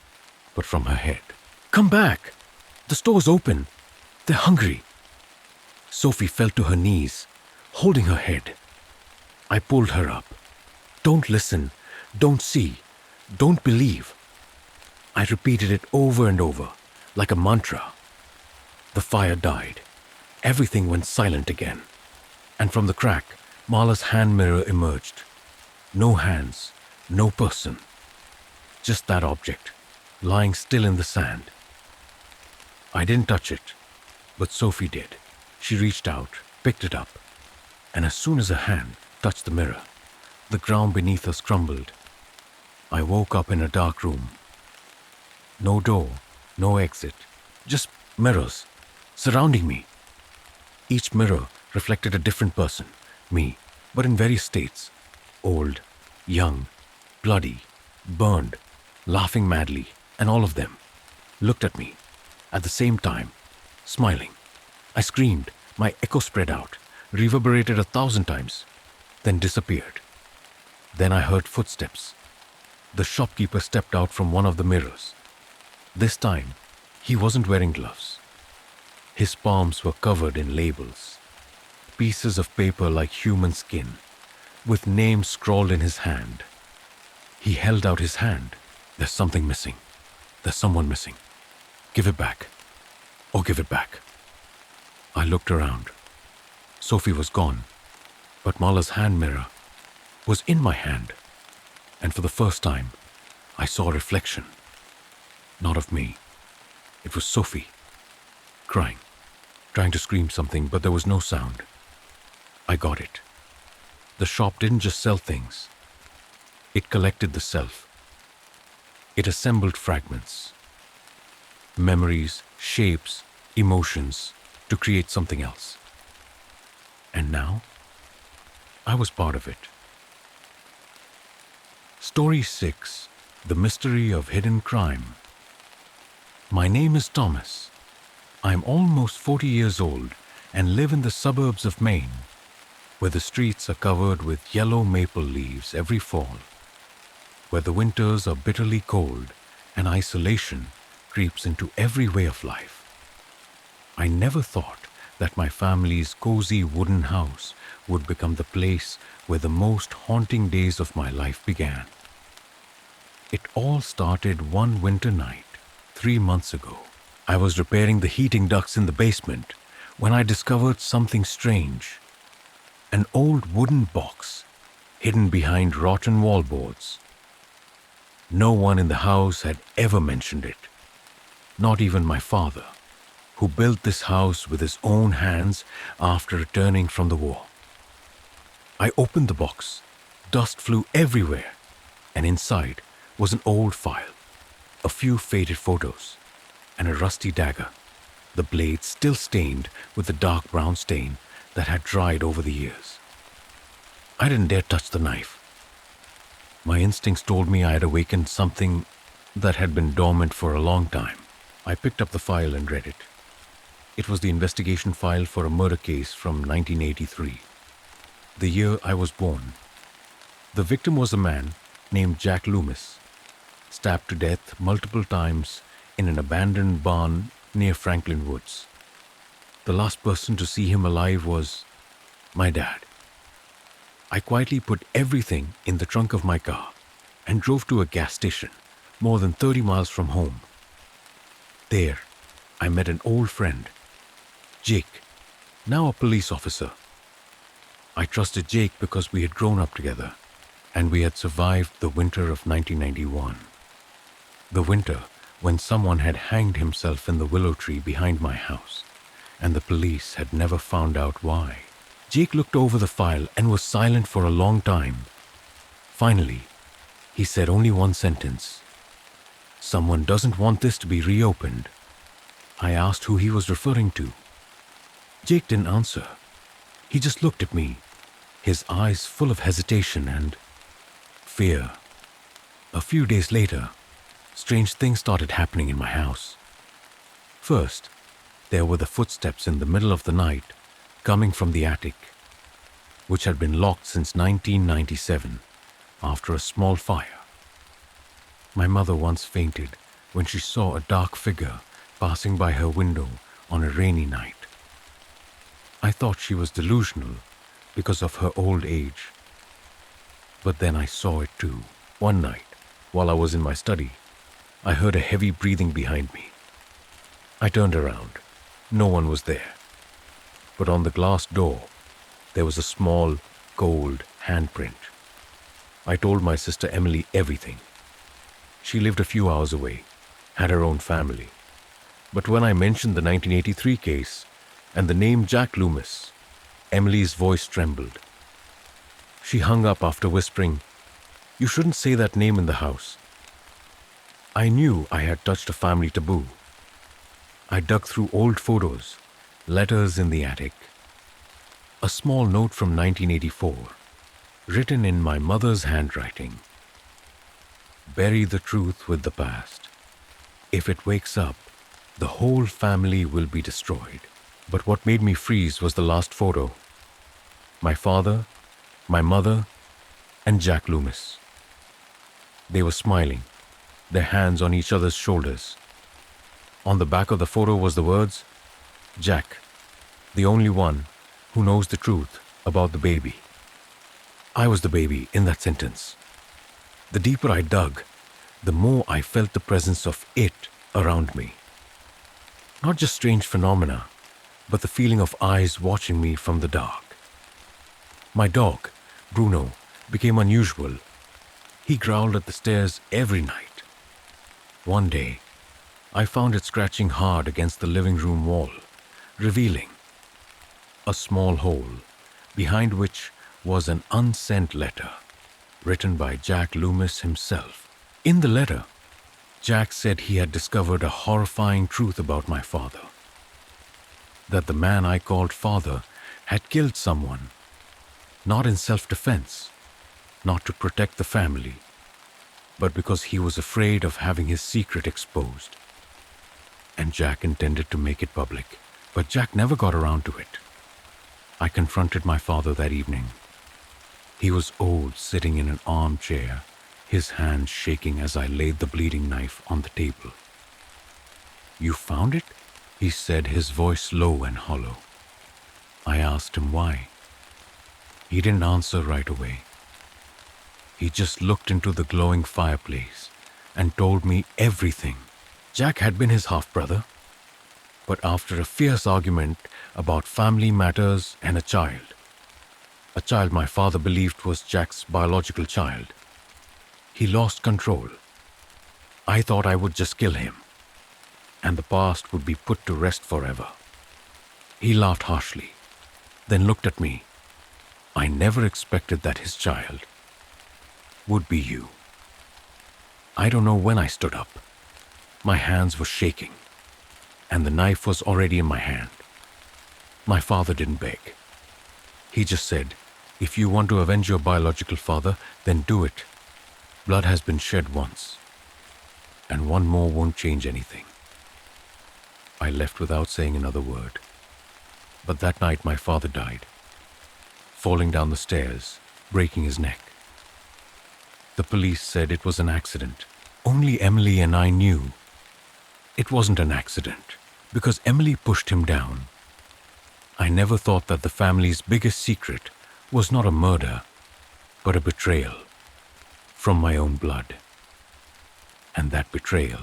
but from her head. "Come back! The store's open! They're hungry!" Sophie fell to her knees, holding her head. I pulled her up. "Don't listen, don't see, don't believe." I repeated it over and over, like a mantra. The fire died. Everything went silent again. And from the crack, Marla's hand mirror emerged. No hands, no person. Just that object, lying still in the sand. I didn't touch it, but Sophie did. She reached out, picked it up, and as soon as her hand touched the mirror, the ground beneath us crumbled. I woke up in a dark room. No door, no exit, just mirrors surrounding me. Each mirror reflected a different person, me, but in various states. Old, young, bloody, burned, laughing madly, and all of them looked at me at the same time, smiling. I screamed, my echo spread out, reverberated 1,000 times, then disappeared. Then I heard footsteps. The shopkeeper stepped out from one of the mirrors. This time, he wasn't wearing gloves. His palms were covered in labels, pieces of paper like human skin, with names scrawled in his hand. He held out his hand. "There's something missing. There's someone missing. Give it back. Oh, give it back." I looked around. Sophie was gone, but Marla's hand mirror was in my hand, and for the first time, I saw a reflection. Not of me. It was Sophie, crying, trying to scream something, but there was no sound. I got it. The shop didn't just sell things. It collected the self. It assembled fragments, memories, shapes, emotions, to create something else. And now, I was part of it. Story 6. The Mystery of Hidden Crime. My name is Thomas. I am almost 40 years old and live in the suburbs of Maine, where the streets are covered with yellow maple leaves every fall, where the winters are bitterly cold and isolation creeps into every way of life. I never thought that my family's cozy wooden house would become the place where the most haunting days of my life began. It all started one winter night, 3 months ago. I was repairing the heating ducts in the basement when I discovered something strange. An old wooden box, hidden behind rotten wallboards. No one in the house had ever mentioned it, not even my father, who built this house with his own hands after returning from the war. I opened the box. Dust flew everywhere, and inside was an old file, a few faded photos, and a rusty dagger, the blade still stained with the dark brown stain that had dried over the years. I didn't dare touch the knife. My instincts told me I had awakened something that had been dormant for a long time. I picked up the file and read it. It was the investigation file for a murder case from 1983, the year I was born. The victim was a man named Jack Loomis, stabbed to death multiple times in an abandoned barn near Franklin Woods. The last person to see him alive was my dad. I quietly put everything in the trunk of my car and drove to a gas station more than 30 miles from home. There, I met an old friend, Jake, now a police officer. I trusted Jake because we had grown up together and we had survived the winter of 1991. The winter when someone had hanged himself in the willow tree behind my house, and the police had never found out why. Jake looked over the file and was silent for a long time. Finally, he said only one sentence. "Someone doesn't want this to be reopened." I asked who he was referring to. Jake didn't answer. He just looked at me, his eyes full of hesitation and fear. A few days later, strange things started happening in my house. First, there were the footsteps in the middle of the night coming from the attic, which had been locked since 1997 after a small fire. My mother once fainted when she saw a dark figure passing by her window on a rainy night. I thought she was delusional because of her old age. But then I saw it too. One night, while I was in my study, I heard a heavy breathing behind me. I turned around. No one was there. But on the glass door, there was a small, cold handprint. I told my sister Emily everything. She lived a few hours away, had her own family. But when I mentioned the 1983 case and the name Jack Loomis, Emily's voice trembled. She hung up after whispering, "You shouldn't say that name in the house." I knew I had touched a family taboo. I dug through old photos, letters in the attic. A small note from 1984, written in my mother's handwriting. "Bury the truth with the past. If it wakes up, the whole family will be destroyed." But what made me freeze was the last photo. My father, my mother, and Jack Loomis. They were smiling, their hands on each other's shoulders. On the back of the photo was the words, "Jack, the only one who knows the truth about the baby." I was the baby in that sentence. The deeper I dug, the more I felt the presence of it around me. Not just strange phenomena, but the feeling of eyes watching me from the dark. My dog, Bruno, became unusual. He growled at the stairs every night. One day, I found it scratching hard against the living room wall, revealing a small hole, behind which was an unsent letter, written by Jack Loomis himself. In the letter, Jack said he had discovered a horrifying truth about my father. That the man I called father had killed someone, not in self-defense, not to protect the family, but because he was afraid of having his secret exposed. And Jack intended to make it public, but Jack never got around to it. I confronted my father that evening. He was old, sitting in an armchair, his hands shaking as I laid the bleeding knife on the table. "You found it?" he said, his voice low and hollow. I asked him why. He didn't answer right away. He just looked into the glowing fireplace and told me everything. Jack had been his half-brother, but after a fierce argument about family matters and a child, a child my father believed was Jack's biological child. He lost control. I thought I would just kill him, and the past would be put to rest forever. He laughed harshly, then looked at me. I never expected that his child would be you. I don't know when I stood up. My hands were shaking, and the knife was already in my hand. My father didn't beg. He just said, "If you want to avenge your biological father, then do it. Blood has been shed once, and one more won't change anything." I left without saying another word. But that night my father died, falling down the stairs, breaking his neck. The police said it was an accident. Only Emily and I knew it wasn't an accident, because Emily pushed him down. I never thought that the family's biggest secret was not a murder, but a betrayal from my own blood. And that betrayal,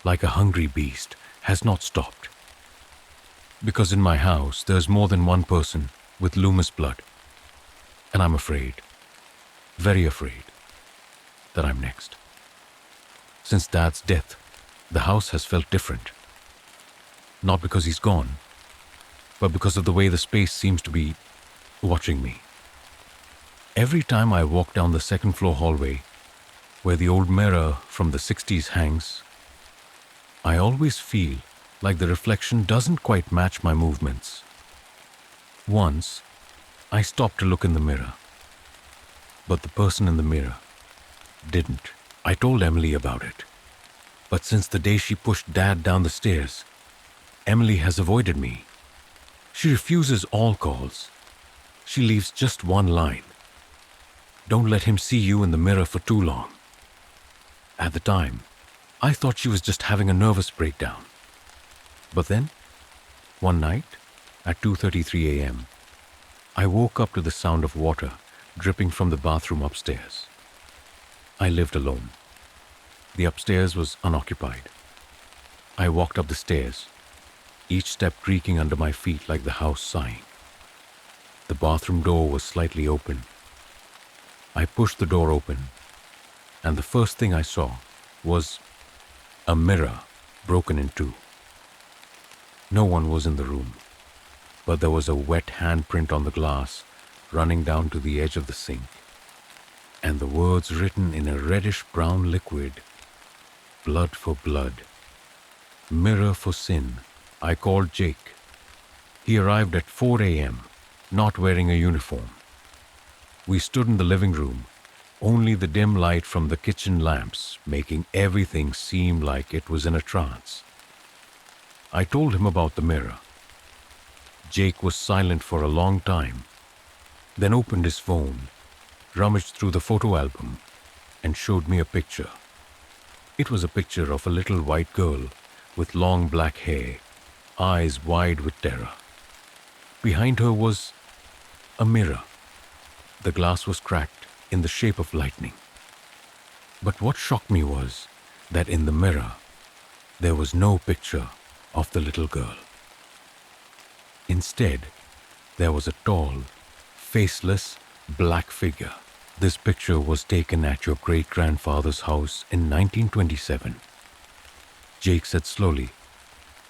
like a hungry beast, has not stopped. Because in my house, there's more than one person with Loomis blood. And I'm afraid, very afraid, that I'm next. Since Dad's death, the house has felt different. Not because he's gone, but because of the way the space seems to be watching me. Every time I walk down the second floor hallway, where the old mirror from the 60s hangs, I always feel like the reflection doesn't quite match my movements. Once, I stopped to look in the mirror, but the person in the mirror didn't. I told Emily about it, but since the day she pushed Dad down the stairs, Emily has avoided me. She refuses all calls. She leaves just one line: "Don't let him see you in the mirror for too long." At the time, I thought she was just having a nervous breakdown. But then, one night, at 2:33 a.m., I woke up to the sound of water dripping from the bathroom upstairs. I lived alone. The upstairs was unoccupied. I walked up the stairs, each step creaking under my feet like the house sighing. The bathroom door was slightly open. I pushed the door open, and the first thing I saw was a mirror broken in two. No one was in the room, but there was a wet handprint on the glass running down to the edge of the sink, and the words written in a reddish-brown liquid: "Blood for blood. Mirror for sin." I called Jake. He arrived at 4 a.m., not wearing a uniform. We stood in the living room, only the dim light from the kitchen lamps making everything seem like it was in a trance. I told him about the mirror. Jake was silent for a long time, then opened his phone, rummaged through the photo album, and showed me a picture. It was a picture of a little white girl with long black hair, eyes wide with terror. Behind her was a mirror. The glass was cracked in the shape of lightning. But what shocked me was that in the mirror, there was no picture of the little girl. Instead, there was a tall, faceless, black figure. This picture was taken at your great-grandfather's house in 1927. Jake said slowly,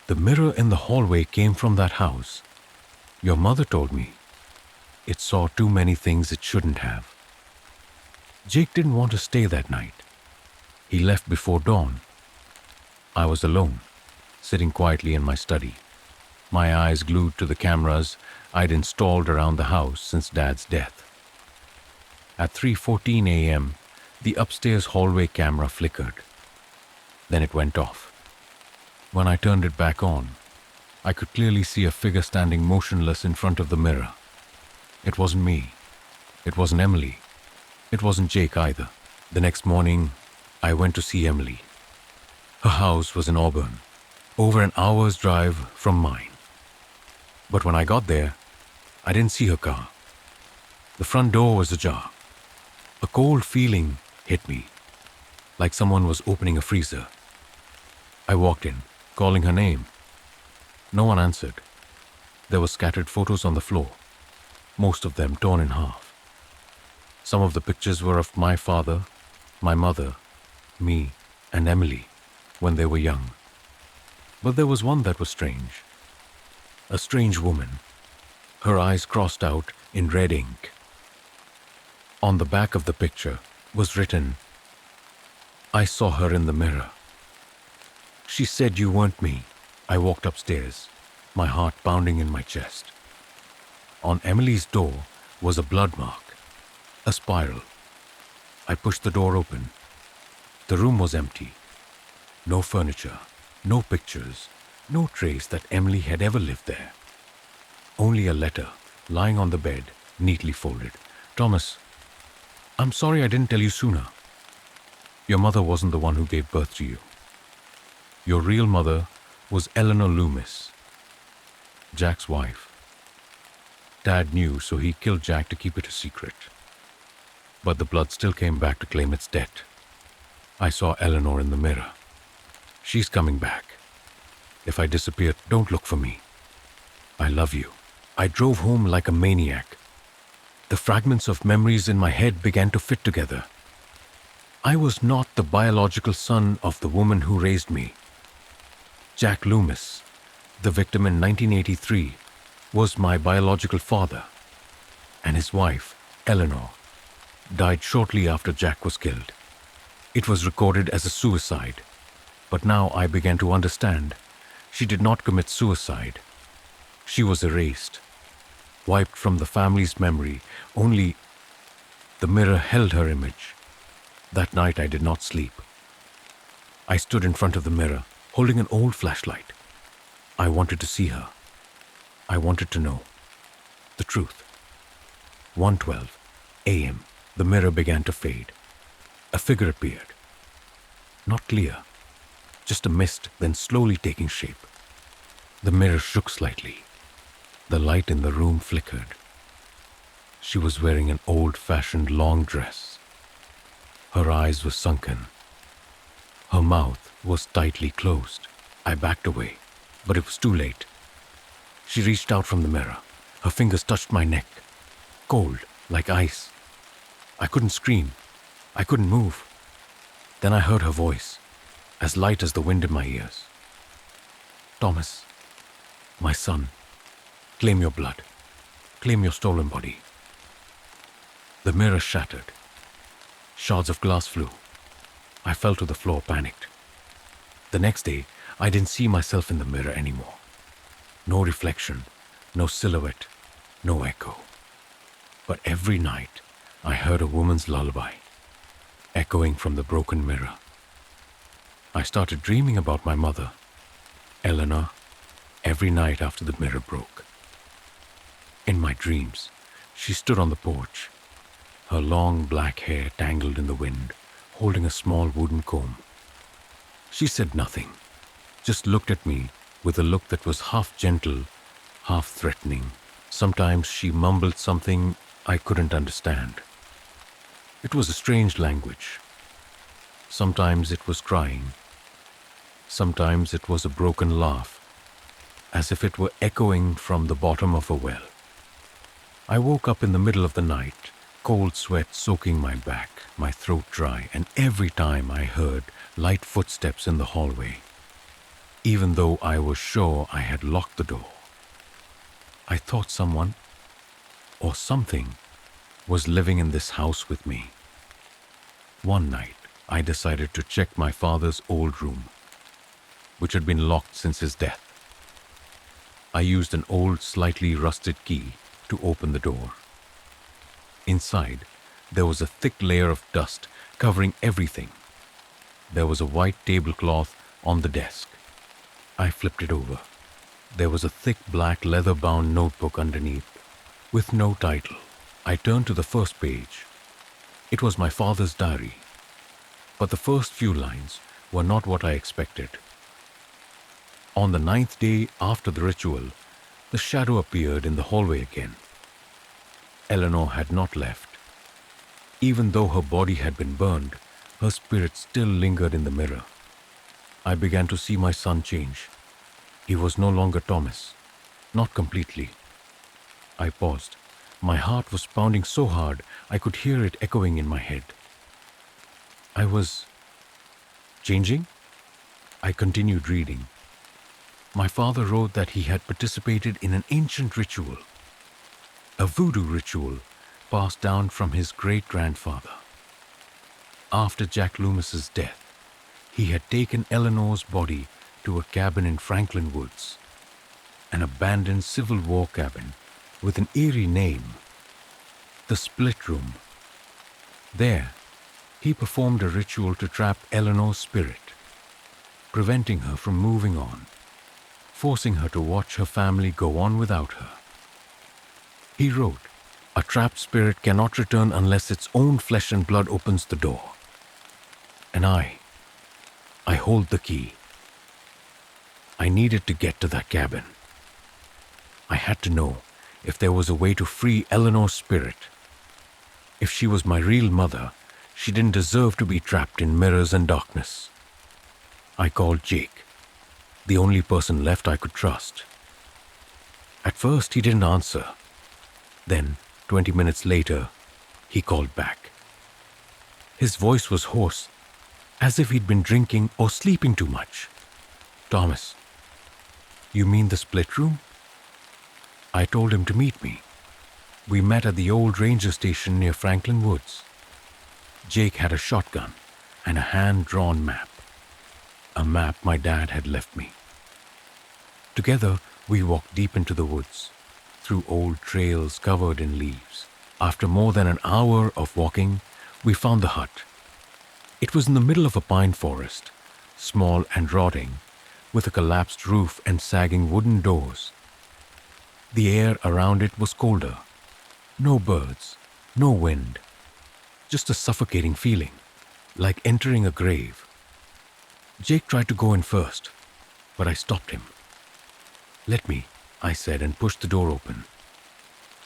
"The mirror in the hallway came from that house. Your mother told me. It saw too many things it shouldn't have." Jake didn't want to stay that night. He left before dawn. I was alone, sitting quietly in my study, my eyes glued to the cameras I'd installed around the house since Dad's death. At 3:14 a.m., the upstairs hallway camera flickered. Then it went off. When I turned it back on, I could clearly see a figure standing motionless in front of the mirror. It wasn't me. It wasn't Emily. It wasn't Jake either. The next morning, I went to see Emily. Her house was in Auburn, over an hour's drive from mine. But when I got there, I didn't see her car. The front door was ajar. A cold feeling hit me, like someone was opening a freezer. I walked in, calling her name. No one answered. There were scattered photos on the floor. most of them torn in half. Some of the pictures were of my father, my mother, me, and Emily when they were young. But there was one that was strange. A strange woman, her eyes crossed out in red ink. On the back of the picture was written, "I saw her in the mirror. She said you weren't me." I walked upstairs, my heart pounding in my chest. On Emily's door was a blood mark, a spiral. I pushed the door open. The room was empty. No furniture, no pictures, no trace that Emily had ever lived there. Only a letter lying on the bed, neatly folded. "Thomas, I'm sorry I didn't tell you sooner. Your mother wasn't the one who gave birth to you. Your real mother was Eleanor Loomis, Jack's wife. Dad knew, so he killed Jack to keep it a secret. But the blood still came back to claim its debt. I saw Eleanor in the mirror. She's coming back. If I disappear, don't look for me. I love you." I drove home like a maniac. The fragments of memories in my head began to fit together. I was not the biological son of the woman who raised me. Jack Loomis, the victim in 1983, was my biological father, and his wife, Eleanor, died shortly after Jack was killed. It was recorded as a suicide, but now I began to understand. She did not commit suicide. She was erased, wiped from the family's memory. Only the mirror held her image. That night I did not sleep. I stood in front of the mirror, holding an old flashlight. I wanted to see her. I wanted to know the truth. 1:12 a.m. The mirror began to fade. A figure appeared. Not clear, just a mist, then slowly taking shape. The mirror shook slightly. The light in the room flickered. She was wearing an old-fashioned long dress. Her eyes were sunken. Her mouth was tightly closed. I backed away, but it was too late. She reached out from the mirror. Her fingers touched my neck, cold, like ice. I couldn't scream. I couldn't move. Then I heard her voice, as light as the wind in my ears. "Thomas, my son, claim your blood. Claim your stolen body." The mirror shattered. Shards of glass flew. I fell to the floor, panicked. The next day, I didn't see myself in the mirror anymore. No reflection, no silhouette, no echo. But every night, I heard a woman's lullaby, echoing from the broken mirror. I started dreaming about my mother, Eleanor, every night after the mirror broke. In my dreams, she stood on the porch, her long black hair tangled in the wind, holding a small wooden comb. She said nothing, just looked at me with a look that was half gentle, half threatening. Sometimes she mumbled something I couldn't understand. It was a strange language. Sometimes it was crying. Sometimes it was a broken laugh, as if it were echoing from the bottom of a well. I woke up in the middle of the night, cold sweat soaking my back, my throat dry, and every time I heard light footsteps in the hallway, even though I was sure I had locked the door. I thought someone, or something, was living in this house with me. One night, I decided to check my father's old room, which had been locked since his death. I used an old, slightly rusted key to open the door. Inside, there was a thick layer of dust covering everything. There was a white tablecloth on the desk. I flipped it over. There was a thick black leather-bound notebook underneath, with no title. I turned to the first page. It was my father's diary, but the first few lines were not what I expected. On the 9th day after the ritual, the shadow appeared in the hallway again. Eleanor had not left. Even though her body had been burned, her spirit still lingered in the mirror. I began to see my son change. He was no longer Thomas, not completely. I paused. My heart was pounding so hard I could hear it echoing in my head. I was changing? I continued reading. My father wrote that he had participated in an ancient ritual, a voodoo ritual passed down from his great-grandfather. After Jack Loomis's death, he had taken Eleanor's body to a cabin in Franklin Woods, an abandoned Civil War cabin with an eerie name, the Split Room. There, he performed a ritual to trap Eleanor's spirit, preventing her from moving on, forcing her to watch her family go on without her. He wrote, "A trapped spirit cannot return unless its own flesh and blood opens the door. And I hold the key. I needed to get to that cabin. I had to know if there was a way to free Eleanor's spirit. If she was my real mother, she didn't deserve to be trapped in mirrors and darkness." I called Jake, the only person left I could trust. At first, he didn't answer. Then, 20 minutes later, he called back. His voice was hoarse, as if he'd been drinking or sleeping too much. "Thomas, you mean the split room?" I told him to meet me. We met at the old ranger station near Franklin Woods. Jake had a shotgun and a hand-drawn map. A map my dad had left me. Together, we walked deep into the woods, through old trails covered in leaves. After more than an hour of walking, we found the hut. It was in the middle of a pine forest, small and rotting, with a collapsed roof and sagging wooden doors. The air around it was colder. No birds, no wind, just a suffocating feeling, like entering a grave. Jake tried to go in first, but I stopped him. "Let me," I said, and pushed the door open.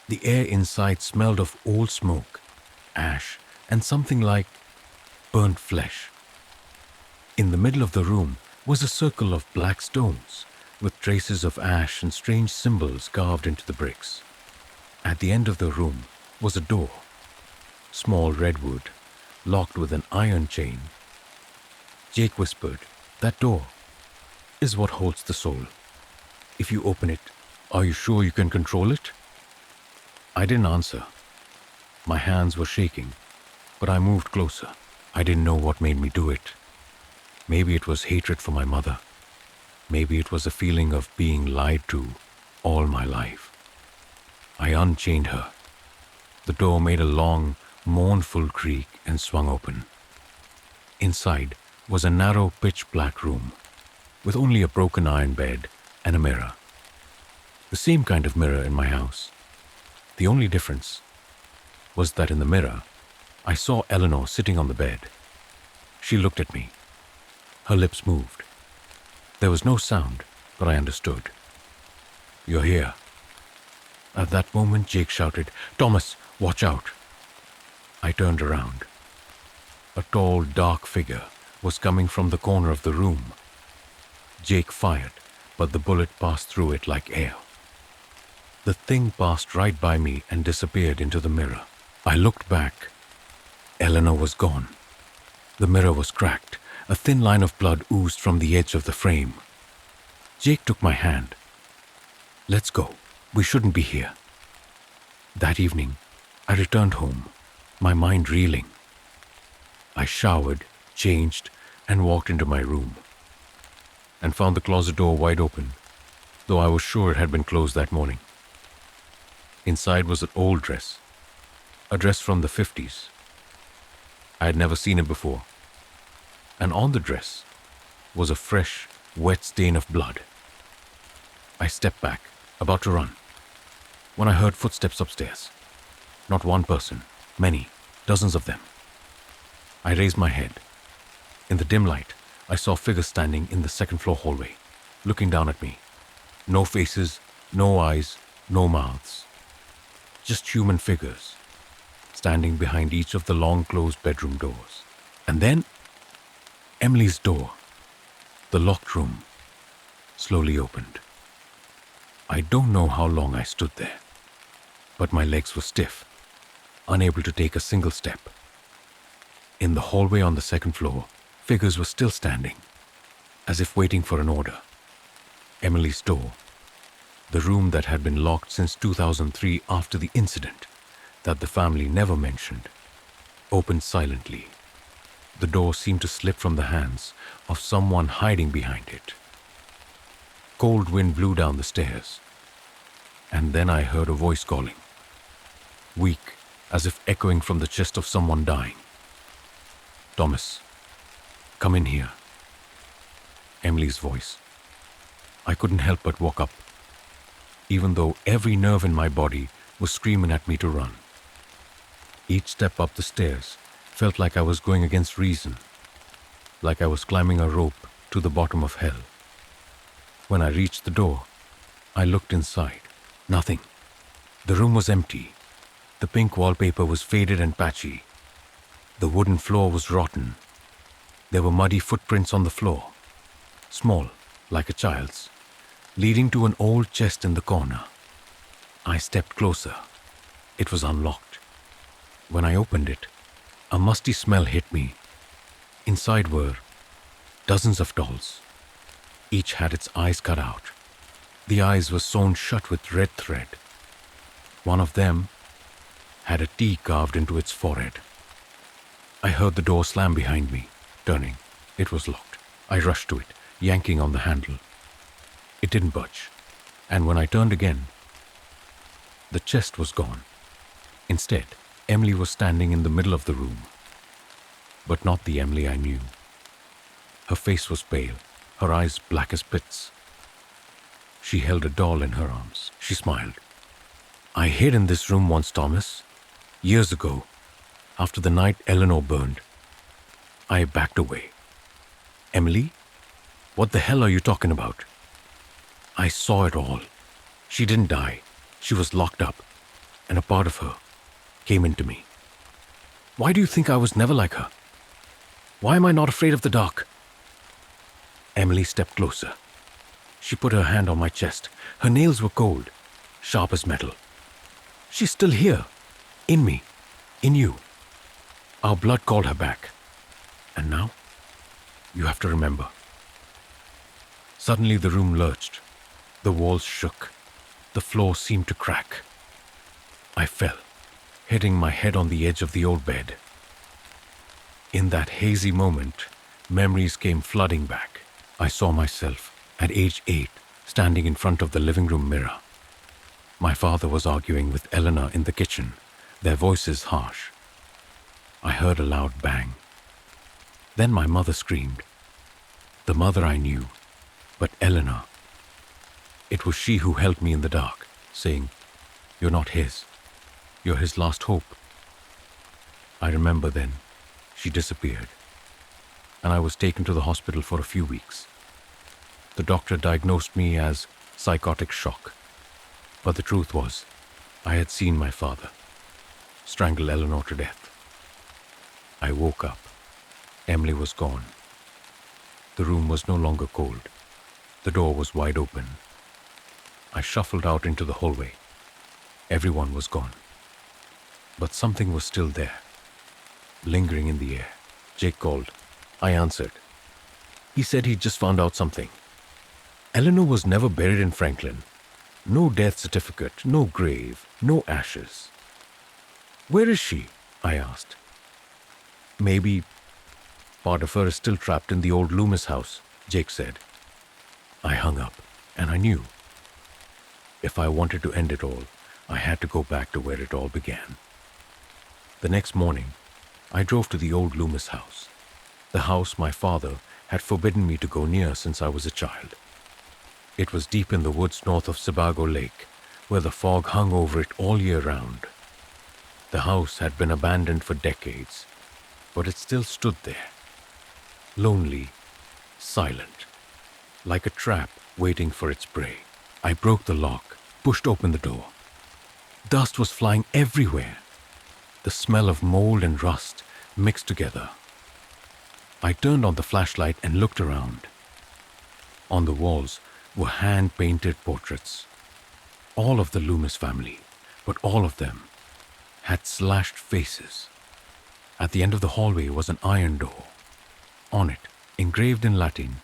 The air inside smelled of old smoke, ash, and something like burnt flesh. In the middle of the room was a circle of black stones, with traces of ash and strange symbols carved into the bricks. At the end of the room was a door, small redwood, locked with an iron chain. Jake whispered, "That door is what holds the soul. If you open it, are you sure you can control it?" I didn't answer. My hands were shaking, but I moved closer. I didn't know what made me do it. Maybe it was hatred for my mother. Maybe it was a feeling of being lied to all my life. I unchained her. The door made a long, mournful creak and swung open. Inside was a narrow, pitch-black room, with only a broken iron bed and a mirror. The same kind of mirror in my house. The only difference was that in the mirror, I saw Eleanor sitting on the bed. She looked at me. Her lips moved. There was no sound, but I understood. "You're here." At that moment, Jake shouted, "Thomas, watch out." I turned around. A tall, dark figure was coming from the corner of the room. Jake fired, but the bullet passed through it like air. The thing passed right by me and disappeared into the mirror. I looked back. Eleanor was gone. The mirror was cracked. A thin line of blood oozed from the edge of the frame. Jake took my hand. "Let's go. We shouldn't be here." That evening, I returned home, my mind reeling. I showered, changed, and walked into my room, and found the closet door wide open, though I was sure it had been closed that morning. Inside was an old dress, a dress from the 50s. I had never seen it before, and on the dress was a fresh, wet stain of blood. I stepped back, about to run, when I heard footsteps upstairs. Not one person, many, dozens of them. I raised my head. In the dim light, I saw figures standing in the second-floor hallway, looking down at me. No faces, no eyes, no mouths. Just human figures, standing behind each of the long-closed bedroom doors. And then, Emily's door, the locked room, slowly opened. I don't know how long I stood there, but my legs were stiff, unable to take a single step. In the hallway on the second floor, figures were still standing, as if waiting for an order. Emily's door, the room that had been locked since 2003 after the incident that the family never mentioned, opened silently. The door seemed to slip from the hands of someone hiding behind it. Cold wind blew down the stairs, and then I heard a voice calling, weak, as if echoing from the chest of someone dying. "Thomas, come in here." Emily's voice. I couldn't help but walk up, even though every nerve in my body was screaming at me to run. Each step up the stairs felt like I was going against reason, like I was climbing a rope to the bottom of hell. When I reached the door, I looked inside. Nothing. The room was empty. The pink wallpaper was faded and patchy. The wooden floor was rotten. There were muddy footprints on the floor, small, like a child's, leading to an old chest in the corner. I stepped closer. It was unlocked. When I opened it, a musty smell hit me. Inside were dozens of dolls. Each had its eyes cut out. The eyes were sewn shut with red thread. One of them had a T carved into its forehead. I heard the door slam behind me. Turning, it was locked. I rushed to it, yanking on the handle. It didn't budge, and when I turned again, the chest was gone. Instead, Emily was standing in the middle of the room, but not the Emily I knew. Her face was pale, her eyes black as pits. She held a doll in her arms. She smiled. "I hid in this room once, Thomas. Years ago, after the night Eleanor burned. I backed away." "Emily? What the hell are you talking about?" "I saw it all. She didn't die. She was locked up, and a part of her came into me. Why do you think I was never like her? Why am I not afraid of the dark?" Emily stepped closer. She put her hand on my chest. Her nails were cold, sharp as metal. "She's still here. In me. In you. Our blood called her back. And now, you have to remember." Suddenly the room lurched. The walls shook. The floor seemed to crack. I fell, hitting my head on the edge of the old bed. In that hazy moment, memories came flooding back. I saw myself, at age 8, standing in front of the living room mirror. My father was arguing with Eleanor in the kitchen, their voices harsh. I heard a loud bang. Then my mother screamed. The mother I knew, but Eleanor. It was she who held me in the dark, saying, "You're not his. You're his last hope." I remember then, she disappeared, and I was taken to the hospital for a few weeks. The doctor diagnosed me as psychotic shock, but the truth was, I had seen my father strangle Eleanor to death. I woke up. Emily was gone. The room was no longer cold. The door was wide open. I shuffled out into the hallway. Everyone was gone. But something was still there, lingering in the air. Jake called. I answered. He said he'd just found out something. Eleanor was never buried in Franklin. No death certificate, no grave, no ashes. "Where is she?" I asked. "Maybe part of her is still trapped in the old Loomis house," Jake said. I hung up, and I knew. If I wanted to end it all, I had to go back to where it all began. The next morning, I drove to the old Loomis house, the house my father had forbidden me to go near since I was a child. It was deep in the woods north of Sebago Lake, where the fog hung over it all year round. The house had been abandoned for decades, but it still stood there, lonely, silent, like a trap waiting for its prey. I broke the lock, pushed open the door. Dust was flying everywhere. The smell of mold and rust mixed together. I turned on the flashlight and looked around. On the walls were hand-painted portraits. All of the Loomis family, but all of them had slashed faces. At the end of the hallway was an iron door. On it, engraved in Latin,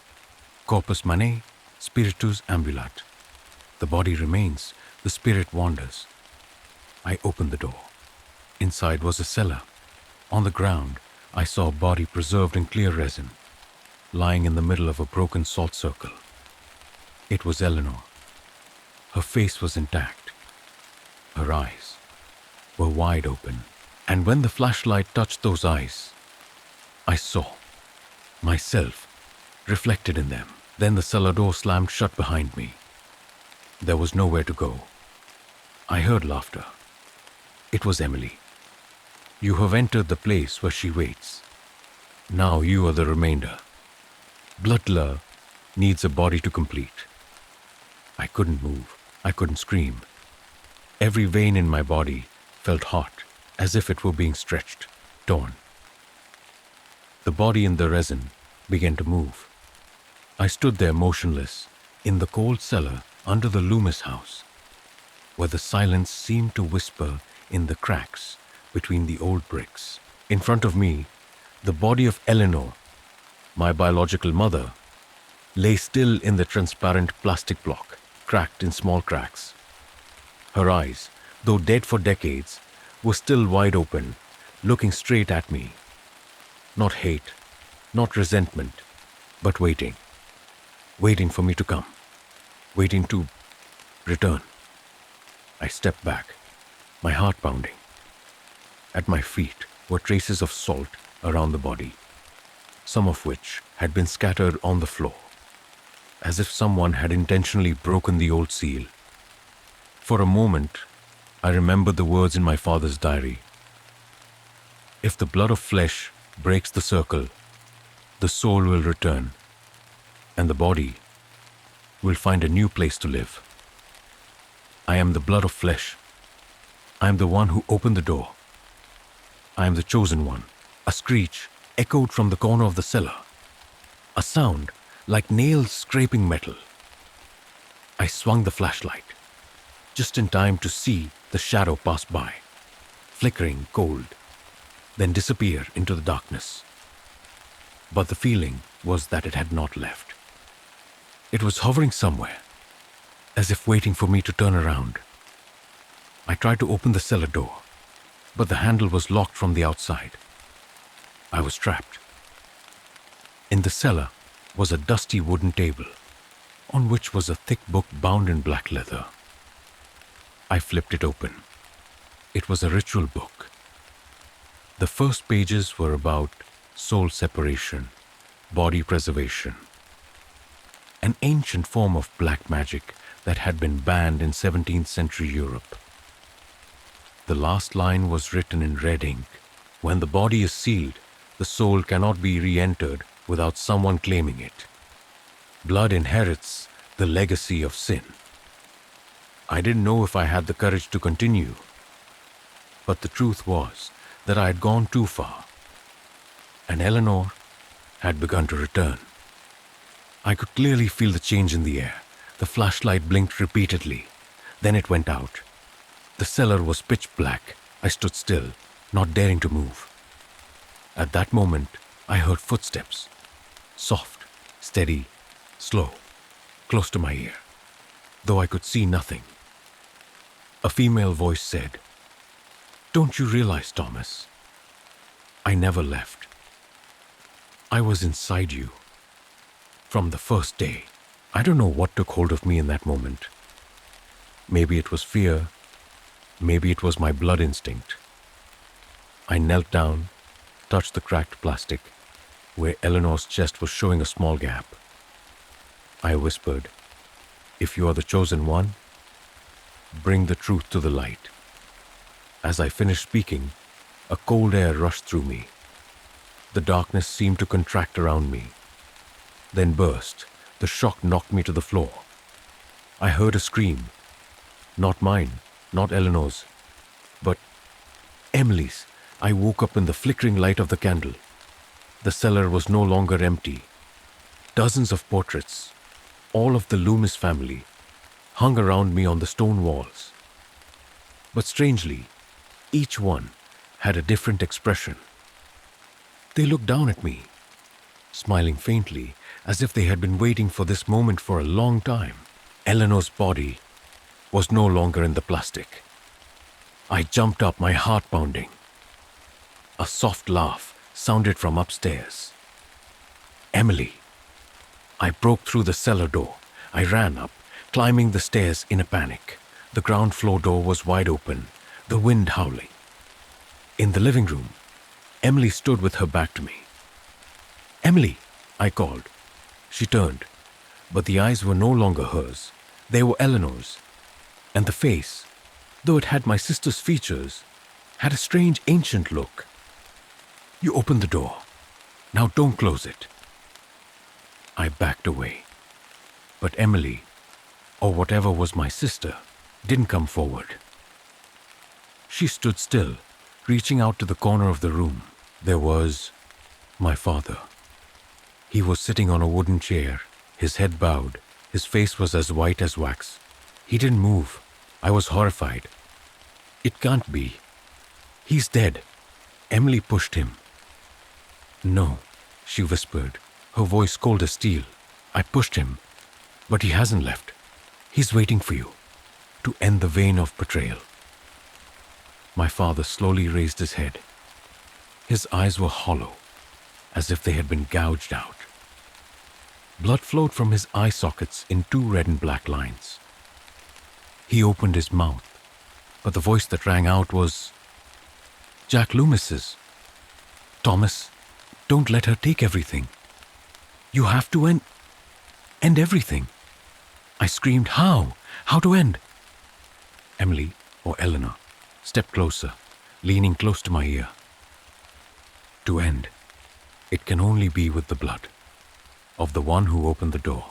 Corpus Mane, Spiritus Ambulat. The body remains, the spirit wanders. I opened the door. Inside was a cellar. On the ground, I saw a body preserved in clear resin, lying in the middle of a broken salt circle. It was Eleanor. Her face was intact. Her eyes were wide open, and when the flashlight touched those eyes, I saw myself reflected in them. Then the cellar door slammed shut behind me. There was nowhere to go. I heard laughter. It was Emily. You have entered the place where she waits. Now you are the remainder. Bloodler needs a body to complete. I couldn't move. I couldn't scream. Every vein in my body felt hot, as if it were being stretched, torn. The body in the resin began to move. I stood there motionless, in the cold cellar under the Loomis house, where the silence seemed to whisper in the cracks between the old bricks. In front of me, the body of Eleanor, my biological mother, lay still in the transparent plastic block, cracked in small cracks. Her eyes, though dead for decades, were still wide open, looking straight at me. Not hate, not resentment, but waiting. Waiting for me to come. Waiting to return. I stepped back, my heart pounding. At my feet were traces of salt around the body, some of which had been scattered on the floor, as if someone had intentionally broken the old seal. For a moment, I remembered the words in my father's diary. If the blood of flesh breaks the circle, the soul will return, and the body will find a new place to live. I am the blood of flesh. I am the one who opened the door. I am the chosen one. A screech echoed from the corner of the cellar, a sound like nails scraping metal. I swung the flashlight, just in time to see the shadow pass by, flickering cold, then disappear into the darkness. But the feeling was that it had not left. It was hovering somewhere, as if waiting for me to turn around. I tried to open the cellar door, but the handle was locked from the outside. I was trapped. In the cellar was a dusty wooden table, on which was a thick book bound in black leather. I flipped it open. It was a ritual book. The first pages were about soul separation, body preservation, an ancient form of black magic that had been banned in 17th century Europe. The last line was written in red ink. When the body is sealed, the soul cannot be re-entered without someone claiming it. Blood inherits the legacy of sin. I didn't know if I had the courage to continue, but the truth was that I had gone too far, and Eleanor had begun to return. I could clearly feel the change in the air. The flashlight blinked repeatedly. Then it went out. The cellar was pitch black. I stood still, not daring to move. At that moment, I heard footsteps. Soft, steady, slow, close to my ear, though I could see nothing. A female voice said, "Don't you realize, Thomas? I never left. I was inside you. From the first day." I don't know what took hold of me in that moment. Maybe it was fear. Maybe it was my blood instinct. I knelt down, touched the cracked plastic, where Eleanor's chest was showing a small gap. I whispered, "If you are the chosen one, bring the truth to the light." As I finished speaking, a cold air rushed through me. The darkness seemed to contract around me, then burst. The shock knocked me to the floor. I heard a scream. Not mine, not Eleanor's, but Emily's. I woke up in the flickering light of the candle. The cellar was no longer empty. Dozens of portraits, all of the Loomis family, hung around me on the stone walls. But strangely, each one had a different expression. They looked down at me, smiling faintly, as if they had been waiting for this moment for a long time. Eleanor's body was no longer in the plastic. I jumped up, my heart pounding. A soft laugh sounded from upstairs. Emily. I broke through the cellar door. I ran up, climbing the stairs in a panic. The ground floor door was wide open, the wind howling. In the living room, Emily stood with her back to me. "Emily," I called. She turned, but the eyes were no longer hers. They were Eleanor's, and the face, though it had my sister's features, had a strange ancient look. "You opened the door. Now don't close it." I backed away, but Emily, or whatever was my sister, didn't come forward. She stood still, reaching out to the corner of the room. There was my father. He was sitting on a wooden chair, his head bowed. His face was as white as wax. He didn't move. I was horrified. "It can't be. He's dead." Emily pushed him. "No," she whispered, her voice cold as steel. "I pushed him, but he hasn't left. He's waiting for you, to end the vein of betrayal." My father slowly raised his head. His eyes were hollow, as if they had been gouged out. Blood flowed from his eye sockets in two red and black lines. He opened his mouth, but the voice that rang out was Jack Loomis's. "Thomas, don't let her take everything. You have to end everything." I screamed, "How? How to end?" Emily, or Eleanor, stepped closer, leaning close to my ear. "To end, it can only be with the blood of the one who opened the door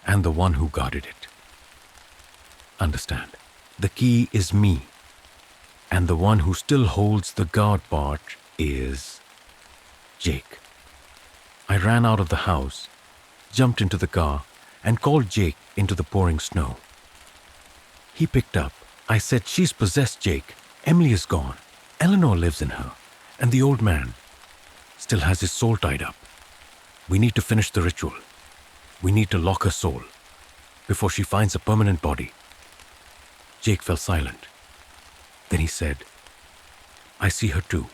and the one who guarded it. Understand, the key is me, and the one who still holds the guard part is Jake." I ran out of the house, jumped into the car, and called Jake into the pouring snow. He picked up. I said, "She's possessed, Jake. Emily is gone. Eleanor lives in her, and the old man still has his soul tied up. We need to finish the ritual. We need to lock her soul before she finds a permanent body." Jake fell silent. Then he said, "I see her too,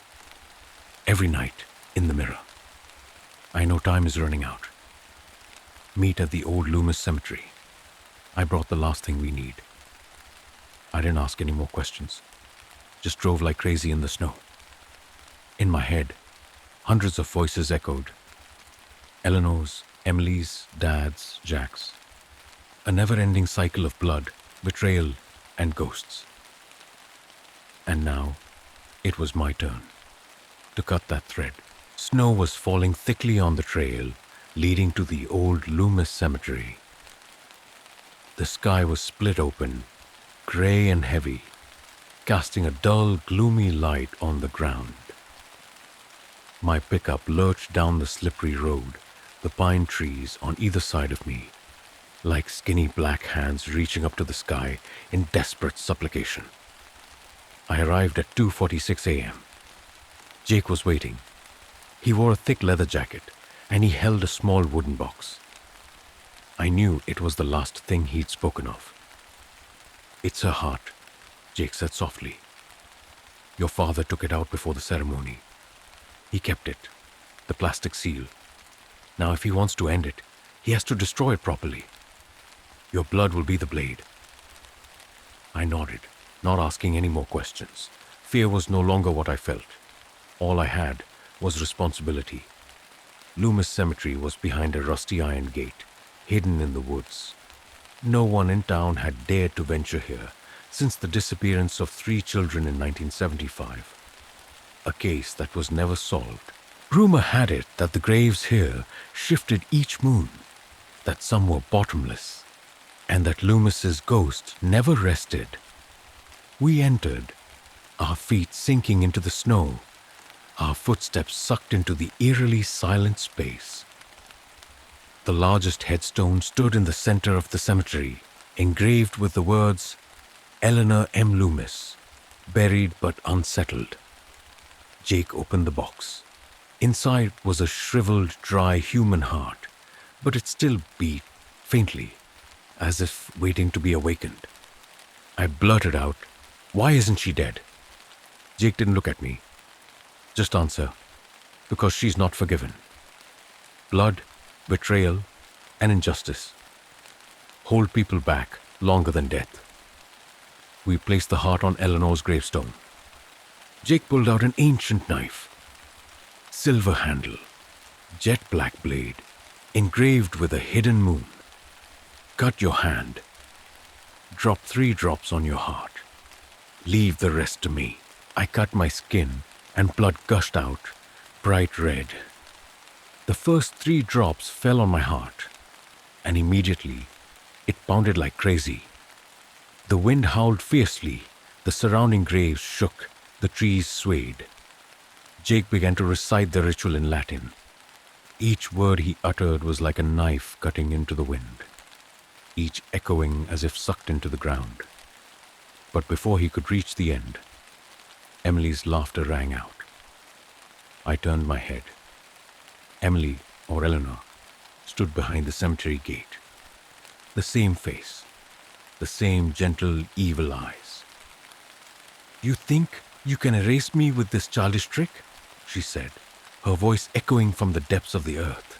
every night in the mirror. I know time is running out. Meet at the old Loomis cemetery. I brought the last thing we need." I didn't ask any more questions, just drove like crazy in the snow. In my head, hundreds of voices echoed. Eleanor's, Emily's, Dad's, Jack's. A never-ending cycle of blood, betrayal, and ghosts. And now, it was my turn to cut that thread. Snow was falling thickly on the trail leading to the old Loomis cemetery. The sky was split open, gray and heavy, casting a dull, gloomy light on the ground. My pickup lurched down the slippery road, the pine trees on either side of me, like skinny black hands reaching up to the sky in desperate supplication. I arrived at 2:46 a.m. Jake was waiting. He wore a thick leather jacket, and he held a small wooden box. I knew it was the last thing he'd spoken of. "It's her heart," Jake said softly. "Your father took it out before the ceremony. He kept it, the plastic seal. Now if he wants to end it, he has to destroy it properly. Your blood will be the blade." I nodded, not asking any more questions. Fear was no longer what I felt. All I had was responsibility. Loomis Cemetery was behind a rusty iron gate, hidden in the woods. No one in town had dared to venture here since the disappearance of 3 children in 1975. A case that was never solved. Rumor had it that the graves here shifted each moon, that some were bottomless, and that Loomis's ghost never rested. We entered, our feet sinking into the snow, our footsteps sucked into the eerily silent space. The largest headstone stood in the center of the cemetery, engraved with the words, Eleanor M. Loomis, buried but unsettled. Jake opened the box. Inside was a shriveled, dry human heart, but it still beat faintly, as if waiting to be awakened. I blurted out, "Why isn't she dead?" Jake didn't look at me. Just answer, "Because she's not forgiven." Blood, betrayal, and injustice hold people back longer than death. We placed the heart on Eleanor's gravestone. Jake pulled out an ancient knife, silver handle, jet black blade, engraved with a hidden moon. Cut your hand. Drop 3 drops on your heart. Leave the rest to me. I cut my skin and blood gushed out, bright red. The first 3 drops fell on my heart, and immediately it pounded like crazy. The wind howled fiercely, the surrounding graves shook, the trees swayed. Jake began to recite the ritual in Latin. Each word he uttered was like a knife cutting into the wind, each echoing as if sucked into the ground. But before he could reach the end, Emily's laughter rang out. I turned my head. Emily, or Eleanor, stood behind the cemetery gate. The same face, the same gentle, evil eyes. "You think you can erase me with this childish trick?" she said, her voice echoing from the depths of the earth.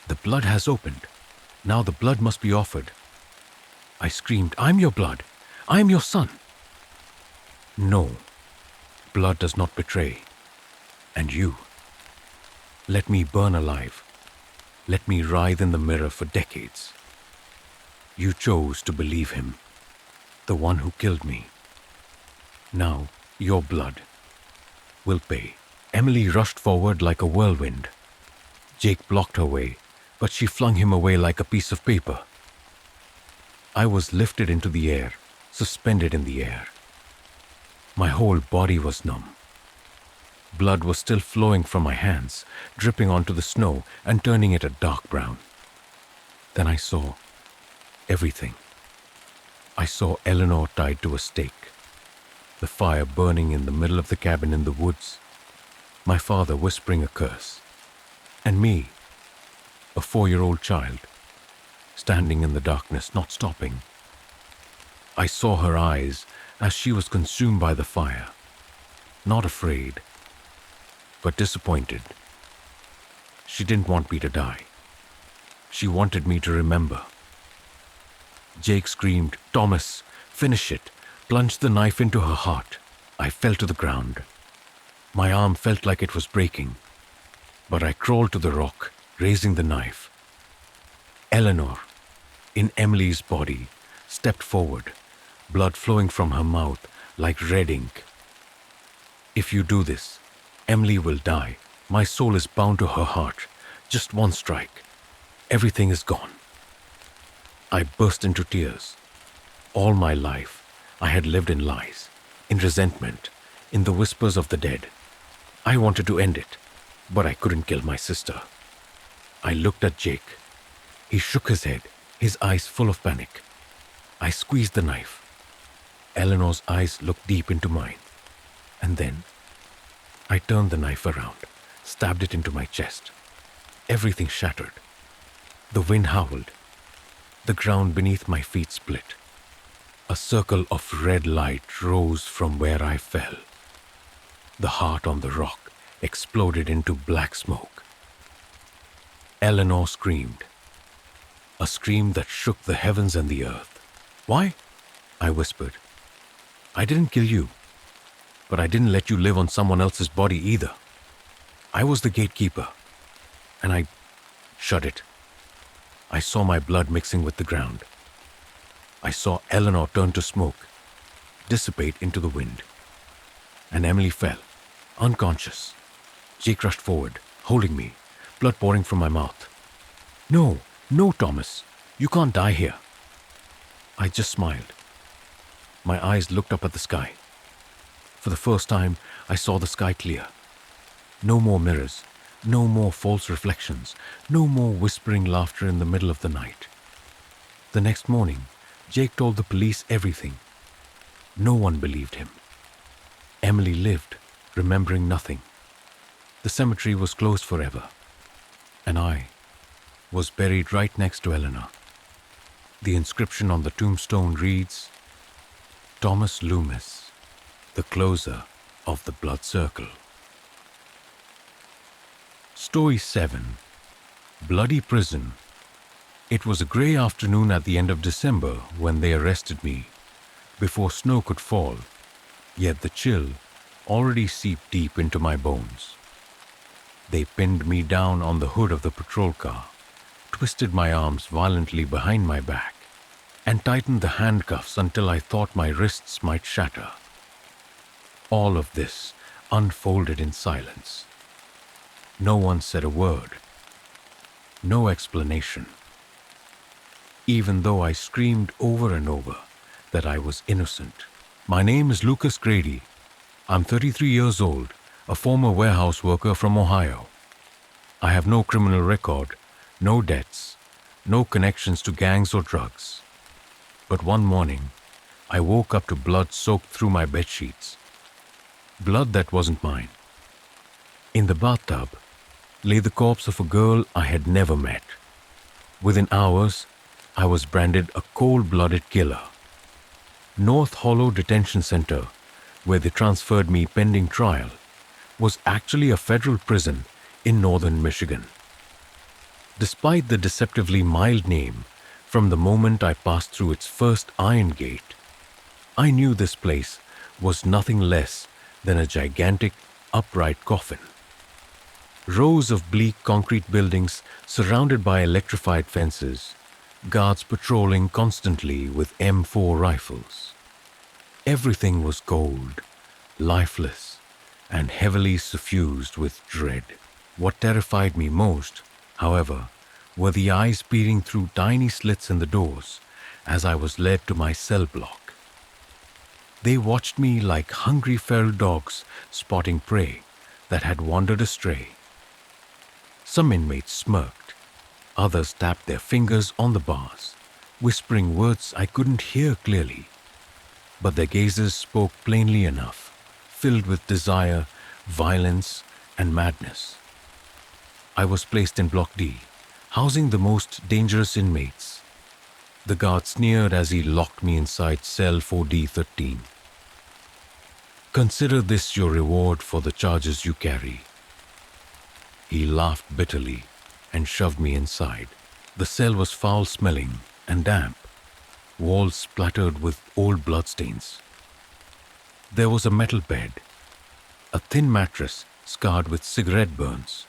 "The blood has opened. Now the blood must be offered." I screamed, "I'm your blood. I'm your son." "No, blood does not betray. And you, let me burn alive. Let me writhe in the mirror for decades. You chose to believe him, the one who killed me. Now your blood will pay." Emily rushed forward like a whirlwind. Jake blocked her way, but she flung him away like a piece of paper. I was lifted into the air, suspended in the air. My whole body was numb. Blood was still flowing from my hands, dripping onto the snow and turning it a dark brown. Then I saw everything. I saw Eleanor tied to a stake, the fire burning in the middle of the cabin in the woods, my father whispering a curse, and me, a 4-year-old child, standing in the darkness, not stopping. I saw her eyes as she was consumed by the fire, not afraid, but disappointed. She didn't want me to die. She wanted me to remember. Jake screamed, "Thomas, finish it," plunged the knife into her heart. I fell to the ground. My arm felt like it was breaking, but I crawled to the rock, raising the knife. Eleanor, in Emily's body, stepped forward, blood flowing from her mouth like red ink. "If you do this, Emily will die. My soul is bound to her heart. Just one strike. Everything is gone." I burst into tears. All my life, I had lived in lies, in resentment, in the whispers of the dead. I wanted to end it, but I couldn't kill my sister. I looked at Jake. He shook his head, his eyes full of panic. I squeezed the knife. Eleanor's eyes looked deep into mine. And then, I turned the knife around, stabbed it into my chest. Everything shattered. The wind howled. The ground beneath my feet split. A circle of red light rose from where I fell. The heart on the rock exploded into black smoke. Eleanor screamed. A scream that shook the heavens and the earth. "Why?" I whispered. "I didn't kill you, but I didn't let you live on someone else's body either. I was the gatekeeper, and I shut it." I saw my blood mixing with the ground. I saw Eleanor turn to smoke, dissipate into the wind. And Emily fell, unconscious. Jake rushed forward, holding me, blood pouring from my mouth. "No, no, Thomas, you can't die here." I just smiled. My eyes looked up at the sky. For the first time, I saw the sky clear. No more mirrors, no more false reflections, no more whispering laughter in the middle of the night. The next morning, Jake told the police everything. No one believed him. Emily lived, remembering nothing. The cemetery was closed forever, and I was buried right next to Eleanor. The inscription on the tombstone reads, Thomas Loomis, the closer of the blood circle. Story 7. Bloody Prison. It was a grey afternoon at the end of December when they arrested me, before snow could fall, yet the chill already seeped deep into my bones. They pinned me down on the hood of the patrol car, twisted my arms violently behind my back, and tightened the handcuffs until I thought my wrists might shatter. All of this unfolded in silence. No one said a word. No explanation. Even though I screamed over and over that I was innocent. My name is Lucas Grady. I'm 33 years old, a former warehouse worker from Ohio. I have no criminal record, no debts, no connections to gangs or drugs. But one morning, I woke up to blood soaked through my bedsheets. Blood that wasn't mine. In the bathtub lay the corpse of a girl I had never met. Within hours, I was branded a cold-blooded killer. North Hollow Detention Center, where they transferred me pending trial, was actually a federal prison in northern Michigan. Despite the deceptively mild name, from the moment I passed through its first iron gate, I knew this place was nothing less than a gigantic, upright coffin. Rows of bleak concrete buildings surrounded by electrified fences, guards patrolling constantly with M4 rifles. Everything was cold, lifeless, and heavily suffused with dread. What terrified me most, however, were the eyes peering through tiny slits in the doors as I was led to my cell block. They watched me like hungry feral dogs spotting prey that had wandered astray. Some inmates smirked, others tapped their fingers on the bars, whispering words I couldn't hear clearly. But their gazes spoke plainly enough, filled with desire, violence, and madness. I was placed in Block D, housing the most dangerous inmates. The guard sneered as he locked me inside cell 4D13. Consider this your reward for the charges you carry. He laughed bitterly and shoved me inside. The cell was foul-smelling and damp, walls splattered with old bloodstains. There was a metal bed, a thin mattress scarred with cigarette burns.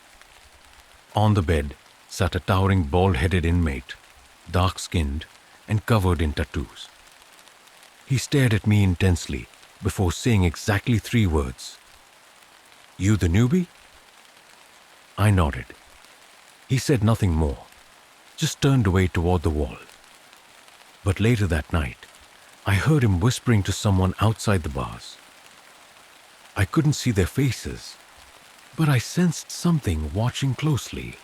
On the bed sat a towering bald-headed inmate, dark-skinned and covered in tattoos. He stared at me intensely before saying exactly 3 words. "You the newbie?" I nodded. He said nothing more, just turned away toward the wall. But later that night, I heard him whispering to someone outside the bars. I couldn't see their faces, but I sensed something watching closely,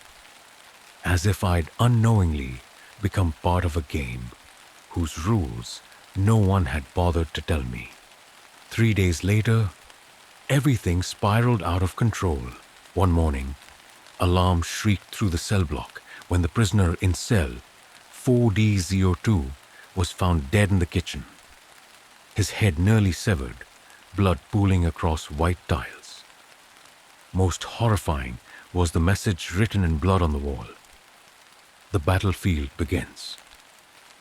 as if I'd unknowingly become part of a game whose rules no one had bothered to tell me. 3 days later, everything spiraled out of control. One morning, alarm shrieked through the cell block when the prisoner in cell 4D02 was found dead in the kitchen. His head nearly severed, blood pooling across white tiles. Most horrifying was the message written in blood on the wall. The battlefield begins.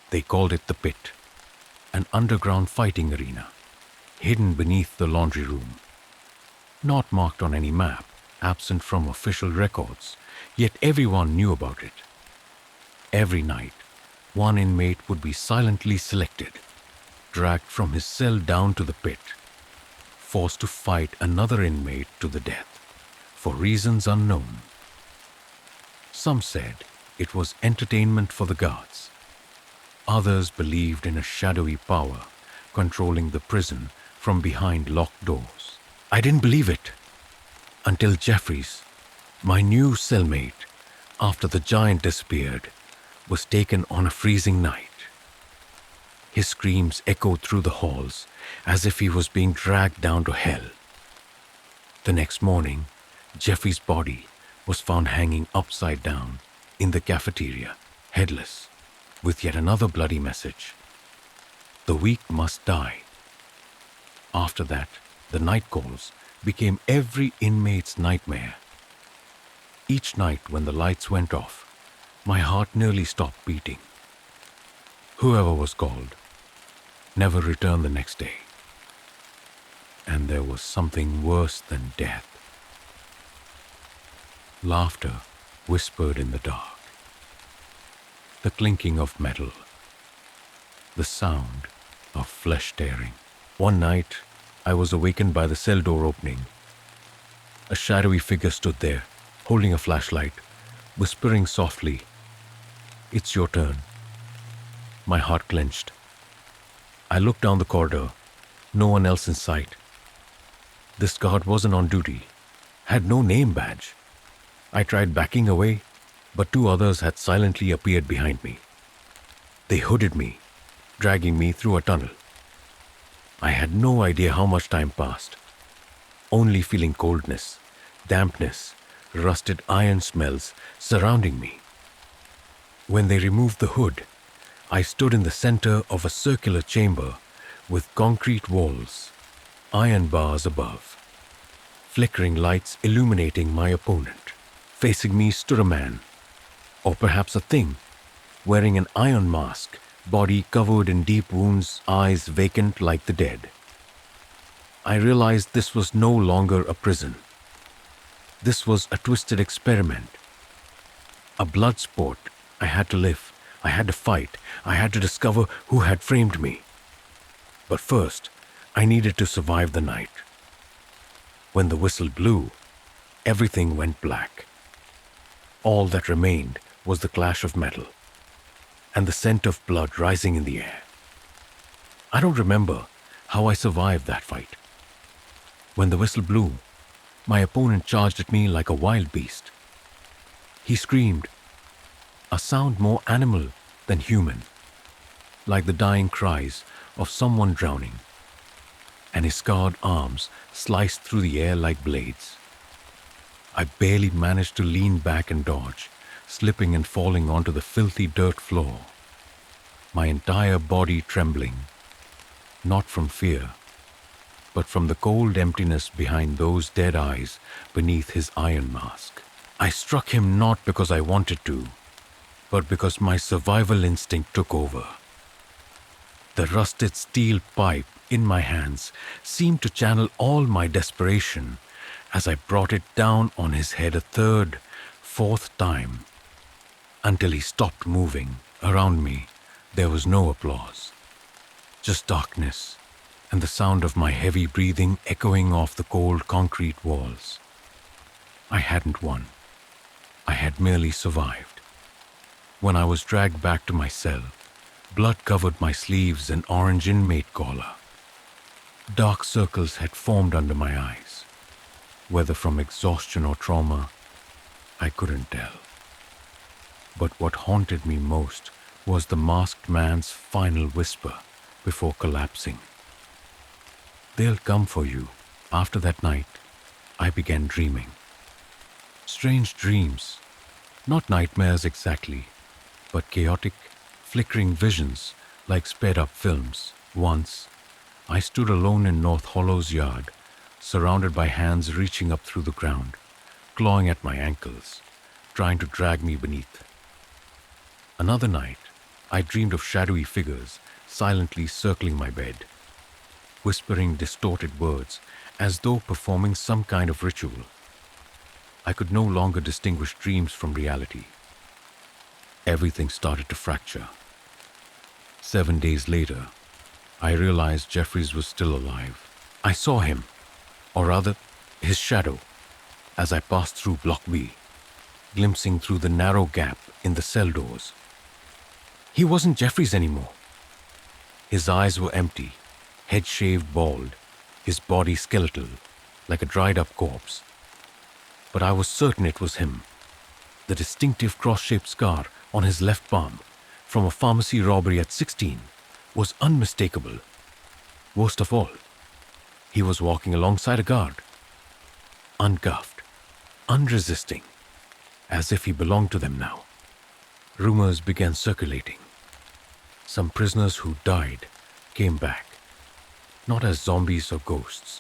They called it the pit, an underground fighting arena, hidden beneath the laundry room. Not marked on any map, absent from official records, yet everyone knew about it. Every night, one inmate would be silently selected, dragged from his cell down to the pit, forced to fight another inmate to the death, for reasons unknown. Some said it was entertainment for the guards. Others believed in a shadowy power controlling the prison from behind locked doors. I didn't believe it until Jeffries, my new cellmate, after the giant disappeared, was taken on a freezing night. His screams echoed through the halls as if he was being dragged down to hell. The next morning, Jeffrey's body was found hanging upside down in the cafeteria, headless, with yet another bloody message. The weak must die. After that, the night calls became every inmate's nightmare. Each night when the lights went off, my heart nearly stopped beating. Whoever was called never returned the next day. And there was something worse than death. Laughter whispered in the dark. The clinking of metal. The sound of flesh tearing. One night, I was awakened by the cell door opening. A shadowy figure stood there, holding a flashlight, whispering softly, "It's your turn." My heart clenched. I looked down the corridor. No one else in sight. This guard wasn't on duty, had no name badge. I tried backing away, but two others had silently appeared behind me. They hooded me, dragging me through a tunnel. I had no idea how much time passed, only feeling coldness, dampness, rusted iron smells surrounding me. When they removed the hood, I stood in the center of a circular chamber with concrete walls, iron bars above, flickering lights illuminating my opponent. Facing me stood a man, or perhaps a thing, wearing an iron mask, body covered in deep wounds, eyes vacant like the dead. I realized this was no longer a prison. This was a twisted experiment. A blood sport. I had to live. I had to fight. I had to discover who had framed me. But first, I needed to survive the night. When the whistle blew, everything went black. All that remained was the clash of metal and the scent of blood rising in the air. I don't remember how I survived that fight. When the whistle blew, my opponent charged at me like a wild beast. He screamed, a sound more animal than human, like the dying cries of someone drowning, and his scarred arms sliced through the air like blades. I barely managed to lean back and dodge, slipping and falling onto the filthy dirt floor, my entire body trembling, not from fear, but from the cold emptiness behind those dead eyes beneath his iron mask. I struck him not because I wanted to, but because my survival instinct took over. The rusted steel pipe in my hands seemed to channel all my desperation as I brought it down on his head a third, fourth time, until he stopped moving. Around me, there was no applause, just darkness and the sound of my heavy breathing echoing off the cold concrete walls. I hadn't won. I had merely survived. When I was dragged back to my cell, blood covered my sleeves and orange inmate collar. Dark circles had formed under my eyes. Whether from exhaustion or trauma, I couldn't tell. But what haunted me most was the masked man's final whisper before collapsing. "They'll come for you." After that night, I began dreaming. Strange dreams, not nightmares exactly, but chaotic, flickering visions like sped-up films. Once, I stood alone in North Hollow's yard, surrounded by hands reaching up through the ground, clawing at my ankles, trying to drag me beneath. Another night, I dreamed of shadowy figures silently circling my bed, whispering distorted words as though performing some kind of ritual. I could no longer distinguish dreams from reality. Everything started to fracture. 7 days later, I realized Jeffries was still alive. I saw him, or rather, his shadow, as I passed through Block B, glimpsing through the narrow gap in the cell doors. He wasn't Jeffries anymore. His eyes were empty, head shaved bald, his body skeletal, like a dried-up corpse. But I was certain it was him. The distinctive cross-shaped scar on his left palm from a pharmacy robbery at 16 was unmistakable. Worst of all, he was walking alongside a guard, uncuffed, unresisting, as if he belonged to them now. Rumors began circulating. Some prisoners who died came back, not as zombies or ghosts,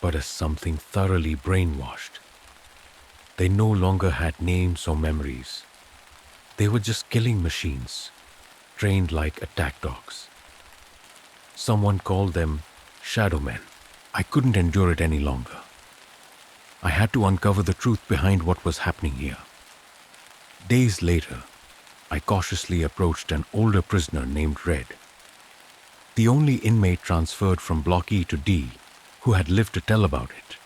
but as something thoroughly brainwashed. They no longer had names or memories. They were just killing machines, trained like attack dogs. Someone called them shadow men. I couldn't endure it any longer. I had to uncover the truth behind what was happening here. Days later, I cautiously approached an older prisoner named Red, the only inmate transferred from Block E to D who had lived to tell about it.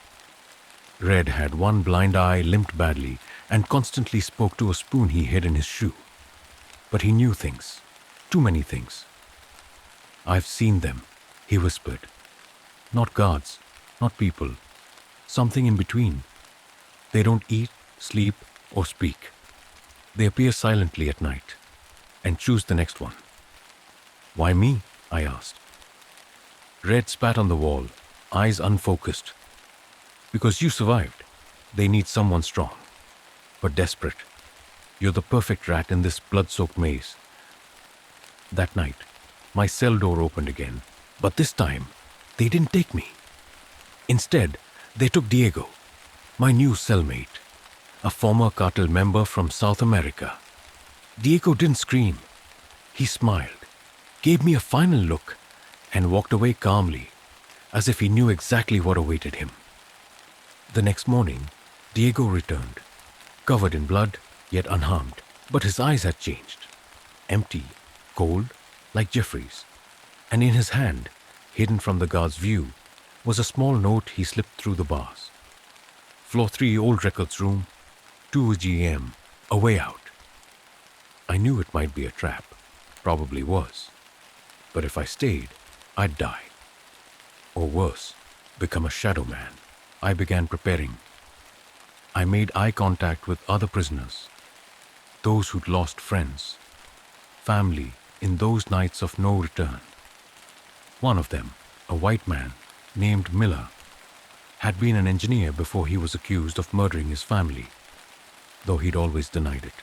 Red had one blind eye, limped badly, and constantly spoke to a spoon he hid in his shoe. But he knew things, too many things. "I've seen them," he whispered. "Not guards, not people, something in between. They don't eat, sleep, or speak. They appear silently at night and choose the next one." "Why me?" I asked. Red spat on the wall, eyes unfocused. "Because you survived. They need someone strong, but desperate. You're the perfect rat in this blood-soaked maze." That night, my cell door opened again, but this time, they didn't take me. Instead, they took Diego, my new cellmate, a former cartel member from South America. Diego didn't scream. He smiled, gave me a final look, and walked away calmly, as if he knew exactly what awaited him. The next morning, Diego returned, covered in blood, yet unharmed. But his eyes had changed. Empty, cold, like Jeffrey's. And in his hand, hidden from the guard's view, was a small note he slipped through the bars. "Floor 3, old records room, 2 GM, a way out." I knew it might be a trap. Probably was. But if I stayed, I'd die. Or worse, become a shadow man. I began preparing. I made eye contact with other prisoners, those who'd lost friends, family in those nights of no return. One of them, a white man named Miller, had been an engineer before he was accused of murdering his family, though he'd always denied it.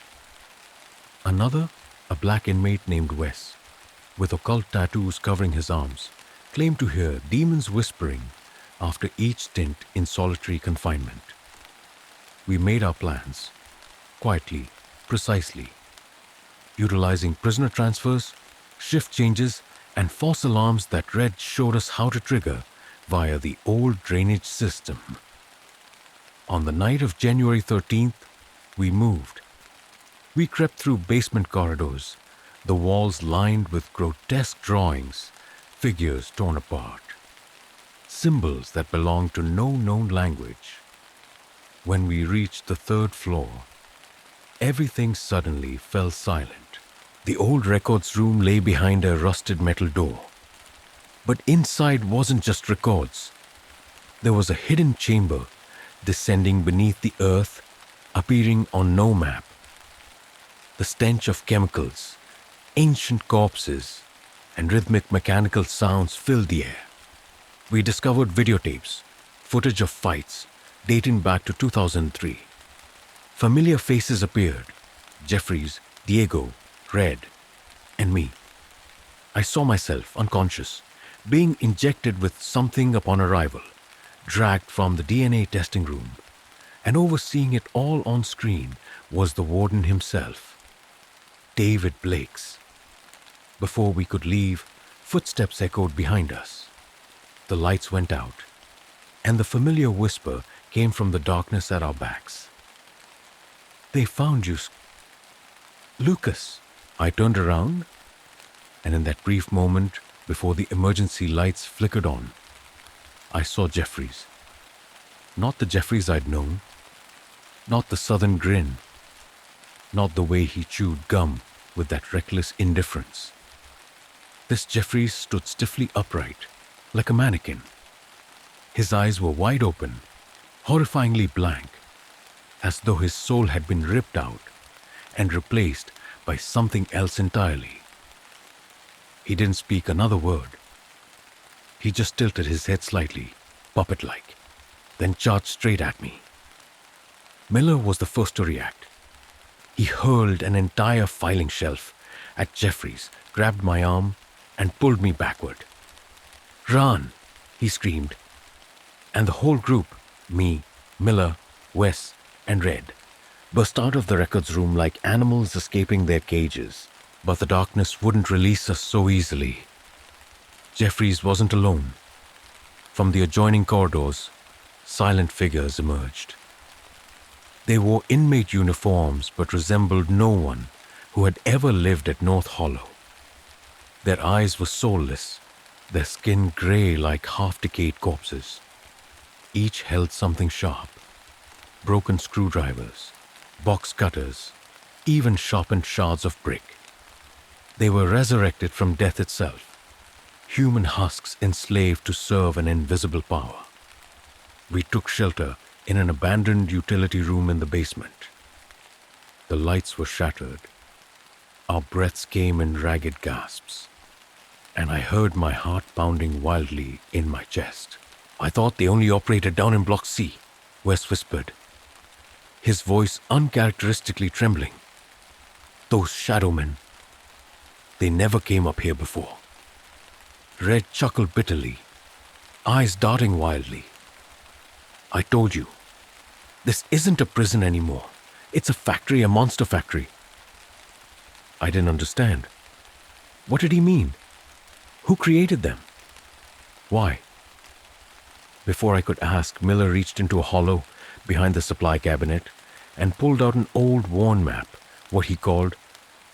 Another, a black inmate named Wes, with occult tattoos covering his arms, claimed to hear demons whispering after each stint in solitary confinement. We made our plans, quietly, precisely, utilizing prisoner transfers, shift changes, and false alarms that Red showed us how to trigger via the old drainage system. On the night of January 13th, we moved. We crept through basement corridors, the walls lined with grotesque drawings, figures torn apart, symbols that belonged to no known language. When we reached the 3rd floor, everything suddenly fell silent. The old records room lay behind a rusted metal door. But inside wasn't just records. There was a hidden chamber descending beneath the earth, appearing on no map. The stench of chemicals, ancient corpses, and rhythmic mechanical sounds filled the air. We discovered videotapes, footage of fights dating back to 2003. Familiar faces appeared: Jeffries, Diego, Red, and me. I saw myself, unconscious, being injected with something upon arrival, dragged from the DNA testing room, and overseeing it all on screen was the warden himself, David Blakes. Before we could leave, footsteps echoed behind us. The lights went out, and the familiar whisper came from the darkness at our backs. "They found you, Lucas." I turned around, and in that brief moment before the emergency lights flickered on, I saw Jeffries. Not the Jeffries I'd known, not the southern grin, not the way he chewed gum with that reckless indifference. This Jeffries stood stiffly upright, like a mannequin. His eyes were wide open, horrifyingly blank, as though his soul had been ripped out and replaced by something else entirely. He didn't speak another word. He just tilted his head slightly, puppet-like, then charged straight at me. Miller was the first to react. He hurled an entire filing shelf at Jeffries, grabbed my arm, and pulled me backward. "Run!" he screamed. And the whole group, me, Miller, Wes, and Red, burst out of the records room like animals escaping their cages. But the darkness wouldn't release us so easily. Jeffries wasn't alone. From the adjoining corridors, silent figures emerged. They wore inmate uniforms but resembled no one who had ever lived at North Hollow. Their eyes were soulless, their skin gray like half-decayed corpses. Each held something sharp: broken screwdrivers, box cutters, even sharpened shards of brick. They were resurrected from death itself, human husks enslaved to serve an invisible power. We took shelter in an abandoned utility room in the basement. The lights were shattered. Our breaths came in ragged gasps, and I heard my heart pounding wildly in my chest. "I thought they only operated down in Block C," Wes whispered, his voice uncharacteristically trembling. "Those shadow men, they never came up here before." Red chuckled bitterly, eyes darting wildly. "I told you, this isn't a prison anymore. It's a factory, a monster factory." I didn't understand. What did he mean? Who created them? Why? Before I could ask, Miller reached into a hollow behind the supply cabinet and pulled out an old worn map, what he called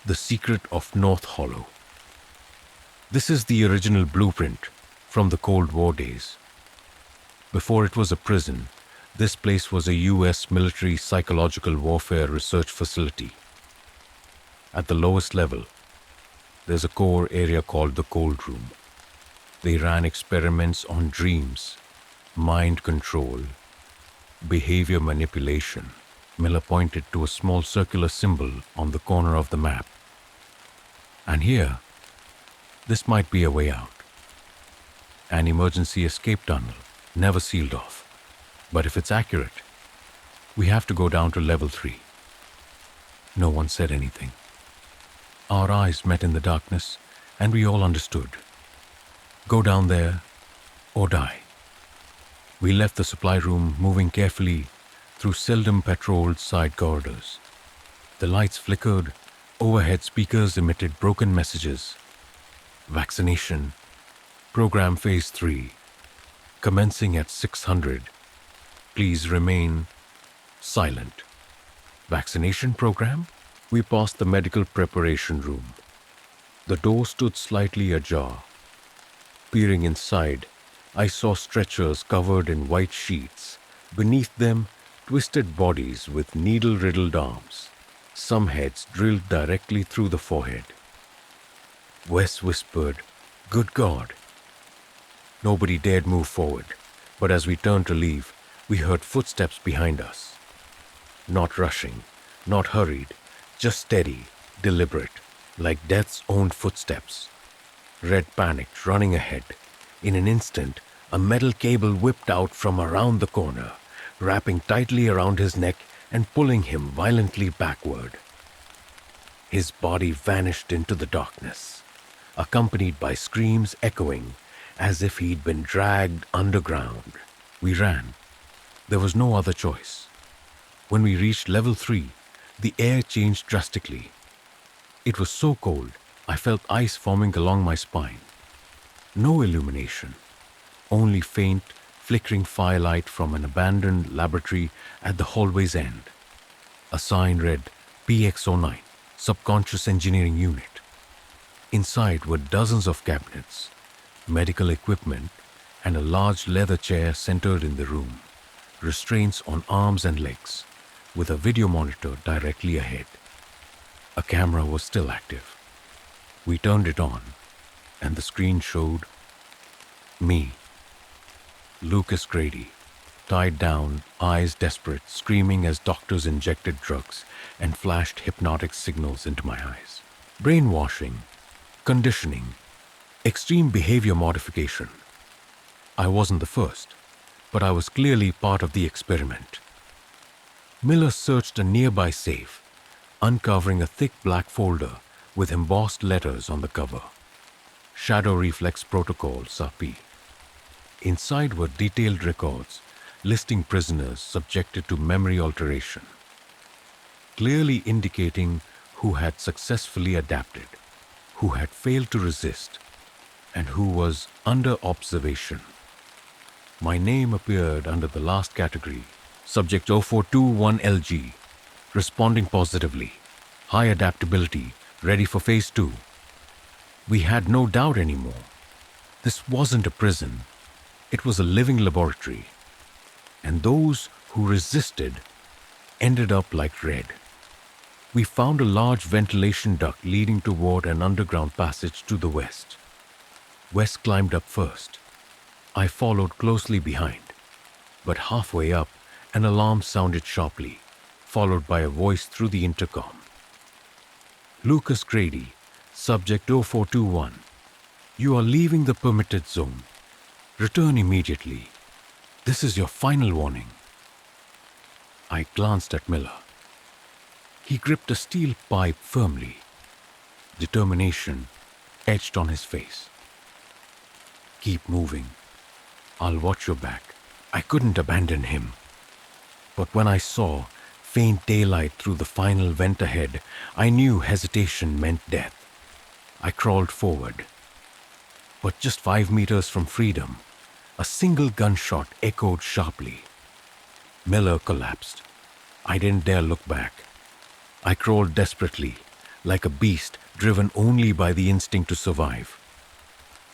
the Secret of North Hollow. This is the original blueprint from the Cold War days. Before it was a prison, this place was a U.S. military psychological warfare research facility. At the lowest level, there's a core area called the Cold Room. They ran experiments on dreams, mind control, behavior manipulation. Miller pointed to a small circular symbol on the corner of the map. And here, this might be a way out. An emergency escape tunnel, never sealed off. But if it's accurate, we have to go down to level 3. No one said anything. Our eyes met in the darkness, and we all understood. Go down there, or die. We left the supply room, moving carefully through seldom patrolled side corridors. The lights flickered, overhead speakers emitted broken messages. Vaccination, program phase 3, commencing at 600. Please remain silent. Vaccination program? We passed the medical preparation room. The door stood slightly ajar. Peering inside, I saw stretchers covered in white sheets. Beneath them, twisted bodies with needle-riddled arms. Some heads drilled directly through the forehead. Wes whispered, "Good God." Nobody dared move forward, but as we turned to leave, we heard footsteps behind us. Not rushing, not hurried, just steady, deliberate, like death's own footsteps. Red panicked, running ahead. In an instant, a metal cable whipped out from around the corner, wrapping tightly around his neck and pulling him violently backward. His body vanished into the darkness, accompanied by screams echoing as if he'd been dragged underground. We ran. There was no other choice. When we reached level 3, the air changed drastically. It was so cold, I felt ice forming along my spine. No illumination, only faint, flickering firelight from an abandoned laboratory at the hallway's end. A sign read PX09, Subconscious Engineering Unit. Inside were dozens of cabinets, medical equipment, and a large leather chair centered in the room, restraints on arms and legs, with a video monitor directly ahead. A camera was still active. We turned it on, and the screen showed me, Lucas Grady, tied down, eyes desperate, screaming as doctors injected drugs and flashed hypnotic signals into my eyes. Brainwashing, conditioning, Extreme behavior modification. I wasn't the first, but I was clearly part of the experiment. Miller searched a nearby safe, uncovering a thick black folder with embossed letters on the cover. Shadow Reflex Protocol, SAPI. Inside were detailed records listing prisoners subjected to memory alteration, clearly indicating who had successfully adapted, who had failed to resist, and who was under observation. My name appeared under the last category, Subject 0421LG, responding positively, high adaptability, ready for Phase 2. We had no doubt anymore. This wasn't a prison. It was a living laboratory. And those who resisted ended up like Red. We found a large ventilation duct leading toward an underground passage to the west. Wes climbed up first. I followed closely behind. But halfway up, an alarm sounded sharply, followed by a voice through the intercom. Lucas Grady, Subject 0421. You are leaving the permitted zone. Return immediately. This is your final warning. I glanced at Miller. He gripped a steel pipe firmly. Determination etched on his face. Keep moving. I'll watch your back. I couldn't abandon him. But when I saw faint daylight through the final vent ahead, I knew hesitation meant death. I crawled forward. But just 5 meters from freedom, a single gunshot echoed sharply. Miller collapsed. I didn't dare look back. I crawled desperately, like a beast driven only by the instinct to survive.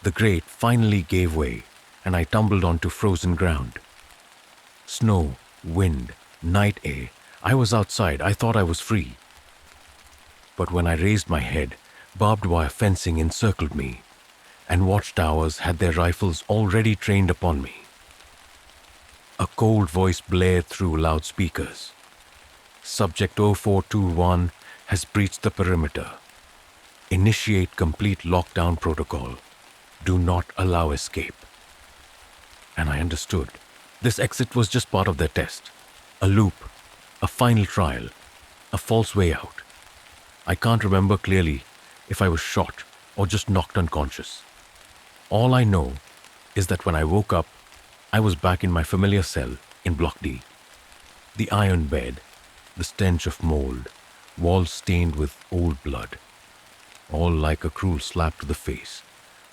The grate finally gave way, and I tumbled onto frozen ground. Snow, wind, night air. I was outside. I thought I was free. But when I raised my head, barbed wire fencing encircled me, and watchtowers had their rifles already trained upon me. A cold voice blared through loudspeakers. Subject 0421 has breached the perimeter. Initiate complete lockdown protocol. Do not allow escape. And I understood. This exit was just part of their test. A loop, a final trial, a false way out. I can't remember clearly if I was shot or just knocked unconscious. All I know is that when I woke up, I was back in my familiar cell in Block D. The iron bed, the stench of mold, walls stained with old blood, all like a cruel slap to the face,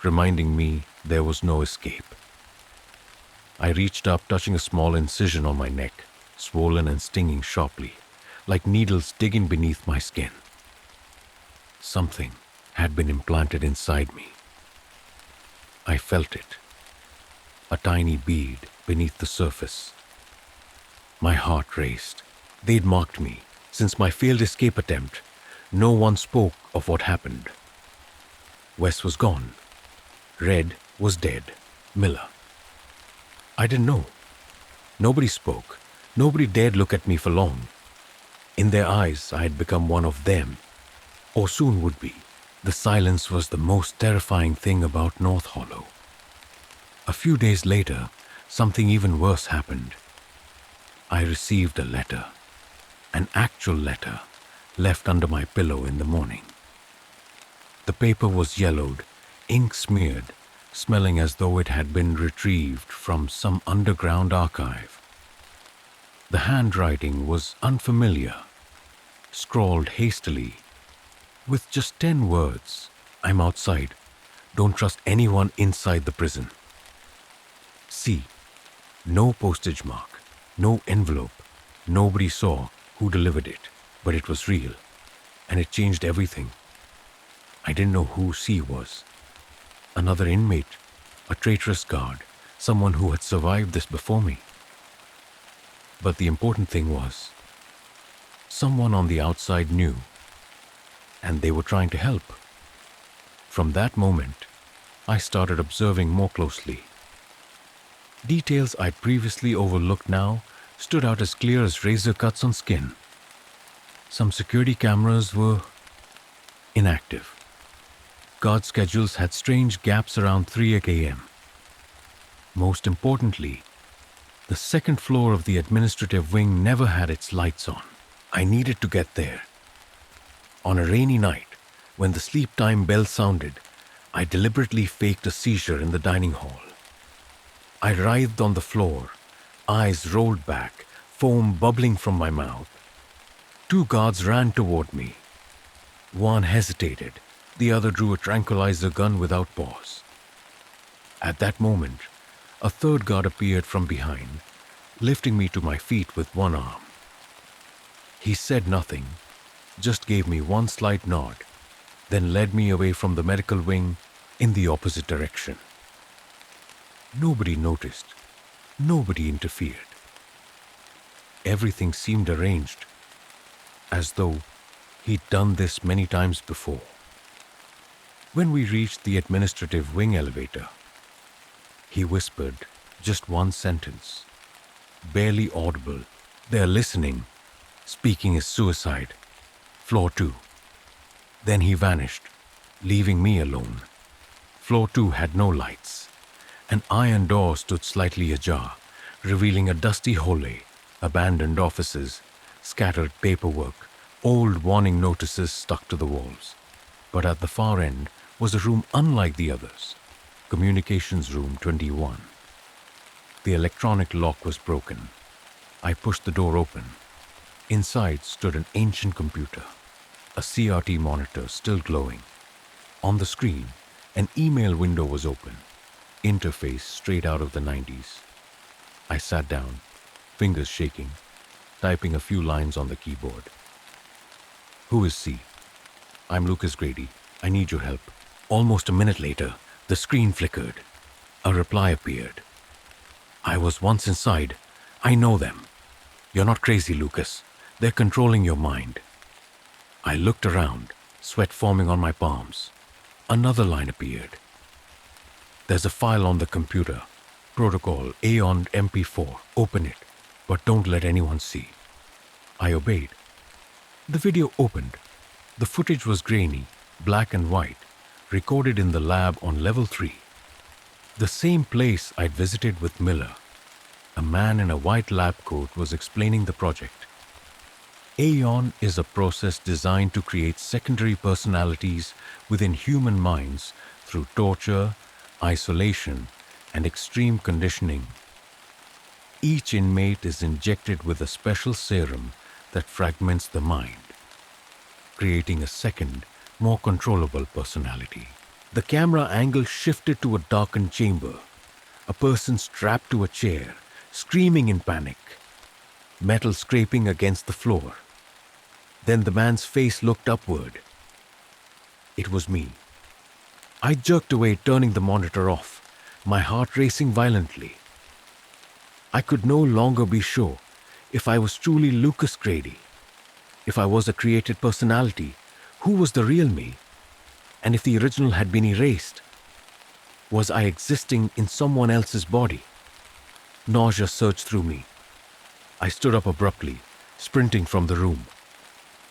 reminding me there was no escape. I reached up, touching a small incision on my neck, swollen and stinging sharply, like needles digging beneath my skin. Something had been implanted inside me. I felt it, a tiny bead beneath the surface. My heart raced. They'd marked me. Since my failed escape attempt, no one spoke of what happened. Wes was gone. Red was dead. Miller. I didn't know. Nobody spoke. Nobody dared look at me for long. In their eyes, I had become one of them, or soon would be. The silence was the most terrifying thing about North Hollow. A few days later, something even worse happened. I received a letter, an actual letter, left under my pillow in the morning. The paper was yellowed, ink smeared, smelling as though it had been retrieved from some underground archive. The handwriting was unfamiliar, scrawled hastily, with just 10 words. I'm outside. Don't trust anyone inside the prison. See, no postage mark, no envelope. Nobody saw who delivered it, but it was real, and it changed everything. I didn't know who C was. Another inmate, a traitorous guard, someone who had survived this before me. But the important thing was, someone on the outside knew, and they were trying to help. From that moment, I started observing more closely. Details I'd previously overlooked now stood out as clear as razor cuts on skin. Some security cameras were inactive. Guard schedules had strange gaps around 3 a.m. Most importantly, the second floor of the administrative wing never had its lights on. I needed to get there. On a rainy night, when the sleep time bell sounded, I deliberately faked a seizure in the dining hall. I writhed on the floor, eyes rolled back, foam bubbling from my mouth. 2 guards ran toward me. One hesitated, the other drew a tranquilizer gun without pause. At that moment, a third guard appeared from behind, lifting me to my feet with one arm. He said nothing, just gave me one slight nod, then led me away from the medical wing in the opposite direction. Nobody noticed. Nobody interfered. Everything seemed arranged, as though he'd done this many times before. When we reached the administrative wing elevator, he whispered just one sentence, barely audible. "They're listening. Speaking is suicide. Floor 2. Then he vanished, leaving me alone. Floor 2 had no lights. An iron door stood slightly ajar, revealing a dusty hallway, abandoned offices, scattered paperwork, old warning notices stuck to the walls. But at the far end was a room unlike the others, Communications Room 21. The electronic lock was broken. I pushed the door open. Inside stood an ancient computer, a CRT monitor still glowing. On the screen, an email window was open, interface straight out of the 90s. I sat down, fingers shaking, typing a few lines on the keyboard. "Who is C? I'm Lucas Grady. I need your help." Almost a minute later, the screen flickered. A reply appeared. "I was once inside. I know them. You're not crazy, Lucas. They're controlling your mind." I looked around, sweat forming on my palms. Another line appeared. "There's a file on the computer. Protocol Aeon MP4. Open it, but don't let anyone see." I obeyed. The video opened. The footage was grainy, black and white, recorded in the lab on level 3. The same place I'd visited with Miller. A man in a white lab coat was explaining the project. Aeon is a process designed to create secondary personalities within human minds through torture, isolation, and extreme conditioning. Each inmate is injected with a special serum that fragments the mind, creating a second, more controllable personality. The camera angle shifted to a darkened chamber, a person strapped to a chair, screaming in panic, metal scraping against the floor. Then the man's face looked upward. It was me. I jerked away, turning the monitor off, my heart racing violently. I could no longer be sure if I was truly Lucas Grady. If I was a created personality, who was the real me? And if the original had been erased, was I existing in someone else's body? Nausea surged through me. I stood up abruptly, sprinting from the room.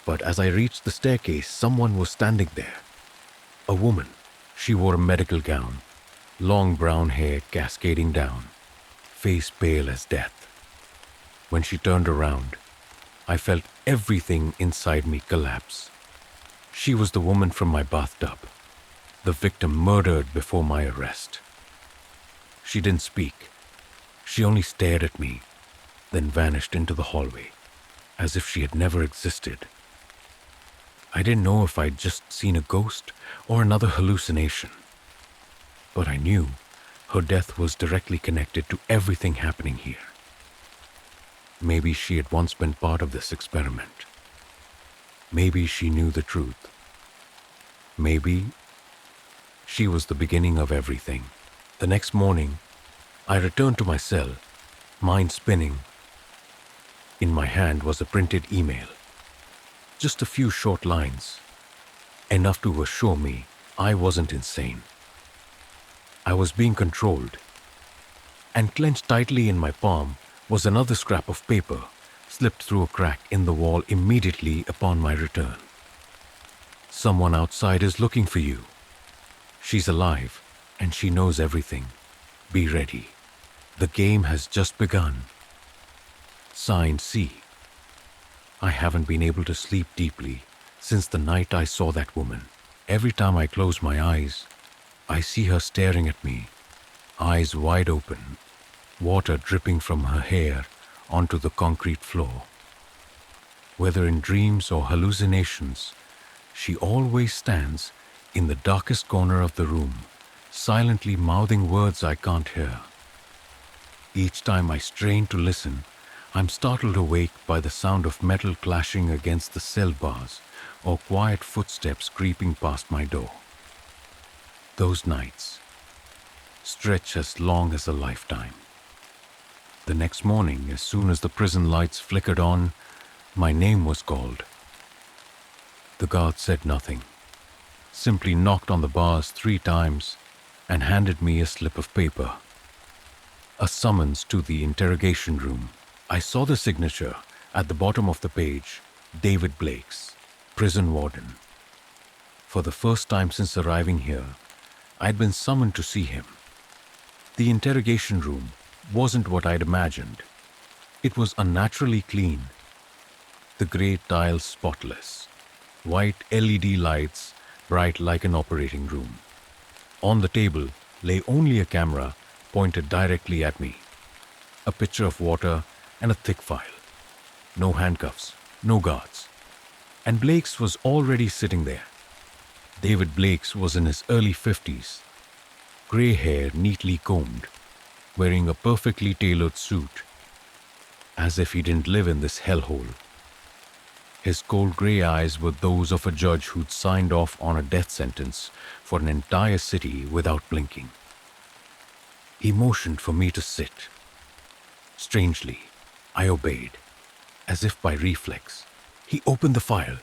But as I reached the staircase, someone was standing there. A woman. She wore a medical gown, long brown hair cascading down, face pale as death. When she turned around, I felt everything inside me collapse. She was the woman from my bathtub, the victim murdered before my arrest. She didn't speak. She only stared at me, then vanished into the hallway, as if she had never existed. I didn't know if I'd just seen a ghost or another hallucination, but I knew her death was directly connected to everything happening here. Maybe she had once been part of this experiment. Maybe she knew the truth. Maybe she was the beginning of everything. The next morning, I returned to my cell, mind spinning. In my hand was a printed email. Just a few short lines, enough to assure me I wasn't insane. I was being controlled, and clenched tightly in my palm was another scrap of paper, slipped through a crack in the wall immediately upon my return. "Someone outside is looking for you. She's alive, and she knows everything. Be ready. The game has just begun. Sign C. I haven't been able to sleep deeply since the night I saw that woman. Every time I close my eyes, I see her staring at me, eyes wide open, water dripping from her hair onto the concrete floor. Whether in dreams or hallucinations, she always stands in the darkest corner of the room, silently mouthing words I can't hear. Each time I strain to listen, I'm startled awake by the sound of metal clashing against the cell bars or quiet footsteps creeping past my door. Those nights stretch as long as a lifetime. The next morning, as soon as the prison lights flickered on, my name was called. The guard said nothing, simply knocked on the bars 3 times and handed me a slip of paper. A summons to the interrogation room. I saw the signature at the bottom of the page, David Blake's, prison warden. For the first time since arriving here, I'd been summoned to see him. The interrogation room wasn't what I'd imagined. It was unnaturally clean. The grey tiles spotless, white LED lights bright like an operating room. On the table lay only a camera pointed directly at me, a pitcher of water and a thick file. No handcuffs, no guards. And Blake's was already sitting there. David Blake's was in his early 50s, grey hair neatly combed, wearing a perfectly tailored suit, as if he didn't live in this hellhole. His cold grey eyes were those of a judge who'd signed off on a death sentence for an entire city without blinking. He motioned for me to sit. Strangely, I obeyed, as if by reflex. He opened the file,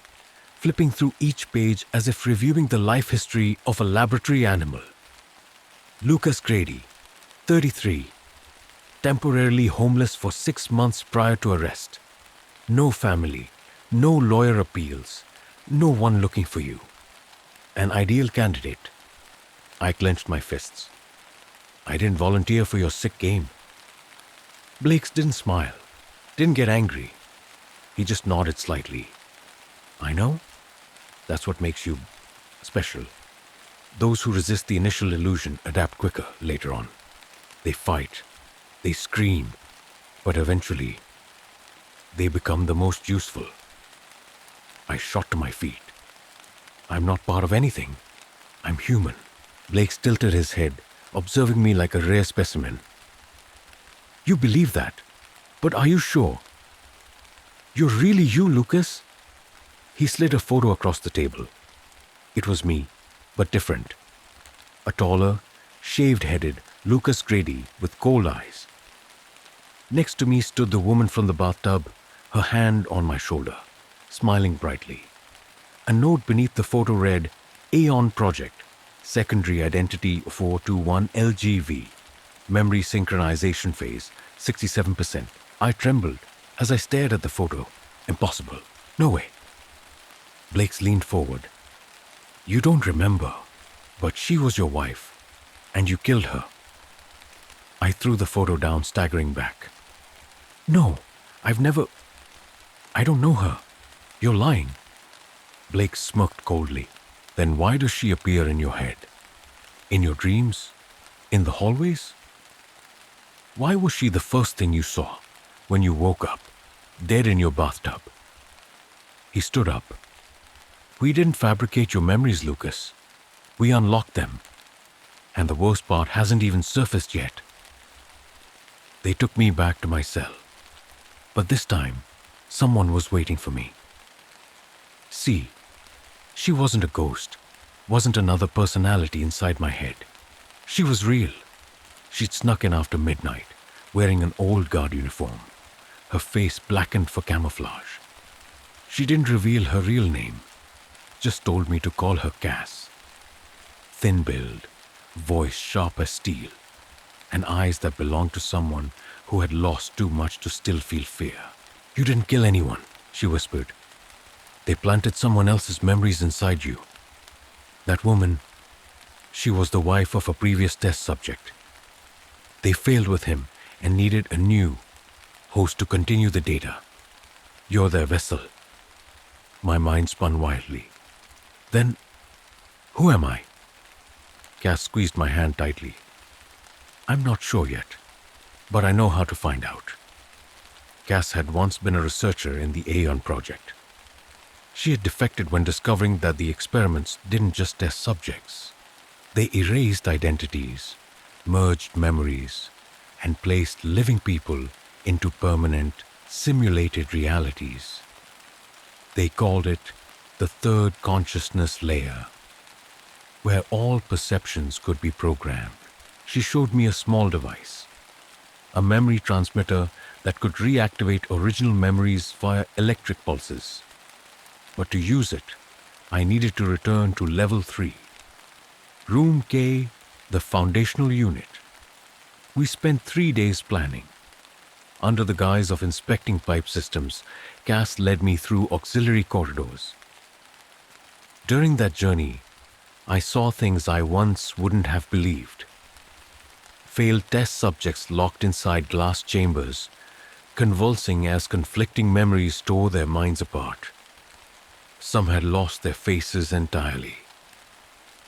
flipping through each page as if reviewing the life history of a laboratory animal. Lucas Grady, 33, temporarily homeless for 6 months prior to arrest. No family, no lawyer appeals, no one looking for you. An ideal candidate. I clenched my fists. I didn't volunteer for your sick game. Blake's didn't smile, didn't get angry. He just nodded slightly. I know. That's what makes you special. Those who resist the initial illusion adapt quicker later on. They fight, they scream, but eventually, they become the most useful. I shot to my feet. I'm not part of anything. I'm human. Blake tilted his head, observing me like a rare specimen. You believe that, but are you sure? You're really you, Lucas? He slid a photo across the table. It was me, but different. A taller, shaved-headed Lucas Grady with cold eyes. Next to me stood the woman from the bathtub, her hand on my shoulder, smiling brightly. A note beneath the photo read, Aeon Project, Secondary Identity 421 LGV, Memory Synchronization Phase, 67%. I trembled as I stared at the photo. Impossible. No way. Blake leaned forward. You don't remember, but she was your wife, and you killed her. I threw the photo down, staggering back. No, I don't know her. You're lying. Blake smirked coldly. Then why does she appear in your head? In your dreams? In the hallways? Why was she the first thing you saw when you woke up, dead in your bathtub? He stood up. We didn't fabricate your memories, Lucas. We unlocked them. And the worst part hasn't even surfaced yet. They took me back to my cell. But this time, someone was waiting for me. See, she wasn't a ghost, wasn't another personality inside my head. She was real. She'd snuck in after midnight, wearing an old guard uniform, her face blackened for camouflage. She didn't reveal her real name, just told me to call her Cass. Thin-build, voice sharp as steel, and eyes that belonged to someone who had lost too much to still feel fear. You didn't kill anyone, she whispered. They planted someone else's memories inside you. That woman, She was the wife of a previous test subject. They failed with him and needed a new host to continue the data. You're their vessel. My mind spun wildly. Then, who am I? Cass squeezed my hand tightly. I'm not sure yet, but I know how to find out. Cass had once been a researcher in the Aeon project. She had defected when discovering that the experiments didn't just test subjects. They erased identities, merged memories, and placed living people into permanent, simulated realities. They called it the third consciousness layer, where all perceptions could be programmed. She showed me a small device, a memory transmitter that could reactivate original memories via electric pulses. But to use it, I needed to return to level 3. Room K, the foundational unit. We spent 3 days planning. Under the guise of inspecting pipe systems, Cass led me through auxiliary corridors. During that journey, I saw things I once wouldn't have believed. Failed test subjects locked inside glass chambers, convulsing as conflicting memories tore their minds apart. Some had lost their faces entirely,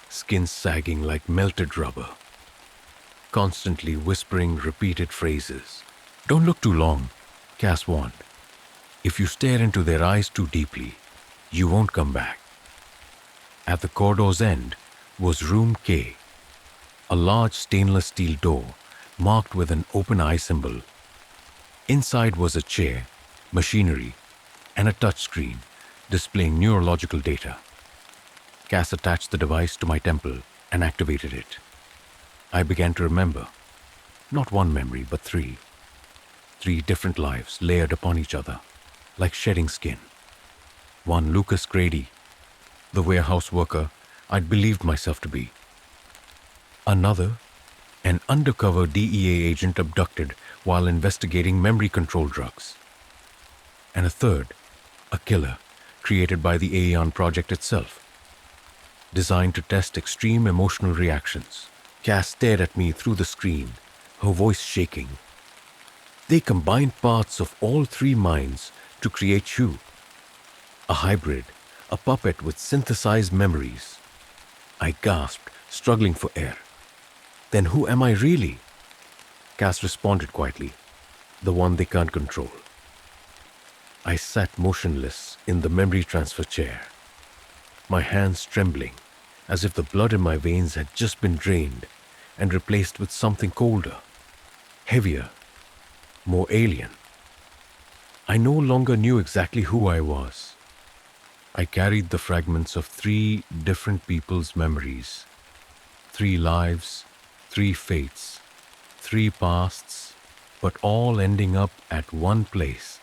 skin sagging like melted rubber, constantly whispering repeated phrases. Don't look too long, Cass warned. If you stare into their eyes too deeply, you won't come back. At the corridor's end was Room K, a large stainless steel door marked with an open eye symbol. Inside was a chair, machinery, and a touchscreen displaying neurological data. Cass attached the device to my temple and activated it. I began to remember. Not one memory, but 3. 3 different lives layered upon each other, like shedding skin. One Lucas Grady, the warehouse worker I'd believed myself to be. Another, an undercover DEA agent abducted while investigating memory control drugs. And a third, a killer created by the Aeon project itself, designed to test extreme emotional reactions. Cass stared at me through the screen, her voice shaking. They combined parts of all 3 minds to create you. A hybrid, a puppet with synthesized memories. I gasped, struggling for air. Then who am I really? Cass responded quietly, the one they can't control. I sat motionless in the memory transfer chair, my hands trembling, as if the blood in my veins had just been drained and replaced with something colder, heavier, more alien. I no longer knew exactly who I was. I carried the fragments of 3 different people's memories, 3 lives, 3 fates, 3 pasts, but all ending up at one place,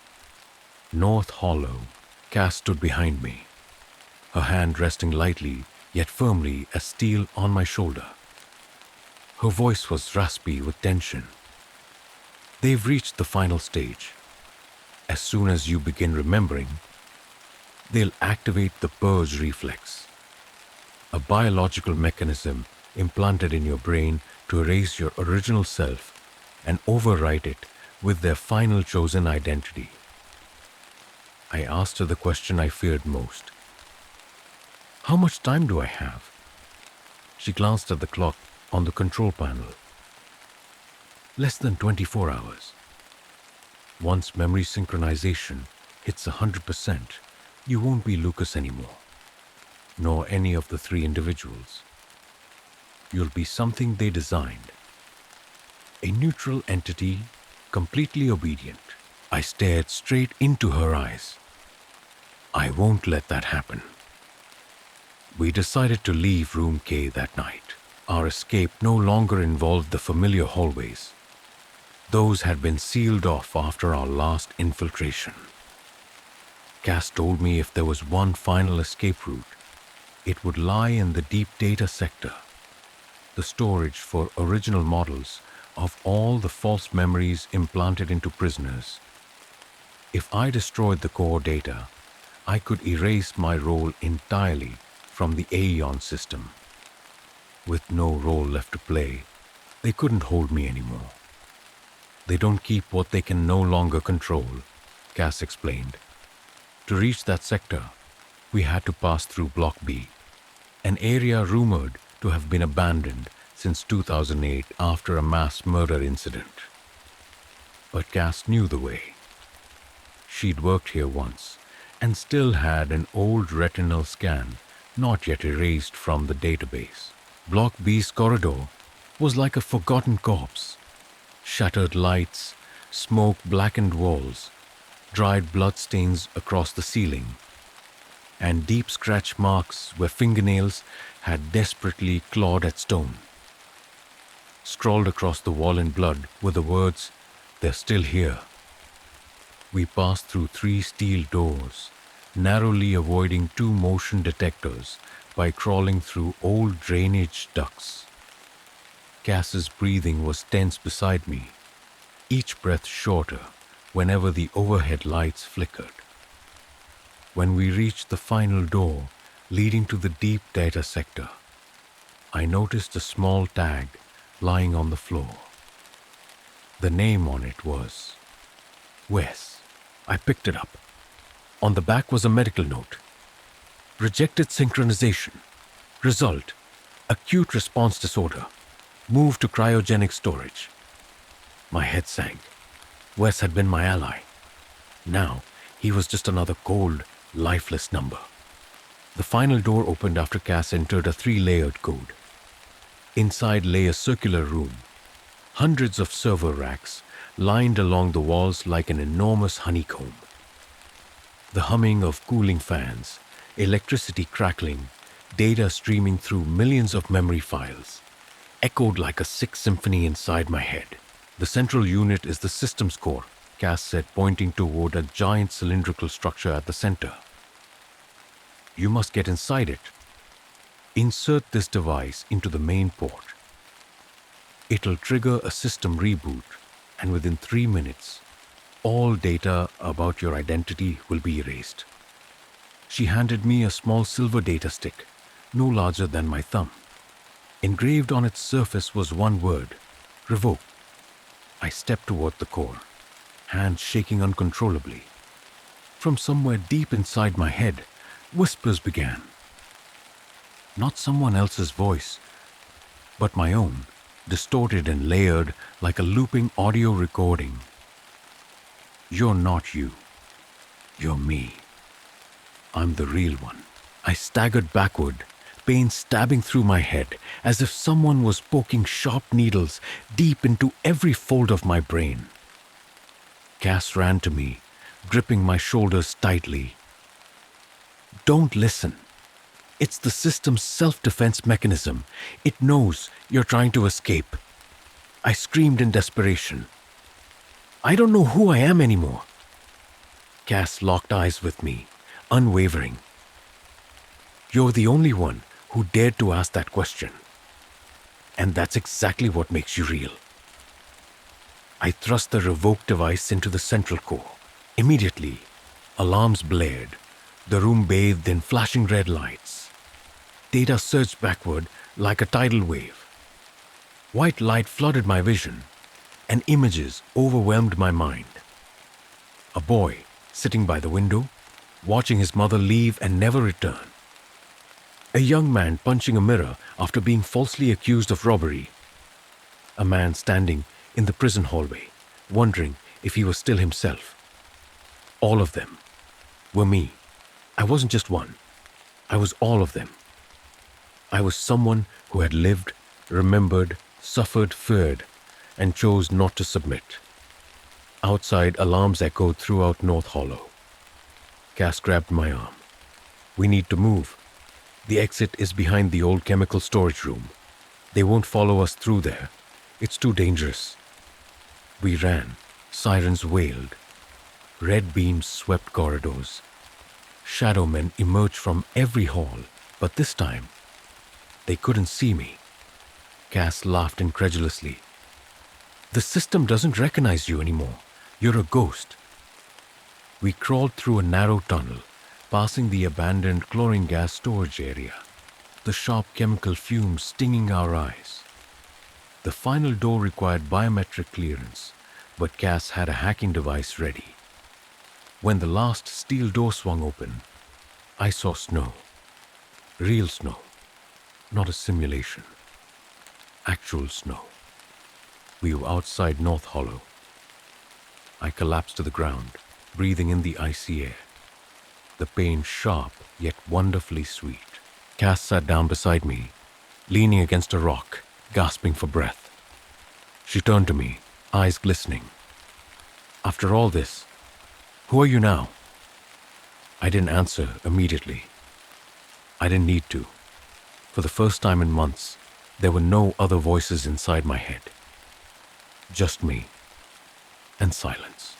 North Hollow. Cass stood behind me, her hand resting lightly yet firmly as steel on my shoulder. Her voice was raspy with tension. They've reached the final stage. As soon as you begin remembering, they'll activate the purge reflex, a biological mechanism implanted in your brain to erase your original self and overwrite it with their final chosen identity. I asked her the question I feared most. How much time do I have? She glanced at the clock on the control panel. Less than 24 hours. Once memory synchronization hits 100%, you won't be Lucas anymore, nor any of the 3 individuals. You'll be something they designed. A neutral entity, completely obedient. I stared straight into her eyes. I won't let that happen. We decided to leave Room K that night. Our escape no longer involved the familiar hallways. Those had been sealed off after our last infiltration. Cass told me if there was one final escape route, it would lie in the deep data sector, the storage for original models of all the false memories implanted into prisoners. If I destroyed the core data, I could erase my role entirely from the Aeon system. With no role left to play, they couldn't hold me anymore. They don't keep what they can no longer control, Cass explained. To reach that sector, we had to pass through Block B, an area rumored to have been abandoned since 2008 after a mass murder incident. But Cass knew the way. She'd worked here once and still had an old retinal scan not yet erased from the database. Block B's corridor was like a forgotten corpse. Shattered lights, smoke-blackened walls, dried bloodstains across the ceiling, and deep scratch marks where fingernails had desperately clawed at stone. Scrawled across the wall in blood were the words, "They're still here." We passed through 3 steel doors, narrowly avoiding 2 motion detectors by crawling through old drainage ducts. Cass's breathing was tense beside me, each breath shorter whenever the overhead lights flickered. When we reached the final door leading to the deep data sector, I noticed a small tag lying on the floor. The name on it was Wes. I picked it up. On the back was a medical note. Rejected synchronization. Result: acute response disorder. Move to cryogenic storage. My head sank. Wes had been my ally. Now, he was just another cold, lifeless number. The final door opened after Cass entered a 3-layered code. Inside lay a circular room. Hundreds of server racks lined along the walls like an enormous honeycomb. The humming of cooling fans, electricity crackling, data streaming through millions of memory files, echoed like a sick symphony inside my head. The central unit is the systems core, Cass said, pointing toward a giant cylindrical structure at the center. You must get inside it. Insert this device into the main port. It'll trigger a system reboot, and within 3 minutes, all data about your identity will be erased. She handed me a small silver data stick, no larger than my thumb. Engraved on its surface was one word: revoke. I stepped toward the core, hands shaking uncontrollably. From somewhere deep inside my head, whispers began. Not someone else's voice, but my own, distorted and layered like a looping audio recording. You're not you. You're me. I'm the real one. I staggered backward, pain stabbing through my head, as if someone was poking sharp needles deep into every fold of my brain. Cass ran to me, gripping my shoulders tightly. Don't listen. It's the system's self-defense mechanism. It knows you're trying to escape. I screamed in desperation. I don't know who I am anymore. Cass locked eyes with me, unwavering. You're the only one who dared to ask that question. And that's exactly what makes you real. I thrust the revoke device into the central core. Immediately, alarms blared. The room bathed in flashing red lights. Data surged backward like a tidal wave. White light flooded my vision, and images overwhelmed my mind. A boy sitting by the window, watching his mother leave and never return. A young man punching a mirror after being falsely accused of robbery. A man standing in the prison hallway, wondering if he was still himself. All of them were me. I wasn't just one. I was all of them. I was someone who had lived, remembered, suffered, feared, and chose not to submit. Outside, alarms echoed throughout North Hollow. Cass grabbed my arm. We need to move. The exit is behind the old chemical storage room. They won't follow us through there. It's too dangerous. We ran. Sirens wailed. Red beams swept corridors. Shadow men emerged from every hall, but this time, they couldn't see me. Cass laughed incredulously. The system doesn't recognize you anymore. You're a ghost. We crawled through a narrow tunnel, passing the abandoned chlorine gas storage area. the sharp chemical fumes stinging our eyes. The final door required biometric clearance, but Cass had a hacking device ready. When the last steel door swung open, I saw snow. Real snow. Not a simulation. Actual snow. We were outside North Hollow. I collapsed to the ground, breathing in the icy air. The pain sharp, yet wonderfully sweet. Cass sat down beside me, leaning against a rock, gasping for breath. She turned to me, eyes glistening. "After all this, who are you now?" I didn't answer immediately. I didn't need to. For the first time in months, there were no other voices inside my head. Just me and silence.